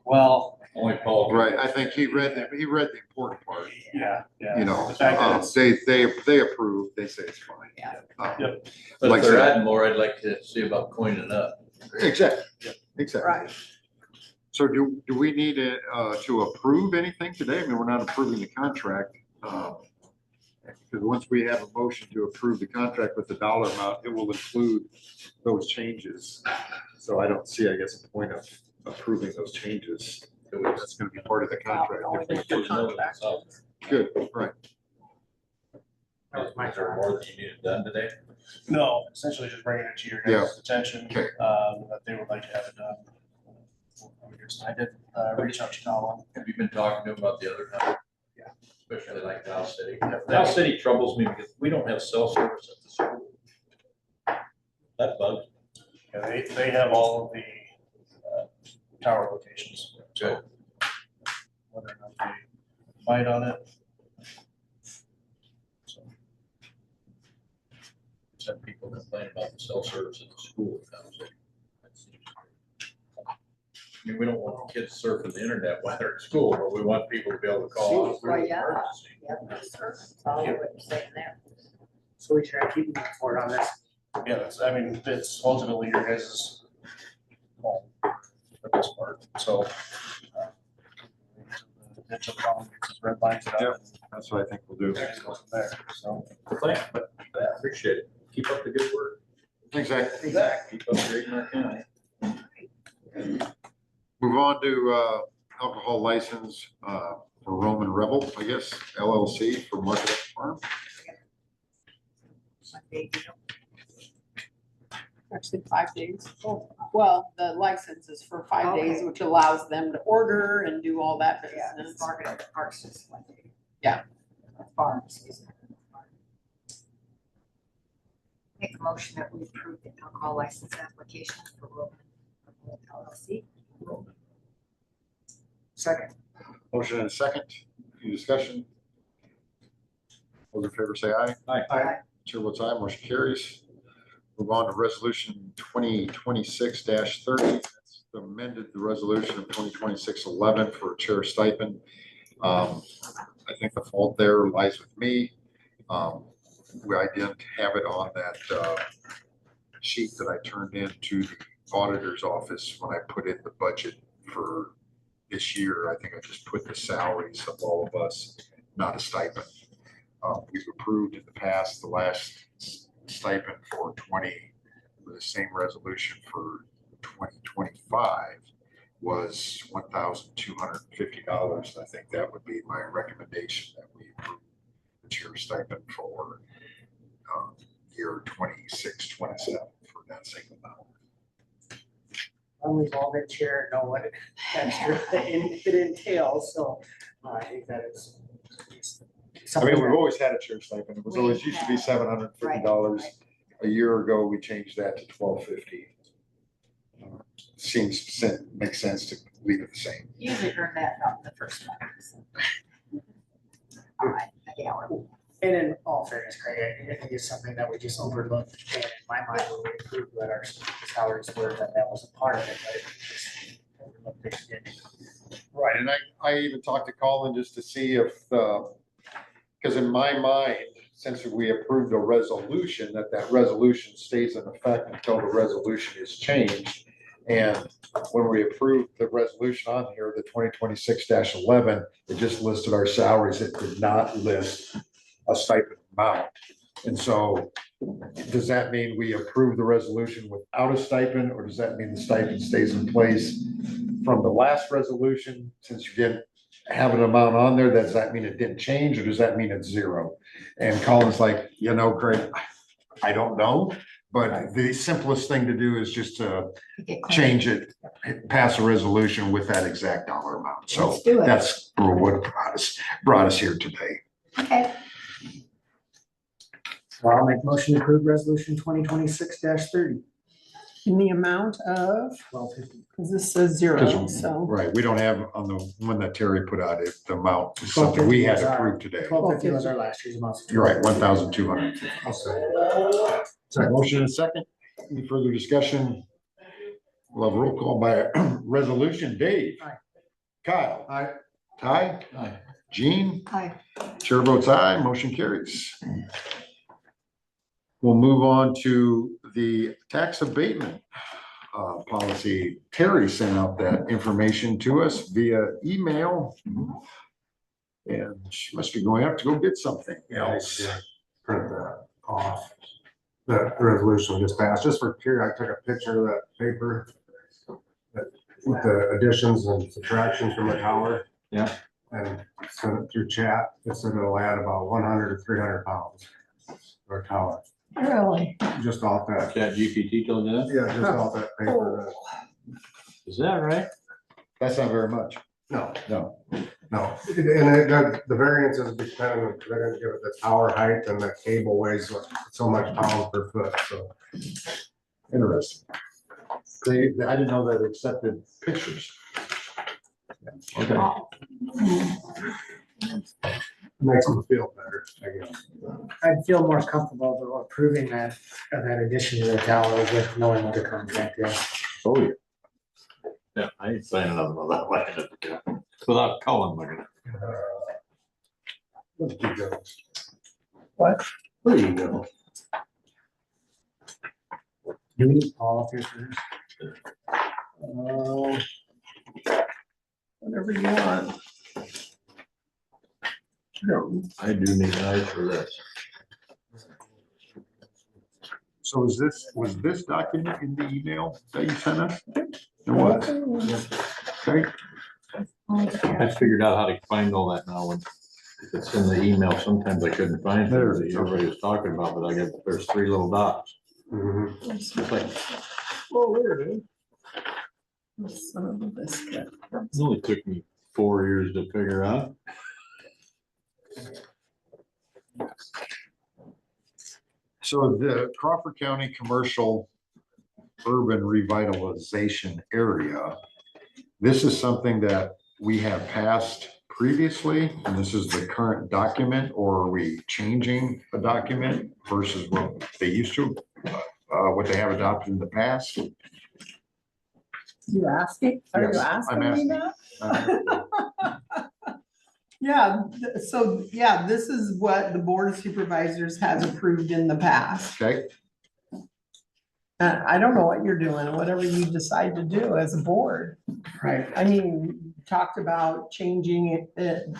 Speaker 11: well,
Speaker 2: Only Paul.
Speaker 1: Right, I think he read the important part,
Speaker 11: yeah, yeah.
Speaker 1: you know,
Speaker 11: The fact that it's-
Speaker 1: they approve, they say it's fine.
Speaker 3: Yeah.
Speaker 11: Yep.
Speaker 2: But
Speaker 1: Like
Speaker 2: if they're
Speaker 1: I said-
Speaker 2: adding more, I'd like to see about cleaning up.
Speaker 1: Exactly,
Speaker 11: Yep.
Speaker 1: exactly.
Speaker 3: Right.
Speaker 1: So do we need to approve anything today? I mean, we're not approving the contract. Because once we have a motion to approve the contract with the dollar amount, it will include those changes. So I don't see, I guess, a point of approving those changes. That's gonna be part of the contract. if we approve it. Good, right.
Speaker 5: That was my
Speaker 2: Is there more that you needed done today?
Speaker 11: No, essentially just bringing it to your
Speaker 1: Yeah.
Speaker 11: guys' attention,
Speaker 1: Okay.
Speaker 11: that they would like to have it done. I did, reach out to Colin.
Speaker 2: Have you been talking to him about the other company?
Speaker 11: Yeah.
Speaker 2: Especially like Dow City.
Speaker 11: Yeah.
Speaker 2: Dow City troubles me because we don't have cell service at the school. That bugs me.
Speaker 11: Yeah, they have all of the, tower locations.
Speaker 2: Good.
Speaker 11: Whether or not they fight on it. So,
Speaker 2: Just have people complain about the cell service at the school in Dow City. That seems weird. I mean, we don't want the kids surfing the internet while they're at school, but we want people to be able to call us.
Speaker 10: Well, yeah.
Speaker 2: emergency.
Speaker 10: Yep, follow what you're saying there.
Speaker 5: So we should keep moving forward on this.
Speaker 11: yeah, that's, I mean, it's ultimately your guys' call for this part, so. Potential problem, just red lines it up.
Speaker 1: That's what I think we'll do.
Speaker 11: and go from there, so.
Speaker 2: Well, thanks, but I appreciate it. Keep up the good work.
Speaker 1: Exactly.
Speaker 2: Keep up great in our county.
Speaker 1: Move on to alcohol license for Roman Rebel, I guess, LLC for Market Farm.
Speaker 3: Actually, 5 days. Well, the license is for 5 days,
Speaker 4: Okay.
Speaker 3: which allows them to order and do all that
Speaker 10: Yeah,
Speaker 3: business.
Speaker 10: it's market at the parks is one day.
Speaker 3: Yeah.
Speaker 10: Farms, excuse me.
Speaker 4: Make a motion that we approve the alcohol license application for Roman LLC.
Speaker 5: Second.
Speaker 1: Motion and a second. Any discussion? Those in favor say aye.
Speaker 2: Aye.
Speaker 1: Chair votes aye, motion carries. Move on to resolution 2026-30. That's amended the resolution of 2026-11 for a chair stipend. I think the fault there lies with me. I didn't have it on that sheet that I turned in to the auditor's office when I put in the budget for this year. I think I just put the salaries of all of us, not a stipend. We've approved in the past, the last stipend for with the same resolution for 2025 was $1,250. I think that would be my recommendation, that we approve the chair stipend for year 26-27 for that same amount.
Speaker 5: We've all been chair, know what it entails, so I think that is.
Speaker 1: I mean, we've always had a chair stipend. It was always used to be $750. A year ago, we changed that to $1,250. Makes sense to leave it the same.
Speaker 10: Usually earn that out in the first month. So. All right, the hour.
Speaker 5: And in all fairness, Craig, I think it's something that we just overlooked, and in my mind, when we approved that our salaries were, that was a part of it, but it just overlooked it again.
Speaker 1: Right, and I even talked to Colin just to see if, because in my mind, since we approved a resolution, that resolution stays in effect until the resolution is changed. And when we approved the resolution on here, the 2026-11, it just listed our salaries. It did not list a stipend amount. And so does that mean we approve the resolution without a stipend, or does that mean the stipend stays in place from the last resolution? Since you didn't have an amount on there, does that mean it didn't change, or does that mean it's zero? And Colin's like, Greg, I don't know, But the simplest thing to do is just to
Speaker 4: Get clean.
Speaker 1: change it, pass a resolution with that exact dollar amount. So
Speaker 3: Let's do it.
Speaker 1: that's what brought us here today.
Speaker 4: Okay,
Speaker 5: So I'll make motion to approve resolution 2026-30,
Speaker 3: In the amount of,
Speaker 5: 1250.
Speaker 3: because this says zero, so.
Speaker 1: Right, we don't have on the one that Terry put out, the amount is something we had approved today.
Speaker 5: 1250 was our last year's amount.
Speaker 1: You're right, 1,200.
Speaker 6: I'll say.
Speaker 1: Motion and second. Any further discussion? We'll have roll call by resolution. Dave.
Speaker 5: Aye.
Speaker 1: Kyle.
Speaker 6: Aye.
Speaker 1: Ty.
Speaker 9: Aye.
Speaker 1: Jean.
Speaker 4: hi.
Speaker 1: Chair votes aye, motion carries. We'll move on to the tax abatement policy. Terry sent out that information to us via email. And she must be going up to go get something else.
Speaker 6: Print that off. The resolution just passed, just for here, I took a picture of that paper. With the additions and subtractions from the tower.
Speaker 2: Yeah.
Speaker 6: And sent it through chat, it said it'll add about 100 to 300 pounds. For a tower,
Speaker 3: Really?
Speaker 6: just off that,
Speaker 2: Chat GPT told you that?
Speaker 6: yeah, just off that paper.
Speaker 2: Is that right?
Speaker 1: That's not very much.
Speaker 6: No,
Speaker 1: No.
Speaker 6: no, and the variance is dependent, they're gonna give it the tower height and the cable weighs so much pounds per foot, so.
Speaker 1: Interesting. I didn't know that accepted pictures.
Speaker 2: Okay.
Speaker 6: Makes them feel better, I guess.
Speaker 5: I'd feel more comfortable approving that addition to the tower with knowing what the contract is.
Speaker 2: Oh, yeah. Yeah, I ain't signing up on that line at the top, without calling looking at.
Speaker 6: Let's keep going.
Speaker 3: What?
Speaker 6: There you go.
Speaker 5: Do we need Paul up here first?
Speaker 3: Whatever you want.
Speaker 2: I do need eyes for this.
Speaker 1: So was this document in the email that you sent us? It was. Okay.
Speaker 2: I figured out how to find all that now, when if it's in the email, sometimes I couldn't find it,
Speaker 1: There
Speaker 2: that
Speaker 1: it is.
Speaker 2: everybody was talking about, but there's three little dots.
Speaker 6: Mhm.
Speaker 2: It's like,
Speaker 1: Oh, there it is.
Speaker 3: Son of a biscuit.
Speaker 2: it only took me 4 years to figure out.
Speaker 1: So the Crawford County Commercial Urban Revitalization Area, this is something that we have passed previously, and this is the current document, or are we changing a document versus what they used to, what they have adopted in the past?
Speaker 3: You asking? Are you
Speaker 1: Yes, I'm
Speaker 3: asking me that? Yeah, so, yeah, this is what the Board of Supervisors has approved in the past.
Speaker 1: Okay,
Speaker 3: I don't know what you're doing, whatever you decide to do as a board.
Speaker 5: Right.
Speaker 3: I mean, you talked about changing the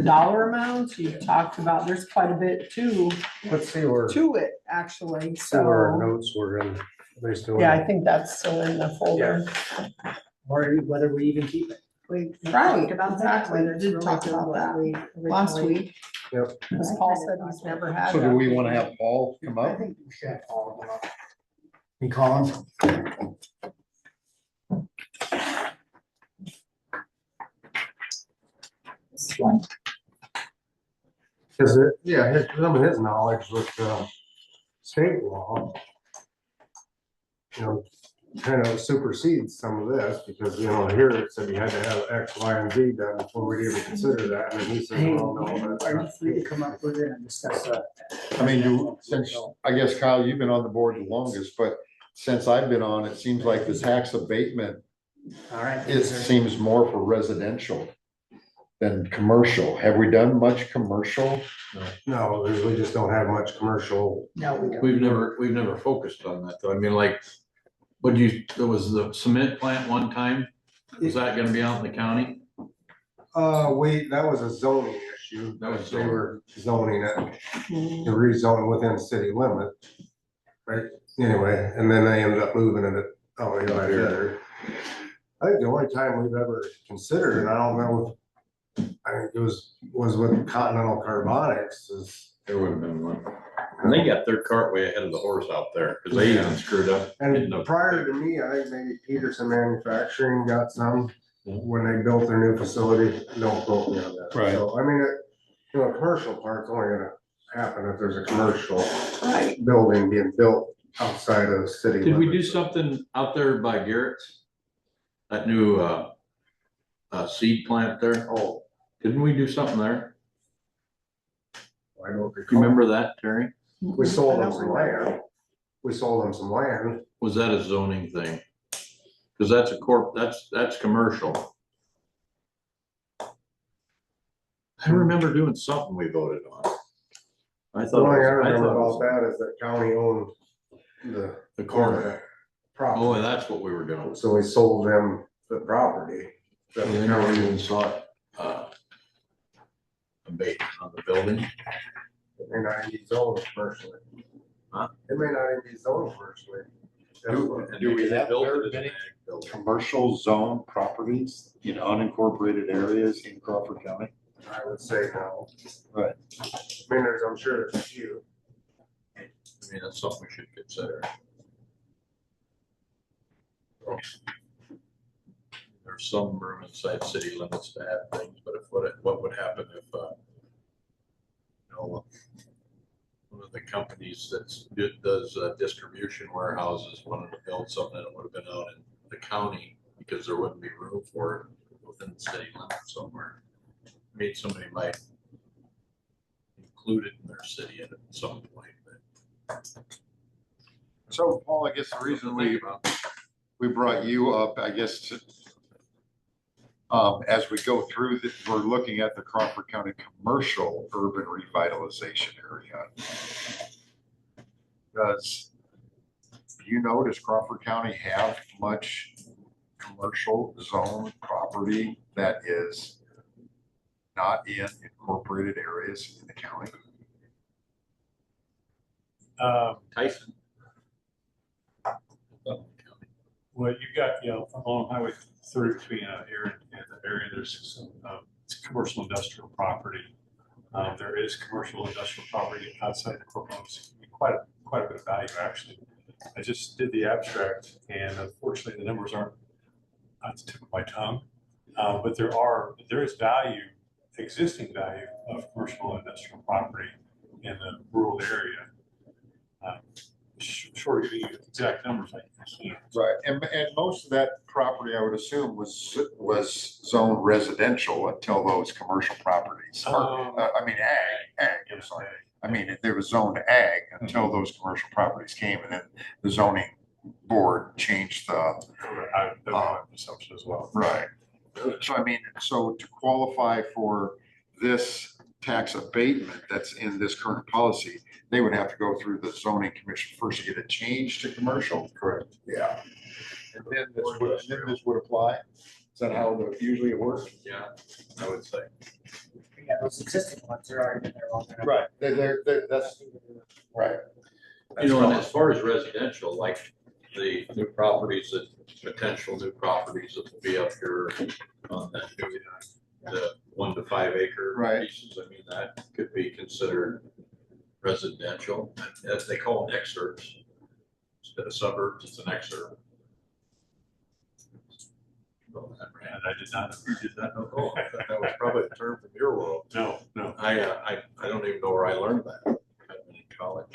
Speaker 3: dollar amounts, you talked about, there's quite a bit
Speaker 6: Let's see where,
Speaker 3: to it, actually,
Speaker 6: see where our
Speaker 3: so.
Speaker 6: notes were in, they still.
Speaker 3: Yeah, I think that's still in the folder.
Speaker 5: Or whether we even keep it.
Speaker 10: We
Speaker 3: Right,
Speaker 10: talked about that,
Speaker 3: exactly.
Speaker 10: whether it's
Speaker 3: Did talk
Speaker 10: related to
Speaker 3: about
Speaker 10: what
Speaker 3: that
Speaker 10: we
Speaker 3: last
Speaker 10: originally-
Speaker 3: week.
Speaker 6: Yep.
Speaker 3: Because Paul said he's never had
Speaker 1: so do
Speaker 3: that.
Speaker 1: we want to have Paul come
Speaker 5: I
Speaker 1: up?
Speaker 5: think we should have Paul come up. You call him?
Speaker 4: This one.
Speaker 6: Cause it, yeah, some of his knowledge with state law. You know, kind of supersedes some of this, because, you know, here it said you had to have X, Y, and Z done before we'd even consider that, and then he said,
Speaker 5: Hey,
Speaker 6: well, no, that's
Speaker 5: are you
Speaker 6: not.
Speaker 5: free to come up with it and discuss that?
Speaker 1: I mean, since, I guess Kyle, you've been on the board the longest, but since I've been on, it seems like the tax abatement,
Speaker 5: All right.
Speaker 1: it seems more for residential than commercial. Have we done much commercial?
Speaker 6: No, we just don't have much commercial.
Speaker 5: No, we don't.
Speaker 2: We've never focused on that, though. I mean, like, there was the cement plant one time, was that gonna be out in the county?
Speaker 6: That was a zoning issue,
Speaker 2: That was
Speaker 6: they were zoning it,
Speaker 3: Mm.
Speaker 6: to rezone within city limit. Right, anyway, and then they ended up moving it, right there. I think the only time we've ever considered, and I don't know, I think it was with Continental Carbonics, is,
Speaker 2: There would have been one. And they got their cart way ahead of the horse out there, cause they even screwed up. in
Speaker 6: And
Speaker 2: the-
Speaker 6: prior to me, I think maybe Peterson Manufacturing got some when they built their new facility. Don't quote me on that.
Speaker 9: Right.
Speaker 6: So, I mean, a commercial part's only gonna happen if there's a commercial
Speaker 3: Right.
Speaker 6: building being built outside of the city.
Speaker 2: Did we do
Speaker 6: limits.
Speaker 2: something out there by Garrett's? That new, seed plant there?
Speaker 6: Oh,
Speaker 2: Didn't we do something there?
Speaker 6: I don't
Speaker 2: You
Speaker 6: recall.
Speaker 2: remember that, Terry?
Speaker 6: We sold
Speaker 3: I
Speaker 6: them
Speaker 3: don't
Speaker 6: some
Speaker 3: remember.
Speaker 6: land. We sold them some land.
Speaker 2: Was that a zoning thing? Cause that's that's commercial. I remember doing something we voted on. I
Speaker 6: The
Speaker 2: thought.
Speaker 6: only
Speaker 2: it
Speaker 6: I
Speaker 2: was-
Speaker 6: remember
Speaker 2: thought it
Speaker 6: about
Speaker 2: was
Speaker 6: that is that county owned
Speaker 2: The corner.
Speaker 6: property.
Speaker 2: Oh, that's what we were doing.
Speaker 6: So we sold them the property. that
Speaker 2: We
Speaker 6: the
Speaker 2: never
Speaker 6: county-
Speaker 2: even sought, abatement on the building.
Speaker 6: It may not even be zoned commercially.
Speaker 2: Huh?
Speaker 6: It may not even be zoned commercially. That's what-
Speaker 2: And
Speaker 1: Do we
Speaker 2: they
Speaker 1: have
Speaker 2: built
Speaker 1: very
Speaker 2: it as an
Speaker 1: many
Speaker 2: ag building.
Speaker 1: commercial zone properties in unincorporated areas in Crawford County?
Speaker 6: I would say no.
Speaker 1: Right.
Speaker 6: I mean, I'm sure there's a few.
Speaker 2: I mean, that's something we should consider. There's some room inside city limits to add things, but what would happen if, one of the companies does distribution warehouses wanted to build something that would have been out in the county because there wouldn't be room for it within the city limits somewhere. I mean, somebody might include it in their city at some point, but.
Speaker 1: So Paul, I guess the reason we brought you up, I guess, to, as we go through this, we're looking at the Crawford County commercial urban revitalization area. Does Crawford County have much commercial zone property that is not in incorporated areas in the county?
Speaker 2: Tyson.
Speaker 9: Well, you got, along Highway 30 between here and the area, there's some commercial industrial property. There is commercial industrial property outside the corporate limits, quite a bit of value, actually. I just did the abstract, and unfortunately, the numbers aren't at the tip of my tongue. But there is value, existing value of commercial and industrial property in the rural area. Short of giving you exact numbers, I can't.
Speaker 1: Right, and most of that property, I would assume, was zoned residential until those commercial properties, I mean, ag, I'm sorry. I mean, there was zoned ag until those commercial properties came, and then the zoning board changed the.
Speaker 9: That's my assumption as well.
Speaker 1: Right. So I mean, so to qualify for this tax abatement that's in this current policy, they would have to go through the zoning commission first to get it changed to commercial. Correct. Yeah. And then this would apply? Is that how usually it works?
Speaker 2: Yeah, I would say.
Speaker 5: Yeah, those existing ones are already in there long enough.
Speaker 1: Right, that's, right.
Speaker 2: And as far as residential, like the new properties potential new properties that will be up here on that new, the 1 to 5 acre
Speaker 1: Right.
Speaker 2: pieces, I mean, that could be considered residential, as they call them exurbs. Instead of suburbs, it's an exurb.
Speaker 9: And I did not.
Speaker 2: You did not know? Oh, I thought that was probably a term from your world.
Speaker 9: No.
Speaker 2: I don't even know where I learned that. I've been in college.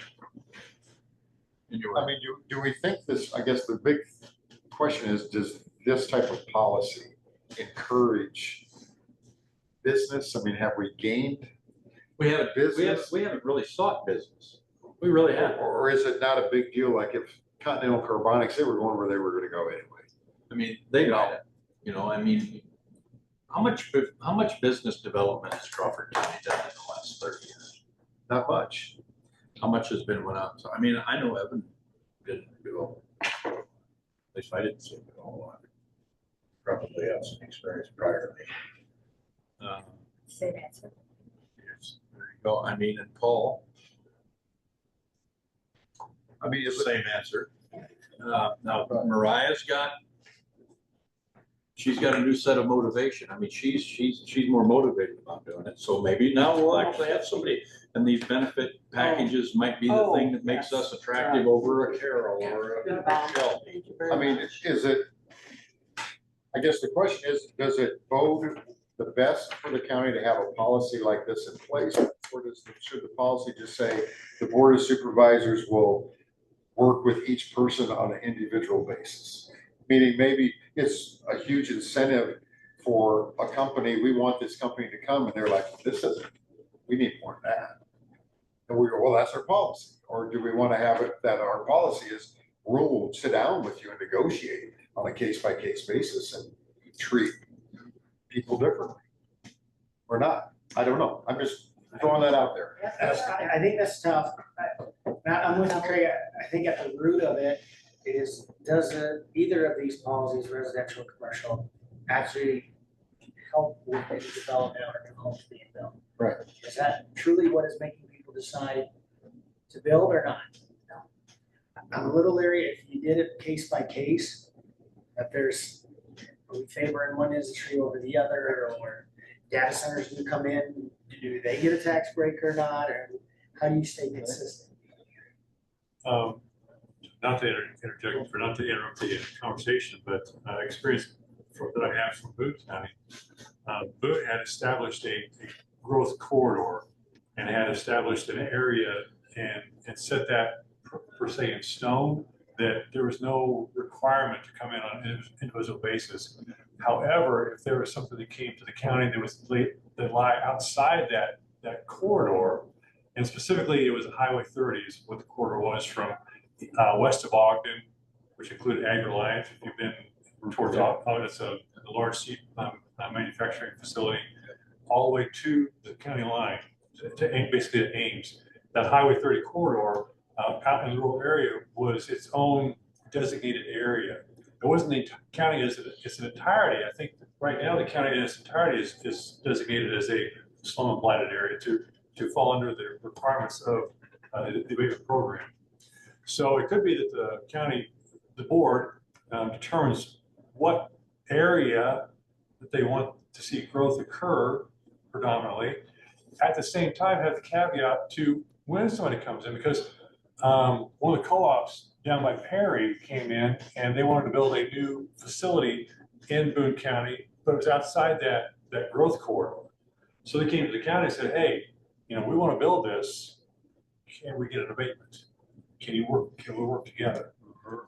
Speaker 2: Anyway.
Speaker 1: I mean, do we think this, I guess the big question is, does this type of policy encourage business? I mean, have we gained
Speaker 2: We haven't really sought business. We really haven't.
Speaker 1: or is it not a big deal? Like if Continental Carbonics, they were going where they were gonna go anyway.
Speaker 2: I mean, they got it. I mean, how much business development has Crawford County done in the last 30 years?
Speaker 1: Not much.
Speaker 2: How much has been went out? I mean, I know Evan didn't do, at least I didn't see it a whole lot. Probably have some experience prior to me.
Speaker 4: Same answer.
Speaker 2: Yes, there you go. I mean, and Paul.
Speaker 1: I mean,
Speaker 2: Same answer. Now Mariah's got she's got a new set of motivation. I mean, she's more motivated about doing it. So maybe now we'll actually have somebody, and these benefit packages might be the thing that makes us attractive over a Carol or a Michelle.
Speaker 3: Thank you very
Speaker 1: I mean,
Speaker 3: much.
Speaker 1: is it, I guess the question is, does it bode the best for the county to have a policy like this in place? Or should the policy just say the board of supervisors will work with each person on an individual basis? Meaning maybe it's a huge incentive for a company, we want this company to come, and they're like, this isn't, we need more than that. And we go, well, that's our policy. Or do we want to have it that our policy is we'll sit down with you and negotiate on a case-by-case basis and treat people differently? Or not? I don't know. I'm just throwing that out there.
Speaker 5: I think that's tough. I'm with you, Craig. I think at the root of it is, does either of these policies, residential or commercial, actually help with any development or new homes being built?
Speaker 1: Right.
Speaker 5: Is that truly what is making people decide to build or not? I'm a little leery if you did it case by case, that there's, are we favoring one industry over the other, or data centers do come in, do they get a tax break or not, or how do you stay consistent?
Speaker 9: Not to interject, for not to interrupt the conversation, but experience that I have from Boone County. Boone had established a growth corridor and had established an area and set that per se in stone, that there was no requirement to come in on an individual basis. However, if there was something that came to the county that lie outside that corridor, and specifically it was Highway 30 is what the corridor was from west of Ogden, which included Agri-Life. If you've been towards Ogden, it's a large sheep manufacturing facility, all the way to the county line, basically to Ames. That Highway 30 corridor out in the rural area was its own designated area. It wasn't the county as its entirety. I think right now the county in its entirety is designated as a slum and blighted area to fall under the requirements of the abatement program. So it could be that the county, the board determines what area that they want to see growth occur predominantly. At the same time, have the caveat to when somebody comes in, because one of the co-ops down by Perry came in and they wanted to build a new facility in Boone County, but it was outside that growth corridor. So they came to the county and said, hey, we want to build this. Can we get an abatement? Can we work together?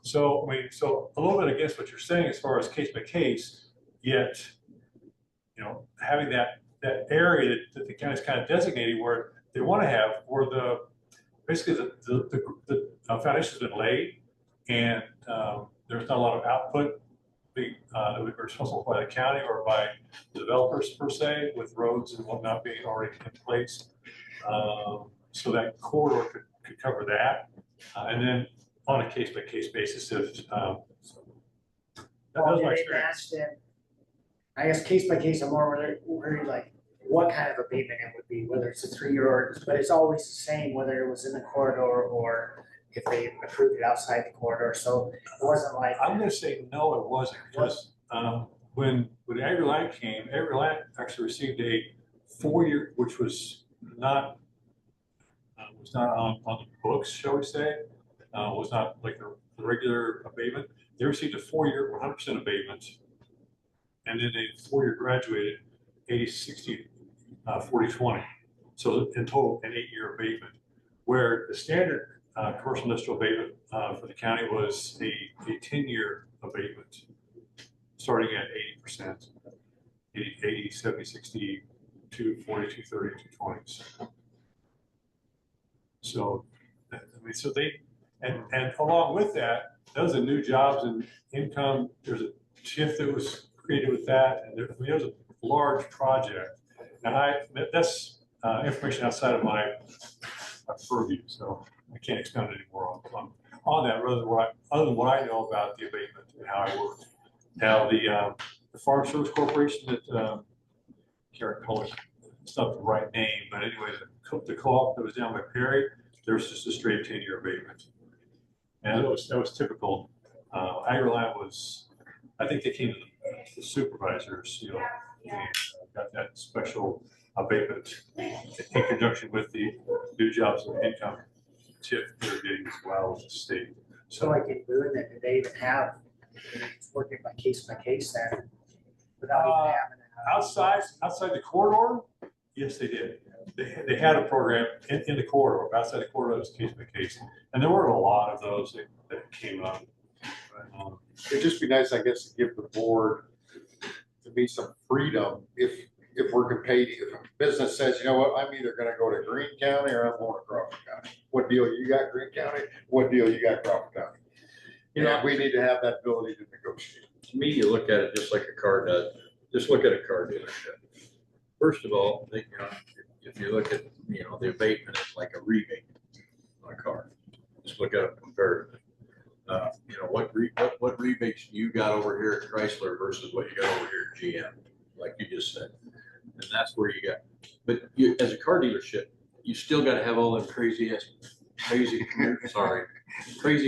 Speaker 9: So, so a little bit against what you're saying as far as case by case, yet, having that area that the county's kind of designated where they want to have, where basically the foundation's been laid, and there's not a lot of output that we were responsible by the county or by the developers per se, with roads and whatnot being already in place. So that corridor could cover that. And then on a case by case basis, if
Speaker 5: Well, I guess case by case, I'm more worried like what kind of abatement it would be, whether it's a 3-year ordinance, but it's always the same, whether it was in the corridor or if they approved it outside the corridor. So it wasn't like.
Speaker 9: I'm going to say no, it wasn't, because when Agri-Land came, Agri-Land actually received a 4-year, which was not on the books, shall we say, was not like the regular abatement. They received a 4-year 100% abatement, and then a 4-year graduated 80-60 40-20. So in total, an 8-year abatement, where the standard commercial industrial abatement for the county was a 10-year abatement, starting at 80%, 80, 70, 60, 240, 230, 220. So, so they, and along with that, those are new jobs and income. There's a shift that was created with that, and there was a large project. And that's information outside of my purview, so I can't expound anymore on that, other than what I know about the abatement and how it works. Now, the Farm Service Corporation that Karen Cullen, it's not the right name, but anyway, the co-op that was down by Perry, there was just a straight 10-year abatement, and that was typical. Agri-Land was I think they came to the supervisors, you know, and got that special abatement in conjunction with the new jobs and income tip they're getting as well as the state.
Speaker 5: So like in Boone, that did they even have, it's working by case there without even having.
Speaker 9: Outside the corridor, yes, they did. They had a program in the corridor. Outside the corridor, it was case by case, and there were a lot of those that came up.
Speaker 1: It'd just be nice, I guess, to give the board to be some freedom if we're competing. If a business says, you know what, I'm either gonna go to Greene County or I'm going to Crawford County. What deal you got, Greene County? What deal you got, Crawford County?
Speaker 2: You know,
Speaker 1: And we need to have that ability to negotiate.
Speaker 2: to me, you look at it just like a car does. Just look at a car dealership. First of all, you know, if you look at, you know, the abatement is like a rebate on a car. Just look at it comparatively. You know, what rebates you got over here at Chrysler versus what you got over here at GM, like you just said. And that's where you got, but you, as a car dealership, you still gotta have all them crazy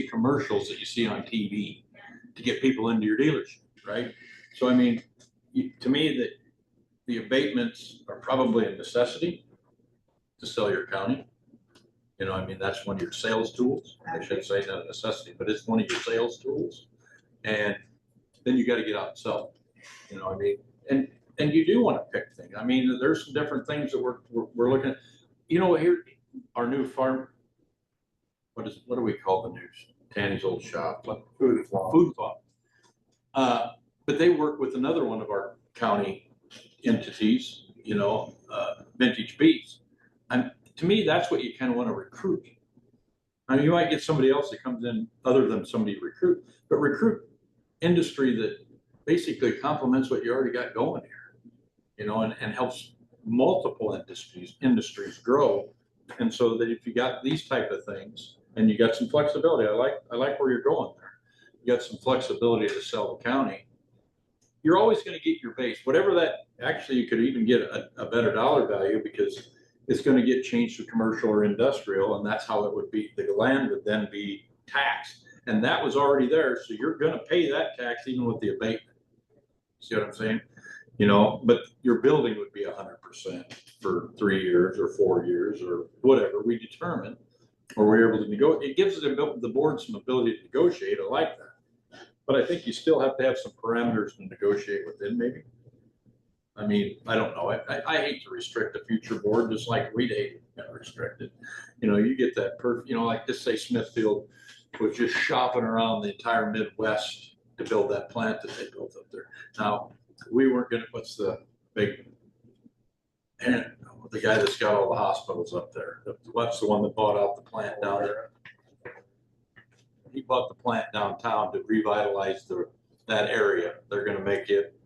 Speaker 2: commercials that you see on TV to get people into your dealership, right? So I mean, to me, the abatements are probably a necessity to sell your county. You know, I mean, that's one of your sales tools. I should say not a necessity, but it's one of your sales tools. And then you got to get out and sell. You know, I mean, and you do want to pick things. I mean, there's some different things that we're looking at. You know, here, our new farm. What do we call the news? Tanny's old shop.
Speaker 6: Food Club.
Speaker 2: Food Club. But they work with another one of our county entities. You know, Vintage Beats. And to me, that's what you kind of want to recruit. I mean, you might get somebody else that comes in other than somebody you recruit, but recruit industry that basically complements what you already got going here, you know, and helps multiple industries grow. And so that if you got these type of things and you got some flexibility, I like where you're going there. You got some flexibility to sell the county. You're always going to get your base, whatever that, actually you could even get a better dollar value because it's going to get changed to commercial or industrial, and that's how it would be. The land would then be taxed, and that was already there, so you're going to pay that tax even with the abatement. See what I'm saying? You know, but your building would be 100% for 3 years or 4 years or whatever we determine, or we're able to negotiate. It gives the board some ability to negotiate. I like that, but I think you still have to have some parameters to negotiate within, maybe. I mean, I don't know. I hate to restrict the future board, just like we'd hate to restrict it. You know, you get that you know, like just say Smithfield was just shopping around the entire Midwest to build that plant that they built up there. Now, we weren't gonna, what's the big, and the guy that's got all the hospitals up there, what's the one that bought out the plant down there? He bought the plant downtown to revitalize that area. They're gonna make it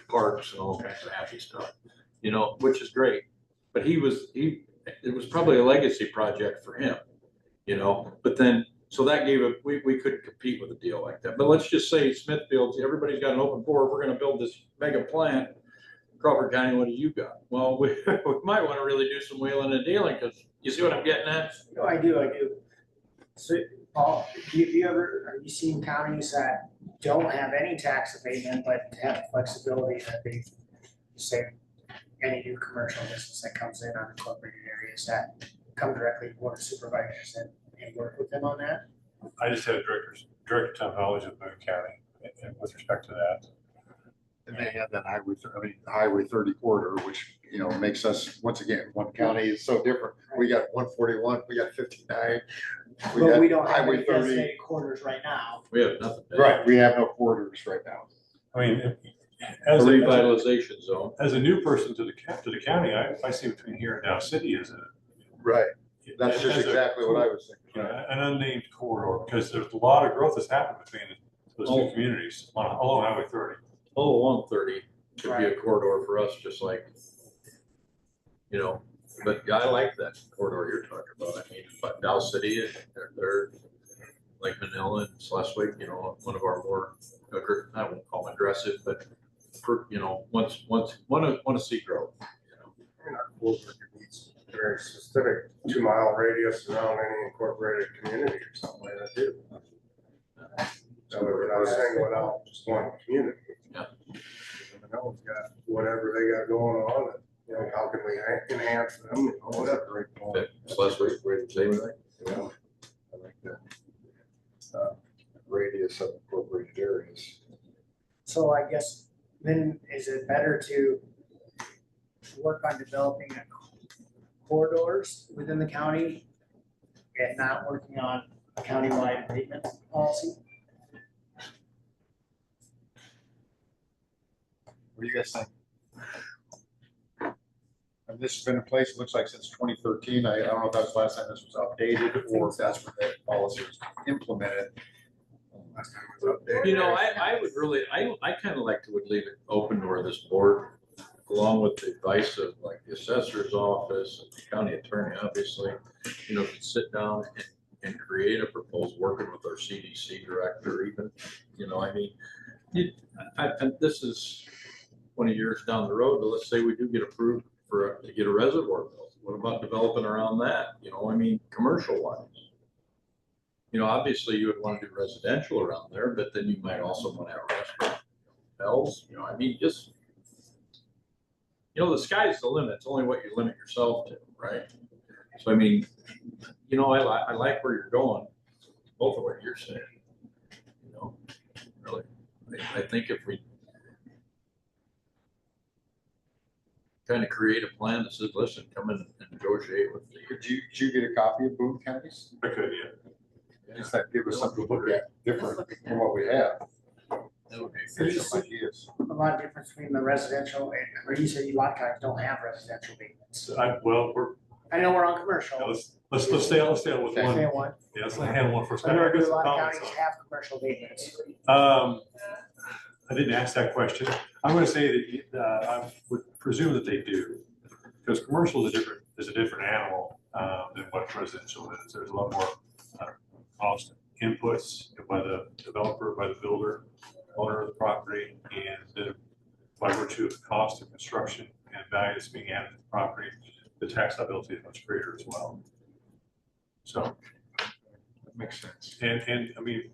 Speaker 2: parks and all kinds of happy stuff, you know, which is great. But it was probably a legacy project for him, you know, but then, so that gave it, we couldn't compete with a deal like that. But let's just say Smithfield, everybody's got an open board. We're gonna build this mega plant. Crawford County, what do you got? Well, we might want to really do some wheeling and dealing, because you see what I'm getting at?
Speaker 5: No, I do. So, Paul, have you seen counties that don't have any tax abatement, but have flexibility that they say any new commercial business that comes in on incorporated areas that come directly to board of supervisors and work with them on that?
Speaker 9: I just had a director of town knowledge of Boone County and with respect to that.
Speaker 1: And they have that Highway 30 corridor, which, you know, makes us, once again, one county is so different. We got 141, we got 59.
Speaker 5: But we don't have
Speaker 1: Highway
Speaker 5: any
Speaker 1: 30.
Speaker 5: designated corridors right now.
Speaker 2: We have nothing.
Speaker 1: Right, we have no corridors right now.
Speaker 9: I mean,
Speaker 2: A revitalization zone.
Speaker 9: as a new person to the county, I see between here and Dow City as
Speaker 1: Right. That's
Speaker 9: as
Speaker 1: just
Speaker 9: a-
Speaker 1: exactly what I was thinking.
Speaker 9: an unnamed corridor, because there's a lot of growth that's happened between those two communities along Highway 30.
Speaker 2: Oh, 130 could be a corridor for us, just like, you know, but I like that corridor you're talking about. I mean, but Dow City, they're like Manila and Schleswig, you know, one of our more, I won't call them aggressive, but, you know, want to see growth, you know.
Speaker 6: I mean, our corporate needs very specific 2 mile radius around any incorporated community or something like that too. So we're not singling out just one community.
Speaker 2: Yeah.
Speaker 6: Everyone else got whatever they got going on, and, you know, how can we enhance them, you know, whatever.
Speaker 1: Great point.
Speaker 2: Okay, so let's wait, to say anything.
Speaker 1: Yeah, I like that. Radius of incorporated areas.
Speaker 5: So I guess then is it better to work on developing corridors within the county and not working on a countywide abatement policy?
Speaker 1: What do you guys think? And this has been in place, it looks like since 2013. I don't know if that was the last time this was updated or if that's when that policy was implemented. Last time it was updated.
Speaker 2: You know, I would really, I kind of like to would leave it open to where this board, along with the advice of like the assessor's office, and the county attorney, obviously, you know, could sit down and create a proposal, working with our CDC director even, you know, I mean, this is 20 years down the road, but let's say we do get approved to get a reservoir built. What about developing around that? You know, I mean, commercial wise. You know, obviously you would want to do residential around there, but then you might also want to have restaurants, hotels, you know, I mean, just, you know, the sky's the limit. It's only what you limit yourself to, right? So, I mean, you know, I like where you're going, both of what you're saying, you know, really. I think if we kind of create a plan that says, listen, come in and negotiate with the.
Speaker 1: Did you get a copy of Boone County's?
Speaker 9: I could, yeah.
Speaker 1: Just that give us something to look at, different from what we have.
Speaker 2: That would be
Speaker 5: There's
Speaker 1: Some ideas.
Speaker 5: a lot of difference between the residential and, or you said a lot of times don't have residential maintenance.
Speaker 9: Well, we're,
Speaker 5: I know we're on commercial.
Speaker 9: let's stay on with
Speaker 5: Say
Speaker 9: one.
Speaker 5: one.
Speaker 9: Yeah, let's handle one first.
Speaker 5: I know
Speaker 9: I got
Speaker 5: a
Speaker 9: some
Speaker 5: lot of
Speaker 9: comments
Speaker 5: counties
Speaker 9: on
Speaker 5: have commercial maintenance.
Speaker 9: it. I didn't ask that question. I'm gonna say that, I would presume that they do. Because commercial is a different animal, than what residential is. There's a lot more, cost inputs by the developer, by the builder, owner of the property, and by virtue of the cost of construction and value that's being added to the property, the tax liability is much greater as well. So,
Speaker 1: That makes sense.
Speaker 9: and I mean,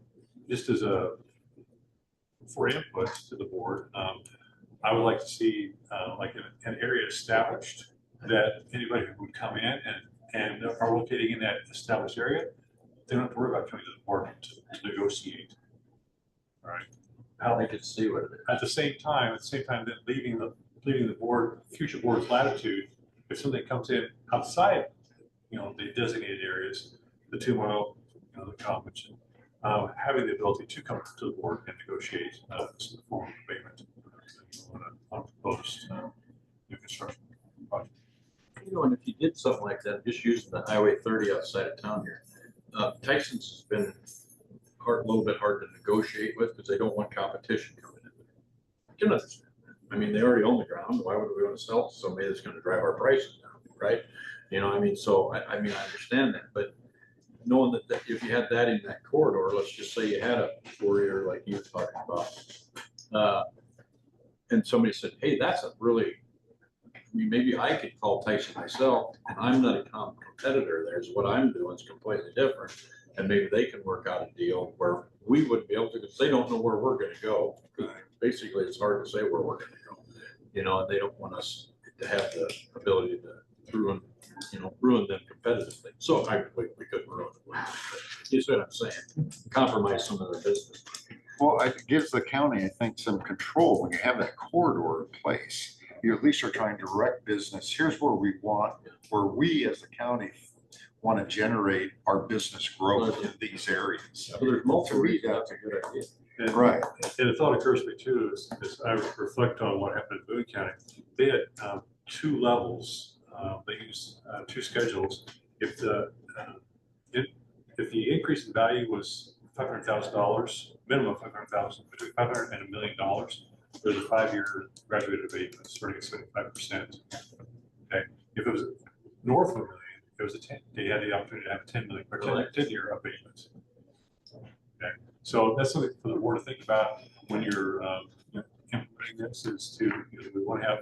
Speaker 9: just as for inputs to the board, I would like to see like an area established that anybody who would come in and are locating in that established area, they don't have to worry about coming to the board to negotiate. All right.
Speaker 2: How they could see what it is.
Speaker 9: At the same time, then leaving the board, future board's latitude, if something comes in outside, you know, the designated areas, the 2 mile, you know, the convention, having the ability to come to the board and negotiate some form of abatement on a proposed new construction project.
Speaker 2: You know, and if you did something like that, just using the Highway 30 outside of town here, Tyson's has been a little bit hard to negotiate with because they don't want competition coming in. I can understand that. I mean, they already own the ground. Why would we want to sell it to somebody that's going to drive our prices down, right? You know, I mean, so I mean, I understand that, but knowing that if you had that in that corridor, let's just say you had a corridor like you were talking about, and somebody said, hey, that's a really, I mean, maybe I could call Tyson myself, and I'm not a competitor. There's what I'm doing is completely different. And maybe they can work out a deal where we wouldn't be able to, because they don't know where we're going to go. Basically, it's hard to say where we're going to go, you know, and they don't want us to have the ability to ruin them competitively. So we could ruin it. You see what I'm saying? Compromise some of their business.
Speaker 1: Well, it gives the county, I think, some control when you have that corridor in place. You at least are trying to direct business. Here's where we want, where we as the county want to generate our business growth in these areas.
Speaker 2: So there's multiple
Speaker 1: To me,
Speaker 2: reasons.
Speaker 1: that's a good idea.
Speaker 9: And,
Speaker 1: Right.
Speaker 9: And a thought occurs to me too, is I reflect on what happened in Boone County. They had 2 levels. They used 2 schedules. If the increase in value was $500,000, minimum $500,000, between $500,000 and $1 million, there's a 5-year graduated abatement starting at 75%. Okay, if it was north of $1 million, it was they had the opportunity to have a 10 million or 10-year abatement. Okay, so that's something for the board to think about when you're implementing this. Is to we want to have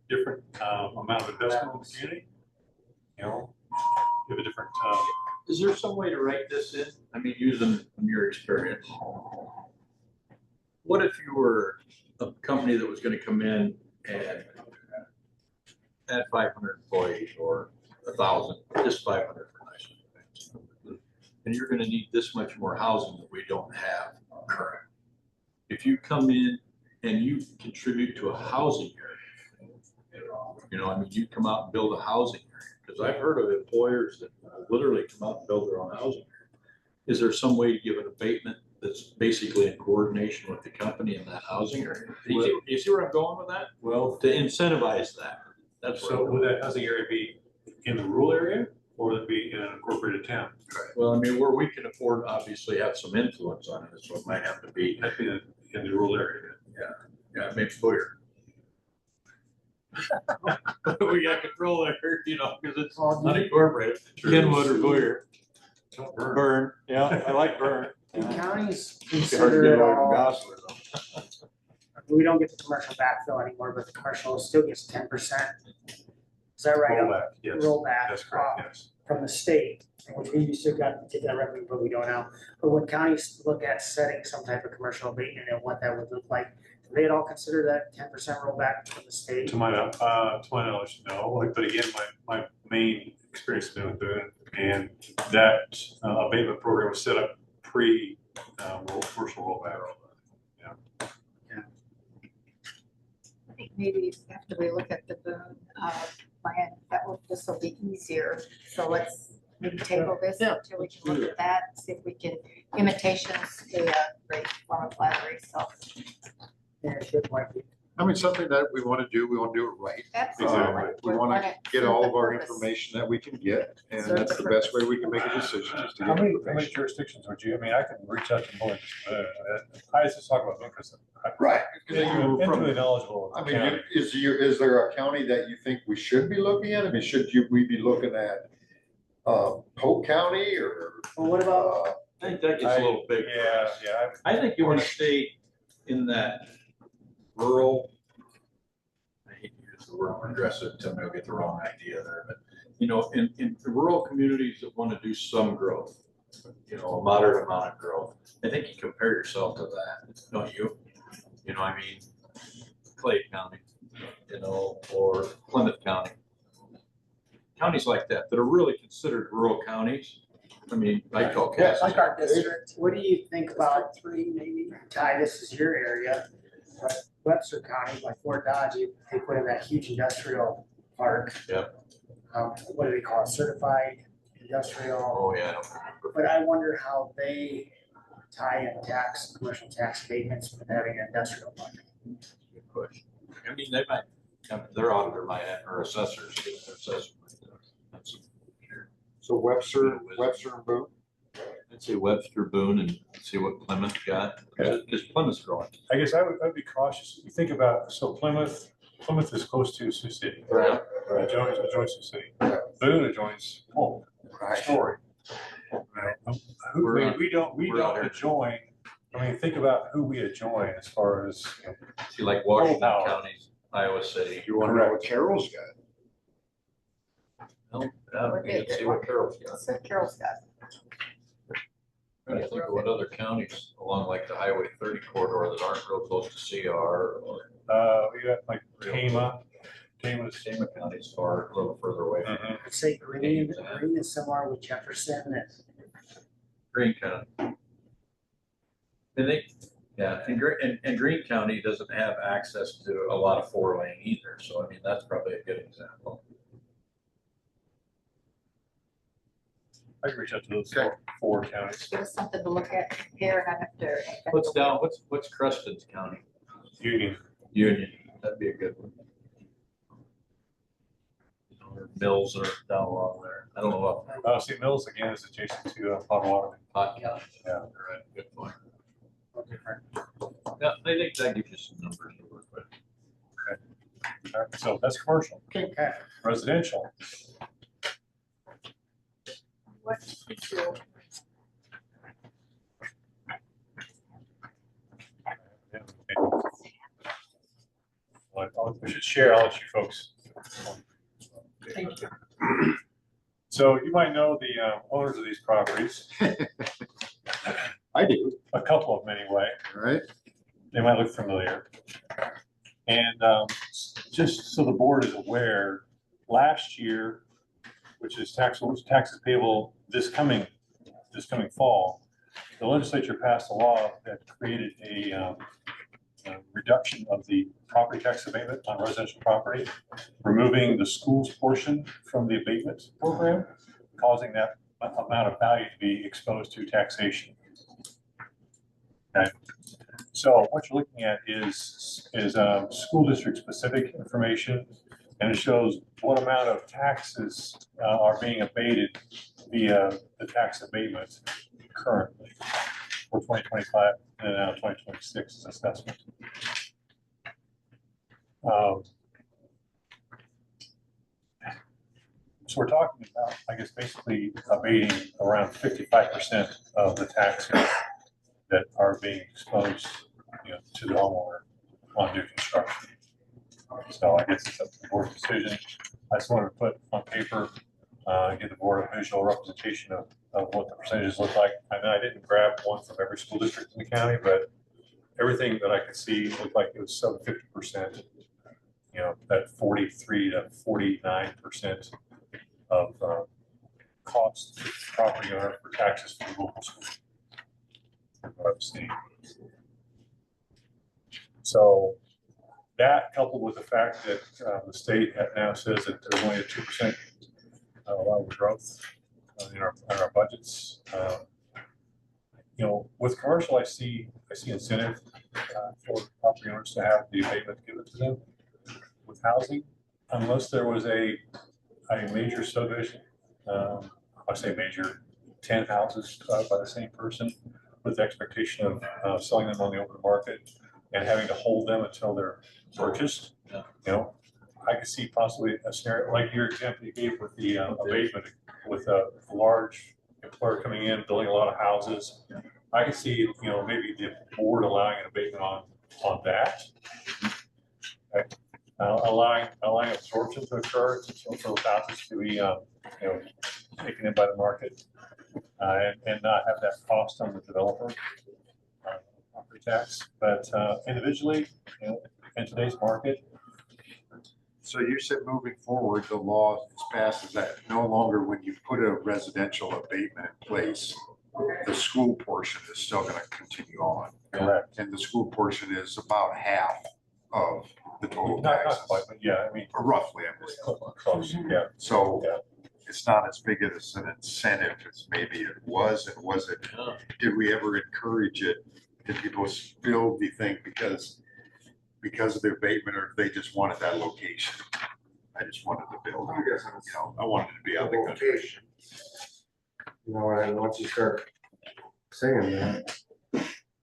Speaker 9: different amount of investment in the community. You know, give a different.
Speaker 2: Is there some way to write this in? I mean, using from your experience, what if you were a company that was gonna come in and add 500 employees or 1,000, just 500 for nice. And you're gonna need this much more housing that we don't have current. If you come in and you contribute to a housing area, you know, I mean, you come out and build a housing area, because I've heard of employers that literally come out and build their own housing area. Is there some way to give an abatement that's basically in coordination with the company in that housing area? You see where I'm going with that?
Speaker 9: Well,
Speaker 2: To incentivize that. That's
Speaker 9: so
Speaker 2: what.
Speaker 9: would that housing area be in the rural area or would it be in an incorporated town?
Speaker 2: Well, I mean, where we can afford, obviously, have some influence on it, so it might have to be,
Speaker 9: That'd be in the rural area.
Speaker 2: yeah, maybe Boyer. We got control there, you know, because it's not incorporated. Kenwood or Boyer. Burn, yeah, I like Burn.
Speaker 5: Do counties
Speaker 2: It's hard to
Speaker 5: consider
Speaker 2: get
Speaker 5: it
Speaker 2: away from
Speaker 5: all,
Speaker 2: Gosler though.
Speaker 5: we don't get the commercial backfill anymore, but the commercial still gets 10%. Is that right?
Speaker 9: Rollback, yes.
Speaker 5: Rollback
Speaker 9: That's correct,
Speaker 5: off
Speaker 9: yes.
Speaker 5: from the state, which we used to got to get that revenue, but we don't now. But when counties look at setting some type of commercial abatement and what that would look like, do they at all consider that 10% rollback from the state?
Speaker 9: To my knowledge, no. Like, but again, my main experience has been with Boone, and that abatement program was set up commercial rollback.
Speaker 4: I think maybe after we look at the Boone plan, this will be easier. So let's maybe table this until we can look at that, see if we can, imitations, a great form of flattery, so.
Speaker 5: Yeah, good point.
Speaker 1: I mean, something that we want to do it right.
Speaker 4: Absolutely.
Speaker 1: We want to get all of our information that we can get, and
Speaker 4: Serve
Speaker 1: that's
Speaker 4: the
Speaker 1: the best way
Speaker 4: purpose.
Speaker 1: we can make a decision is to
Speaker 9: How
Speaker 1: get
Speaker 9: many
Speaker 1: information.
Speaker 9: jurisdictions would you, I mean, I can reach out to more than just Boone. I just talk about Boone because
Speaker 1: Right.
Speaker 9: I'm intimately knowledgeable.
Speaker 1: I mean, is there a county that you think we should be looking at? I mean, we be looking at Polk County or?
Speaker 5: Well, what about,
Speaker 2: I think that gets a little big.
Speaker 9: Yeah.
Speaker 2: I think you want to stay in that rural, I hate to use the word progressive, tell me I'll get the wrong idea there, but you know, in the rural communities that want to do some growth, you know, a moderate amount of growth, I think you compare yourself to that, don't you? You know, I mean, Clay County, you know, or Plymouth County. Counties like that are really considered rural counties. I mean, I call Cass.
Speaker 5: like our district, what do you think about,
Speaker 3: Three, maybe.
Speaker 5: Ty, this is your area, but Webster County, like Fort Dodge, they put in that huge industrial park.
Speaker 2: Yep.
Speaker 5: What do they call it, certified industrial?
Speaker 2: Oh, yeah. I don't remember.
Speaker 5: But I wonder how they tie in commercial tax abatements with having an industrial park.
Speaker 2: Good question. I mean, they might, their auditor might have, or assessors, their assessor.
Speaker 1: So Webster and Boone?
Speaker 2: I'd say Webster, Boone, and see what Plymouth got, because Plymouth's growing.
Speaker 9: I guess I'd be cautious. You think about, so Plymouth is close to Sioux City.
Speaker 1: Right.
Speaker 9: Adjoins Sioux City. Boone adjoins Polk. Story. We don't adjoin, I mean, think about who we adjoin as far as, you know,
Speaker 2: See, like Washington
Speaker 9: Power.
Speaker 2: County's Iowa City.
Speaker 1: You want to know what Carroll's got?
Speaker 2: Well, you can see what Carroll's got.
Speaker 4: So Carol's got.
Speaker 2: Trying to think of what other counties along like the Highway 30 corridor that aren't real close to CR or.
Speaker 9: we got like Tama. Tama's.
Speaker 2: Tama County's far, a little further away.
Speaker 5: I'd say Green is similar with Jefferson, that
Speaker 2: Greene County. And they, yeah, and Greene County doesn't have access to a lot of 4-lane either, so I mean, that's probably a good example.
Speaker 9: I can reach out to those
Speaker 1: Okay.
Speaker 9: four counties.
Speaker 4: Give us something to look at here and after.
Speaker 2: What's Creston's County?
Speaker 9: Union.
Speaker 2: Union, that'd be a good one. Or Mills are down along there. I don't know what.
Speaker 9: See, Mills again is adjacent to Potawatomi.
Speaker 2: Yeah, right, good point.
Speaker 5: different.
Speaker 2: Yeah, I think that gives you some numbers to work with.
Speaker 9: All right, so that's commercial.
Speaker 5: Okay.
Speaker 9: Residential.
Speaker 4: What is your,
Speaker 9: We should share, I'll let you folks.
Speaker 3: Thank you.
Speaker 9: So you might know the owners of these properties,
Speaker 1: I do,
Speaker 9: a couple of them anyway.
Speaker 1: all right?
Speaker 9: they might look familiar. And just so the board is aware, last year, which is taxes payable this coming fall, the legislature passed a law that created a reduction of the property tax abatement on residential property, removing the schools portion from the abatement program, causing that amount of value to be exposed to taxation. Okay. So what you're looking at is school district specific information, and it shows what amount of taxes are being abated via the tax abatement currently for 2025 and now 2026 assessment. So we're talking about, I guess, basically abating around 55% of the taxes that are being exposed, to the homeowner on new construction. So I guess it's up to the board's decision. I just wanted to put on paper, give the board a visual representation of what the percentages look like. I know I didn't grab one from every school district in the county, but everything that I could see looked like it was sub 50%. That 43 to 49% of cost to the property owner for taxes for the local school. What I've seen. So that, coupled with the fact that the state now says that there's only a 2% allowable growth in our budgets. With commercial, I see incentive for property owners to have the abatement given to them. With housing, unless there was a major subdivision, I say major, 10 houses by the same person, with the expectation of selling them on the open market and having to hold them until they're purchased. I could see possibly a scenario like your example you gave with the abatement, with a large employer coming in, building a lot of houses. I could see, maybe the board allowing an abatement on that. Okay. Allowing absorption to occur, so for those houses to be, taken in by the market, and not have that cost on the developer, property tax. But individually, in today's market.
Speaker 1: So you said moving forward, the law is passed is that no longer when you put a residential abatement in place, the school portion is still going to continue on.
Speaker 9: Correct.
Speaker 1: And the school portion is about half of the total
Speaker 9: Not
Speaker 1: taxes.
Speaker 9: quite, but yeah, I mean.
Speaker 1: Roughly, I'm just
Speaker 9: Close, yeah.
Speaker 1: So
Speaker 9: Yeah.
Speaker 1: it's not as big as an incentive as maybe it was, and was it, did we ever encourage it? Did people still, do you think, because of the abatement, or they just wanted that location? I just wanted to build,
Speaker 6: I guess it's
Speaker 1: I wanted to be out the country.
Speaker 6: location. And once you start saying that,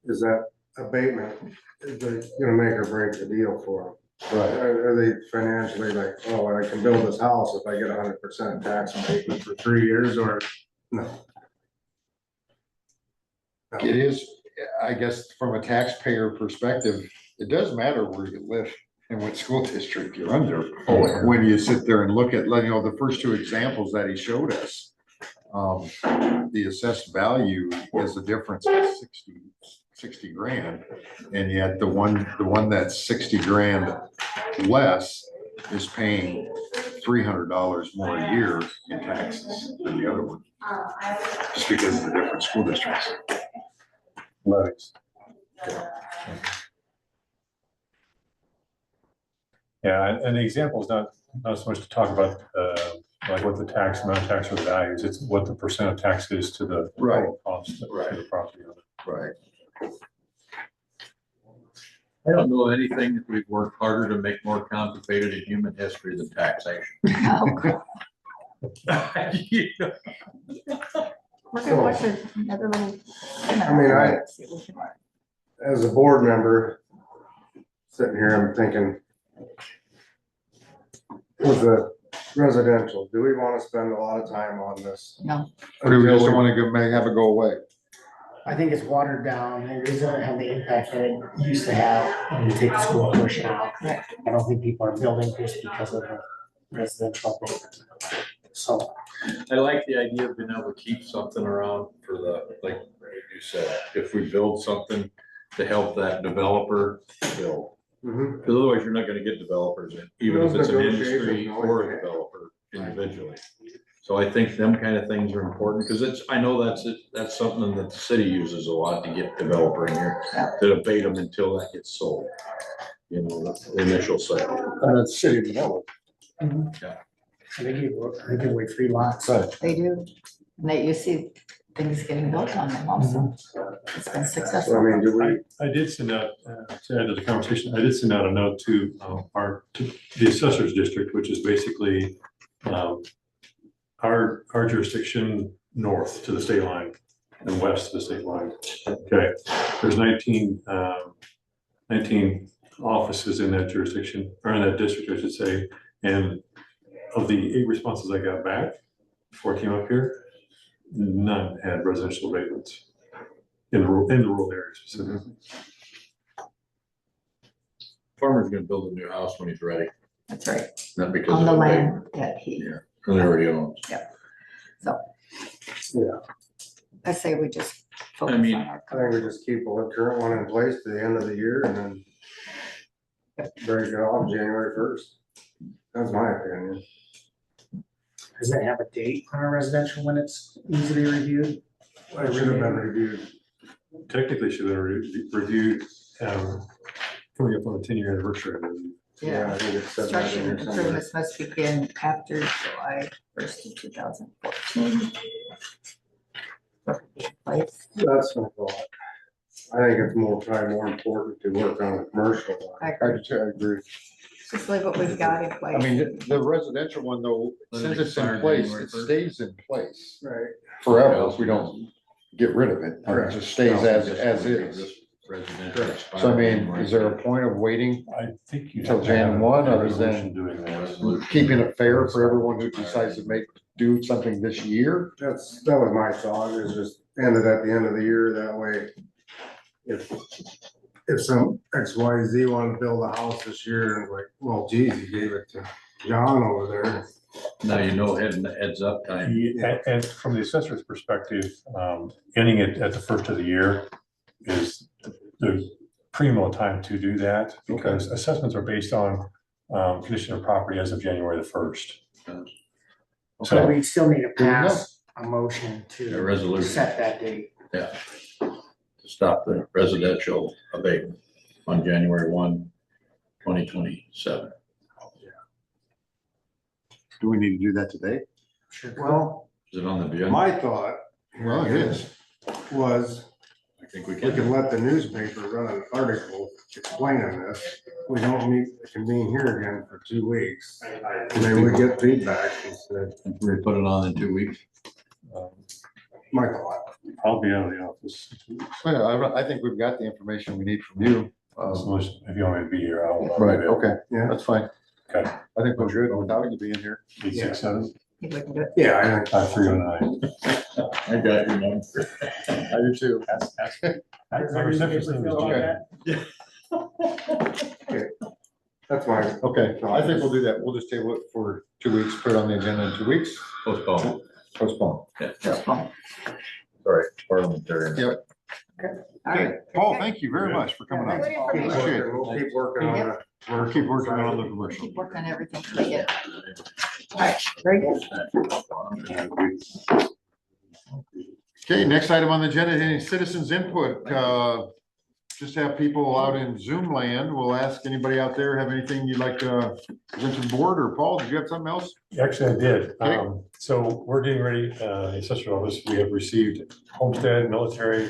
Speaker 6: is that abatement, is it gonna make or break the deal for them?
Speaker 1: Right.
Speaker 6: Are they financially like, oh, I can build this house if I get 100% tax abatement for 3 years, or no?
Speaker 1: It is, I guess, from a taxpayer perspective, it does matter where you live and what school district you're under. When you sit there and look at, the first two examples that he showed us, the assessed value is a difference of 60 grand. And yet the one that's 60 grand less is paying $300 more a year in taxes than the other one. Just because of the different school districts.
Speaker 9: Levies. Yeah, and the example is not so much to talk about like what the amount of tax or the values, it's what the percent of tax is to the total cost to the property owner.
Speaker 1: Right.
Speaker 2: I don't know anything that we've worked harder to make more complicated in human history than taxation.
Speaker 10: We're gonna watch another little.
Speaker 6: I mean, as a board member, sitting here, I'm thinking, with the residential, do we want to spend a lot of time on this?
Speaker 3: No.
Speaker 1: Or do we just want to have it go away?
Speaker 5: I think it's watered down, and it doesn't have the impact that it used to have when you take the school portion out. I don't think people are building just because of the residential thing. So.
Speaker 2: I like the idea of being able to keep something around for the, like you said, if we build something to help that developer build.
Speaker 6: Mhm.
Speaker 2: Because otherwise you're not gonna get developers in, even if it's an industry
Speaker 6: Negotiations,
Speaker 2: or a developer individually. So I think them kind of things are important, because I know that's something that the city uses a lot to get developer in here, to debate them until that gets sold. You know, the initial sale.
Speaker 1: And it's city development.
Speaker 5: They give away free lots.
Speaker 1: Right.
Speaker 4: They do. And you see things getting built on them also. It's been
Speaker 6: So I
Speaker 4: successful.
Speaker 6: mean, do we,
Speaker 9: I did send out, to add to the conversation, I did send out a note to the assessors district, which is basically our jurisdiction north to the state line and west to the state line. Okay, there's 19 offices in that jurisdiction, or in that district, I should say. And of the 8 responses I got back before I came up here, none had residential abatements in the rural areas specifically.
Speaker 2: Farmer's gonna build a new house when he's ready,
Speaker 4: That's right.
Speaker 2: not because
Speaker 4: On
Speaker 2: of
Speaker 4: the
Speaker 2: a
Speaker 4: land that he,
Speaker 2: Yeah, he already owns.
Speaker 4: so.
Speaker 6: Yeah.
Speaker 4: I say we just focus
Speaker 2: I
Speaker 4: on
Speaker 2: mean,
Speaker 4: our.
Speaker 6: I think we just keep the current one in place to the end of the year and then break it off January 1st. That's my opinion.
Speaker 5: Does it have a date on a residential when it's easily reviewed?
Speaker 6: It should have been reviewed.
Speaker 9: Technically should have been reviewed, coming up on the 10-year anniversary.
Speaker 4: Yeah.
Speaker 6: I think it said that in
Speaker 4: Construction
Speaker 6: there somewhere.
Speaker 4: improvements must begin after July 1st of 2014. Place.
Speaker 6: That's my thought. I think it's probably more important to work on the commercial one.
Speaker 4: I agree.
Speaker 1: I agree.
Speaker 4: Just leave what we've got in place.
Speaker 1: I mean, the residential one though, since it's in place, it stays in place
Speaker 6: Right.
Speaker 1: forever if we don't get rid of it. It just stays as is. So I mean, is there a point of waiting,
Speaker 9: I think you
Speaker 1: Till
Speaker 9: have to have
Speaker 1: Jan 1
Speaker 9: a
Speaker 1: other
Speaker 9: resolution
Speaker 1: than-
Speaker 9: doing that.
Speaker 1: keeping it fair for everyone who decides to do something this year?
Speaker 6: That was my thought, is just end it at the end of the year, that way. If some XYZ wanted to build a house this year and like, well, geez, he gave it to John over there.
Speaker 2: Now you know heads up time.
Speaker 9: And from the assessor's perspective, ending it at the first of the year is the primo time to do that, because assessments are based on condition of property as of January the 1st.
Speaker 5: So
Speaker 9: So
Speaker 5: we still need to
Speaker 1: There you go.
Speaker 5: pass a motion
Speaker 2: A
Speaker 5: to
Speaker 2: resolution
Speaker 5: set that date.
Speaker 2: to stop the residential abatement on January 1, 2027.
Speaker 1: Do we need to do that today?
Speaker 6: Well,
Speaker 2: Is it on the agenda?
Speaker 6: my thought
Speaker 1: Well, it is.
Speaker 6: was,
Speaker 2: I think we
Speaker 6: we
Speaker 2: can.
Speaker 6: could let the newspaper run an article explaining this. We don't need to convene here again for 2 weeks. Maybe we get feedback instead.
Speaker 2: We put it on in 2 weeks.
Speaker 6: My thought.
Speaker 9: I'll be out of the office.
Speaker 1: Well, I think we've got the information we need from you.
Speaker 9: So if you want me to be here, I'll.
Speaker 1: Right, okay,
Speaker 6: Yeah.
Speaker 1: that's fine.
Speaker 9: Okay.
Speaker 1: I think we're good without you being here.
Speaker 9: 867,
Speaker 4: If we can do it.
Speaker 6: Yeah, I think.
Speaker 9: 5309.
Speaker 2: I got your number.
Speaker 1: I do too.
Speaker 5: My receptionist name is Jan.
Speaker 6: That's fine.
Speaker 1: Okay, I think we'll do that. We'll just table it for 2 weeks, put it on the agenda in 2 weeks,
Speaker 2: Postpone.
Speaker 1: postpone.
Speaker 2: Sorry, parliamentary.
Speaker 1: Yep.
Speaker 4: All
Speaker 1: Okay,
Speaker 4: right.
Speaker 1: Paul, thank you very much for coming on.
Speaker 4: Good
Speaker 6: Keep
Speaker 4: information.
Speaker 1: Appreciate it.
Speaker 6: working, we'll keep working on it.
Speaker 1: We'll keep working on the commercial.
Speaker 4: Keep working on everything till we get it. All right, very good.
Speaker 1: Okay, next item on the agenda, any citizens input? Just have people out in Zoom land. We'll ask anybody out there, have anything you'd like to present to the board, or Paul, did you have something else?
Speaker 9: Actually, I did.
Speaker 1: Okay.
Speaker 9: So we're getting ready, the assessor office, we have received homestead, military,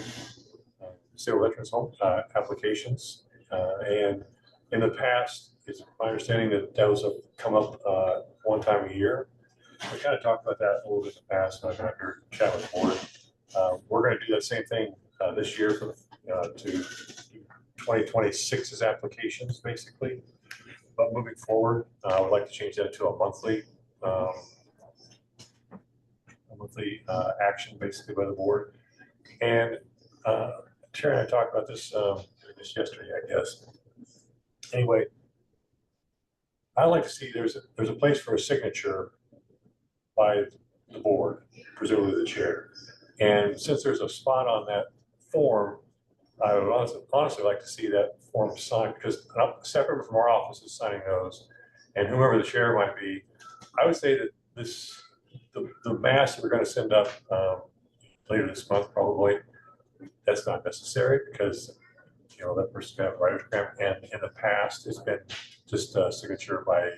Speaker 9: civil veterans home, applications. And in the past, it's my understanding that those have come up, one time a year. We kind of talked about that a little bit in the past, and I've been here to chat with the board. We're gonna do that same thing, this year for, to 2026's applications, basically. But moving forward, I would like to change that to a monthly action, basically, by the board. And Terry and I talked about this just yesterday, I guess. Anyway, I like to see there's a place for a signature by the board, presumably the chair. And since there's a spot on that form I would honestly like to see that form signed, because separate from our offices signing those, and whoever the chair might be, I would say that the mass that we're gonna send up later this month probably, that's not necessary, because, you know, that person can have writer's cramp, and in the past, it's been just a signature by,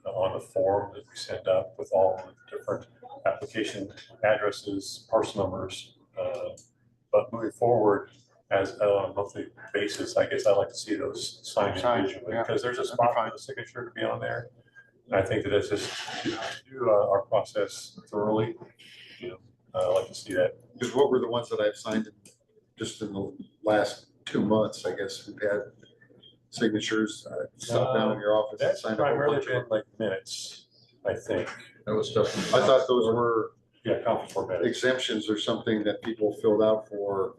Speaker 9: on the form that we send up with all the different application addresses, parcel numbers. But moving forward, as on a monthly basis, I guess I'd like to see those signed
Speaker 1: Signed,
Speaker 9: individually,
Speaker 1: yeah.
Speaker 9: because there's a
Speaker 1: That'd be
Speaker 9: spot
Speaker 1: fine.
Speaker 9: for the signature to be on there. And I think that it's just to do our process thoroughly, you know, I'd like to see that.
Speaker 1: Because what were the ones that I've signed just in the last 2 months, I guess, we've had signatures, stuff down in your office.
Speaker 9: That's
Speaker 1: signed a whole
Speaker 9: primarily
Speaker 1: bunch of
Speaker 9: been
Speaker 1: them.
Speaker 9: like minutes, I think.
Speaker 2: That was stuff.
Speaker 1: I thought those were
Speaker 9: Yeah, conference board minutes.
Speaker 1: exemptions or something that people filled out for.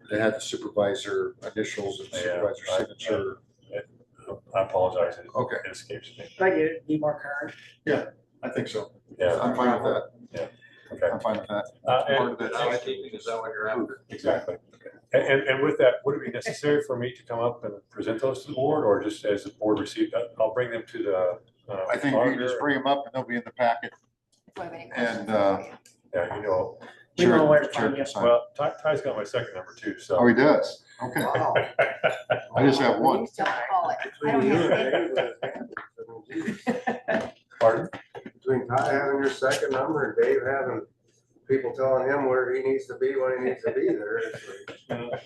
Speaker 1: They had the supervisor initials and
Speaker 9: Yeah,
Speaker 1: supervisor
Speaker 9: I-
Speaker 1: signature.
Speaker 9: I apologize.
Speaker 1: Okay.
Speaker 9: It escapes me.
Speaker 5: If I get it, be more current.
Speaker 1: I think so.
Speaker 9: Yeah,
Speaker 1: I'm fine with that.
Speaker 9: okay.
Speaker 1: I'm fine with that.
Speaker 9: And
Speaker 2: Is that what you're after?
Speaker 9: exactly. And with that, would it be necessary for me to come up and present those to the board, or just as the board received, I'll bring them to the.
Speaker 1: I think you can just bring them up and they'll be in the packet.
Speaker 4: Do I have any
Speaker 1: And,
Speaker 4: questions for you?
Speaker 9: Yeah, you know,
Speaker 5: We know where to
Speaker 1: Chair
Speaker 5: find
Speaker 1: can
Speaker 5: you.
Speaker 1: sign.
Speaker 9: well, Ty's got my second number too, so.
Speaker 1: Oh, he does? Okay.
Speaker 5: Wow.
Speaker 1: I just have one.
Speaker 4: Don't call it. I don't have any.
Speaker 9: Pardon?
Speaker 6: Between Ty having your second number and Dave having people telling him where he needs to be, when he needs to be there, it's like,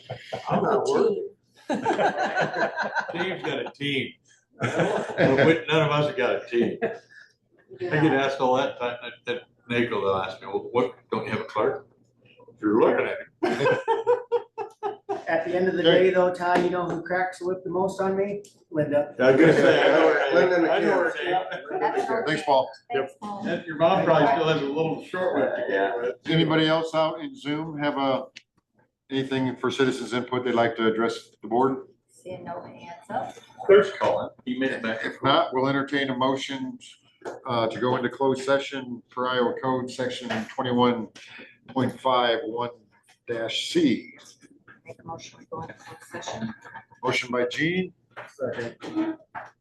Speaker 6: I'm not working.
Speaker 2: Dave's got a team. But none of us have got a team. I get asked all that time, at NACO, they'll ask me, well, what, don't you have a clerk? You're looking at him.
Speaker 5: At the end of the day though, Ty, you know who cracks the whip the most on me? Linda.
Speaker 2: I was gonna say, I know
Speaker 6: Linda and the
Speaker 2: I know her
Speaker 6: kids.
Speaker 2: name.
Speaker 4: That's okay.
Speaker 1: Thanks, Paul.
Speaker 4: Thanks, Paul.
Speaker 2: Your mom probably still has a little short one to
Speaker 4: Yeah.
Speaker 2: get with.
Speaker 1: Anybody else out in Zoom have anything for citizens input they'd like to address the board?
Speaker 4: Seeing no hands up.
Speaker 2: Clerk's calling. He made it back.
Speaker 1: If not, we'll entertain a motion to go into closed session per Iowa Code, section 21.51-C.
Speaker 4: Make a motion to go into closed session.
Speaker 1: Motion by Gene,
Speaker 6: Second.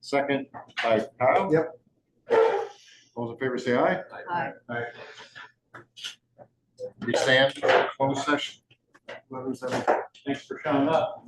Speaker 1: second by Kyle.
Speaker 6: Yep.
Speaker 1: Those in favor say aye.
Speaker 4: Aye.
Speaker 1: We stand in closed session.
Speaker 6: 11:17.
Speaker 2: Thanks for showing up.